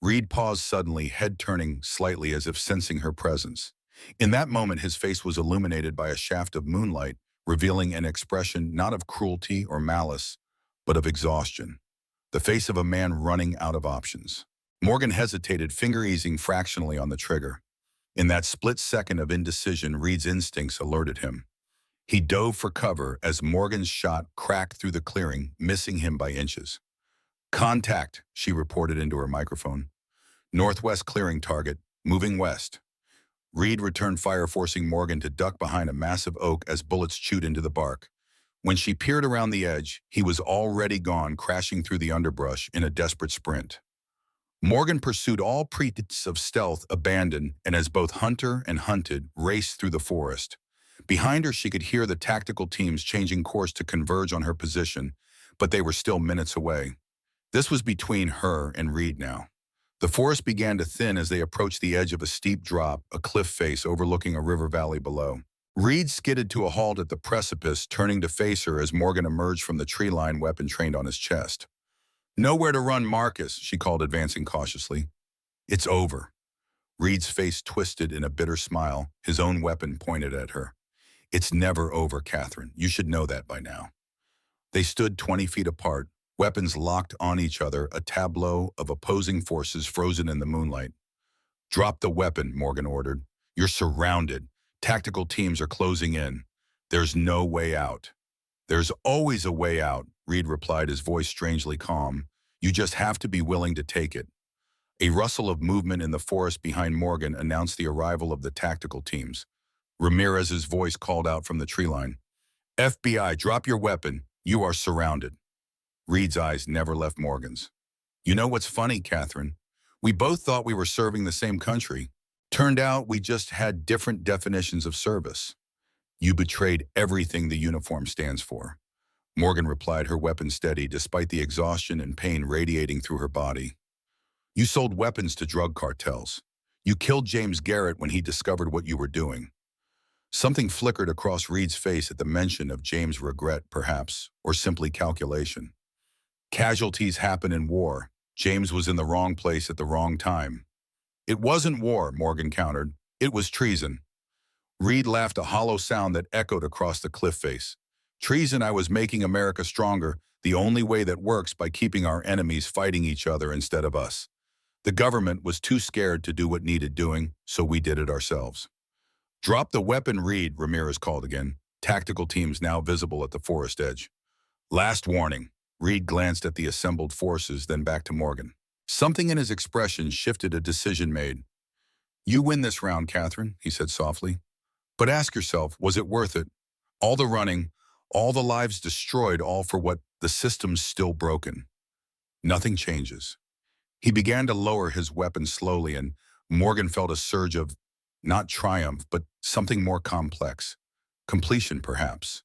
Reed paused suddenly, head turning slightly as if sensing her presence. In that moment, his face was illuminated by a shaft of moonlight, revealing an expression not of cruelty or malice, but of exhaustion. The face of a man running out of options. Morgan hesitated, finger easing fractionally on the trigger. In that split second of indecision, Reed's instincts alerted him. He dove for cover as Morgan's shot cracked through the clearing, missing him by inches. Contact, she reported into her microphone. Northwest clearing target, moving west. Reed returned fire, forcing Morgan to duck behind a massive oak as bullets chewed into the bark. When she peered around the edge, he was already gone, crashing through the underbrush in a desperate sprint. Morgan pursued, all pretense of stealth abandoned, and as both hunter and hunted raced through the forest. Behind her, she could hear the tactical teams changing course to converge on her position, but they were still minutes away. This was between her and Reed now. The forest began to thin as they approached the edge of a steep drop, a cliff face overlooking a river valley below. Reed skidded to a halt at the precipice, turning to face her as Morgan emerged from the tree line, weapon trained on his chest. Nowhere to run, Marcus, she called, advancing cautiously. It's over. Reed's face twisted in a bitter smile, his own weapon pointed at her. It's never over, Catherine. You should know that by now. They stood 20 feet apart, weapons locked on each other, a tableau of opposing forces frozen in the moonlight. Drop the weapon, Morgan ordered. You're surrounded. Tactical teams are closing in. There's no way out. There's always a way out, Reed replied, his voice strangely calm. You just have to be willing to take it. A rustle of movement in the forest behind Morgan announced the arrival of the tactical teams. Ramirez's voice called out from the tree line. FBI, drop your weapon. You are surrounded. Reed's eyes never left Morgan's. You know what's funny, Catherine? We both thought we were serving the same country. Turned out we just had different definitions of service. You betrayed everything the uniform stands for. Morgan replied, her weapon steady despite the exhaustion and pain radiating through her body. You sold weapons to drug cartels. You killed James Garrett when he discovered what you were doing. Something flickered across Reed's face at the mention of James' regret, perhaps, or simply calculation. Casualties happen in war. James was in the wrong place at the wrong time. It wasn't war, Morgan countered. It was treason. Reed laughed, a hollow sound that echoed across the cliff face. Treason. I was making America stronger, the only way that works by keeping our enemies fighting each other instead of us. The government was too scared to do what needed doing, so we did it ourselves. Drop the weapon, Reed, Ramirez called again. Tactical teams now visible at the forest edge. Last warning. Reed glanced at the assembled forces, then back to Morgan. Something in his expression shifted, a decision made. You win this round, Catherine, he said softly. But ask yourself, was it worth it? All the running, all the lives destroyed, all for what? The system's still broken. Nothing changes. He began to lower his weapon slowly, and Morgan felt a surge of, not triumph, but something more complex. Completion, perhaps.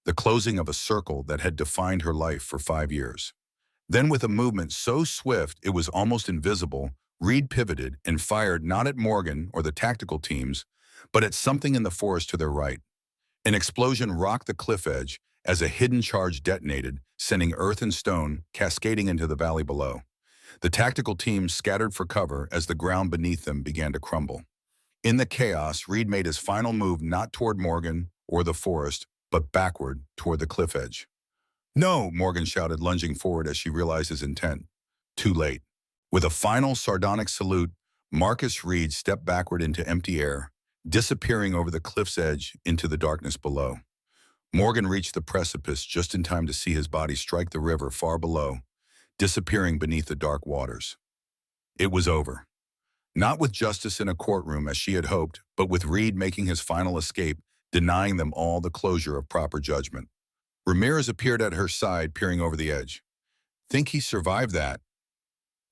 The closing of a circle that had defined her life for 5 years. Then, with a movement so swift it was almost invisible, Reed pivoted and fired not at Morgan or the tactical teams, but at something in the forest to their right. An explosion rocked the cliff edge as a hidden charge detonated, sending earth and stone cascading into the valley below. The tactical teams scattered for cover as the ground beneath them began to crumble. In the chaos, Reed made his final move, not toward Morgan or the forest, but backward toward the cliff edge. No, Morgan shouted, lunging forward as she realized his intent. Too late. With a final sardonic salute, Marcus Reed stepped backward into empty air, disappearing over the cliff's edge into the darkness below. Morgan reached the precipice just in time to see his body strike the river far below, disappearing beneath the dark waters. It was over. Not with justice in a courtroom as she had hoped, but with Reed making his final escape, denying them all the closure of proper judgment. Ramirez appeared at her side, peering over the edge. Think he survived that?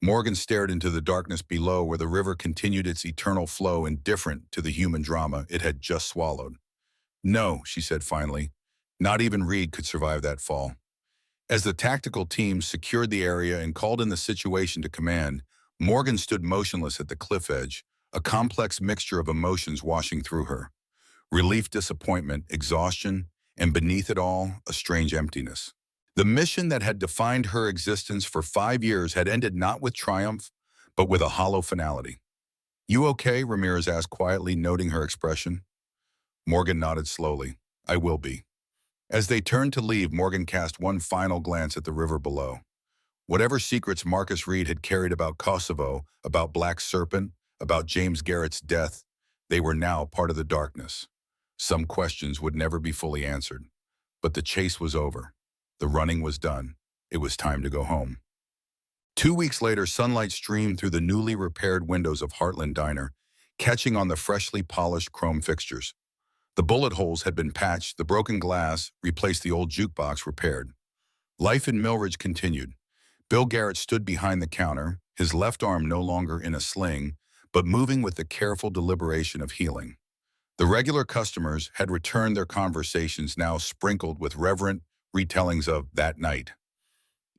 Morgan stared into the darkness below, where the river continued its eternal flow, indifferent to the human drama it had just swallowed. No, she said finally. Not even Reed could survive that fall. As the tactical team secured the area and called in the situation to command, Morgan stood motionless at the cliff edge, a complex mixture of emotions washing through her. Relief, disappointment, exhaustion, and beneath it all, a strange emptiness. The mission that had defined her existence for 5 years had ended not with triumph, but with a hollow finality. You okay? Ramirez asked quietly, noting her expression. Morgan nodded slowly. I will be. As they turned to leave, Morgan cast one final glance at the river below. Whatever secrets Marcus Reed had carried about Kosovo, about Black Serpent, about James Garrett's death, they were now part of the darkness. Some questions would never be fully answered. But the chase was over. The running was done. It was time to go home. 2 weeks later, sunlight streamed through the newly repaired windows of Heartland Diner, catching on the freshly polished chrome fixtures. The bullet holes had been patched, the broken glass replaced, the old jukebox repaired. Life in Millridge continued. Bill Garrett stood behind the counter, his left arm no longer in a sling, but moving with the careful deliberation of healing. The regular customers had returned, their conversations now sprinkled with reverent retellings of that night,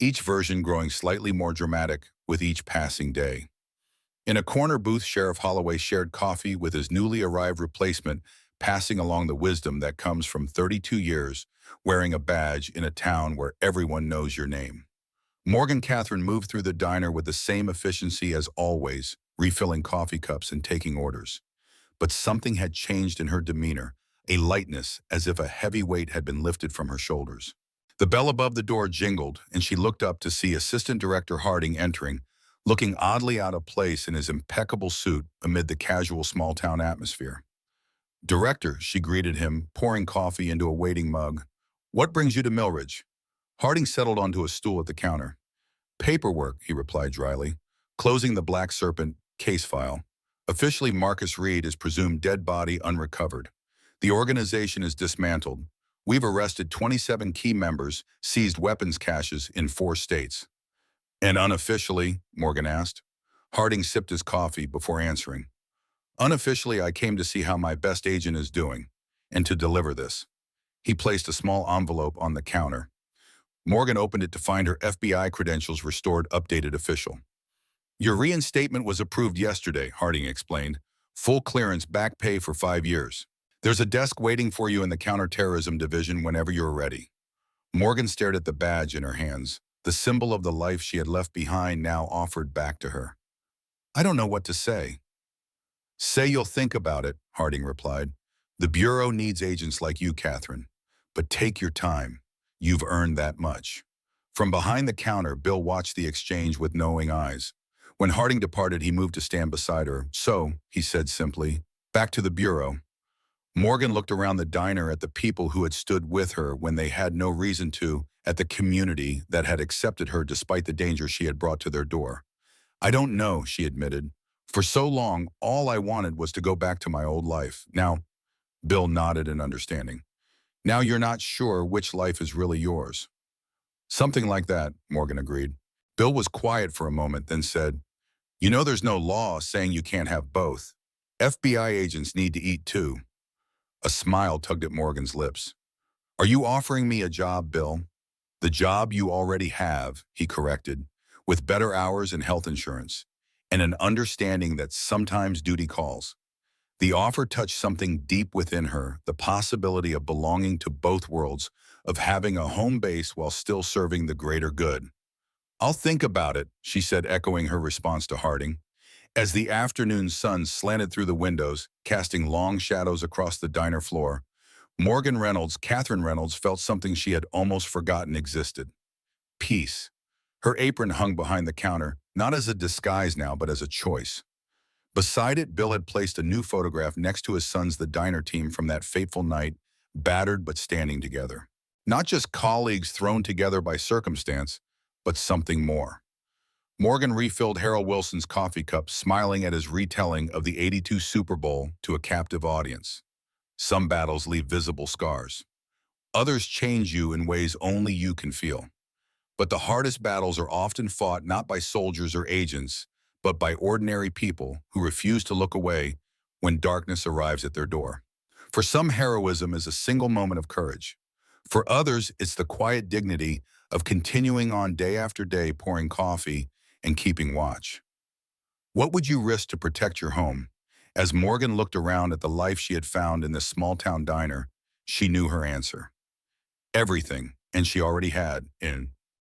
each version growing slightly more dramatic with each passing day. In a corner booth, Sheriff Holloway shared coffee with his newly arrived replacement, passing along the wisdom that comes from 32 years wearing a badge in a town where everyone knows your name. Morgan Catherine moved through the diner with the same efficiency as always, refilling coffee cups and taking orders. But something had changed in her demeanor, a lightness as if a heavy weight had been lifted from her shoulders. The bell above the door jingled, and she looked up to see Assistant Director Harding entering, looking oddly out of place in his impeccable suit amid the casual small-town atmosphere. Director, she greeted him, pouring coffee into a waiting mug. What brings you to Millridge? Harding settled onto a stool at the counter. Paperwork, he replied dryly, closing the Black Serpent case file. Officially, Marcus Reed is presumed dead, body unrecovered. The organization is dismantled. We've arrested 27 key members, seized weapons caches in 4 states. And unofficially, Morgan asked. Harding sipped his coffee before answering. Unofficially, I came to see how my best agent is doing, and to deliver this. He placed a small envelope on the counter. Morgan opened it to find her FBI credentials restored, updated official. Your reinstatement was approved yesterday, Harding explained. Full clearance, back pay for 5 years. There's a desk waiting for you in the counterterrorism division whenever you're ready. Morgan stared at the badge in her hands, the symbol of the life she had left behind now offered back to her. I don't know what to say. Say you'll think about it, Harding replied. The Bureau needs agents like you, Catherine. But take your time. You've earned that much. From behind the counter, Bill watched the exchange with knowing eyes. When Harding departed, he moved to stand beside her. So, he said simply, back to the Bureau. Morgan looked around the diner at the people who had stood with her when they had no reason to, at the community that had accepted her despite the danger she had brought to their door. I don't know, she admitted. For so long, all I wanted was to go back to my old life. Now, Bill nodded in understanding. Now you're not sure which life is really yours. Something like that, Morgan agreed. Bill was quiet for a moment, then said, you know there's no law saying you can't have both. FBI agents need to eat too. A smile tugged at Morgan's lips. Are you offering me a job, Bill? The job you already have, he corrected, with better hours and health insurance, and an understanding that sometimes duty calls. The offer touched something deep within her, the possibility of belonging to both worlds, of having a home base while still serving the greater good. I'll think about it, she said, echoing her response to Harding. As the afternoon sun slanted through the windows, casting long shadows across the diner floor, Catherine Reynolds, felt something she had almost forgotten existed. Peace. Her apron hung behind the counter, not as a disguise now, but as a choice. Beside it, Bill had placed a new photograph next to his son's The Diner team from that fateful night, battered but standing together. Not just colleagues thrown together by circumstance, but something more. Morgan refilled Harold Wilson's coffee cup, smiling at his retelling of the '82 Super Bowl to a captive audience. Some battles leave visible scars. Others change you in ways only you can feel. But the hardest battles are often fought not by soldiers or agents, but by ordinary people who refuse to look away when darkness arrives at their door. For some, heroism is a single moment of courage. For others, it's the quiet dignity of continuing on day after day, pouring coffee and keeping watch. What would you risk to protect your home? As Morgan looked around at the life she had found in this small-town diner, she knew her answer. Everything, and she already had, in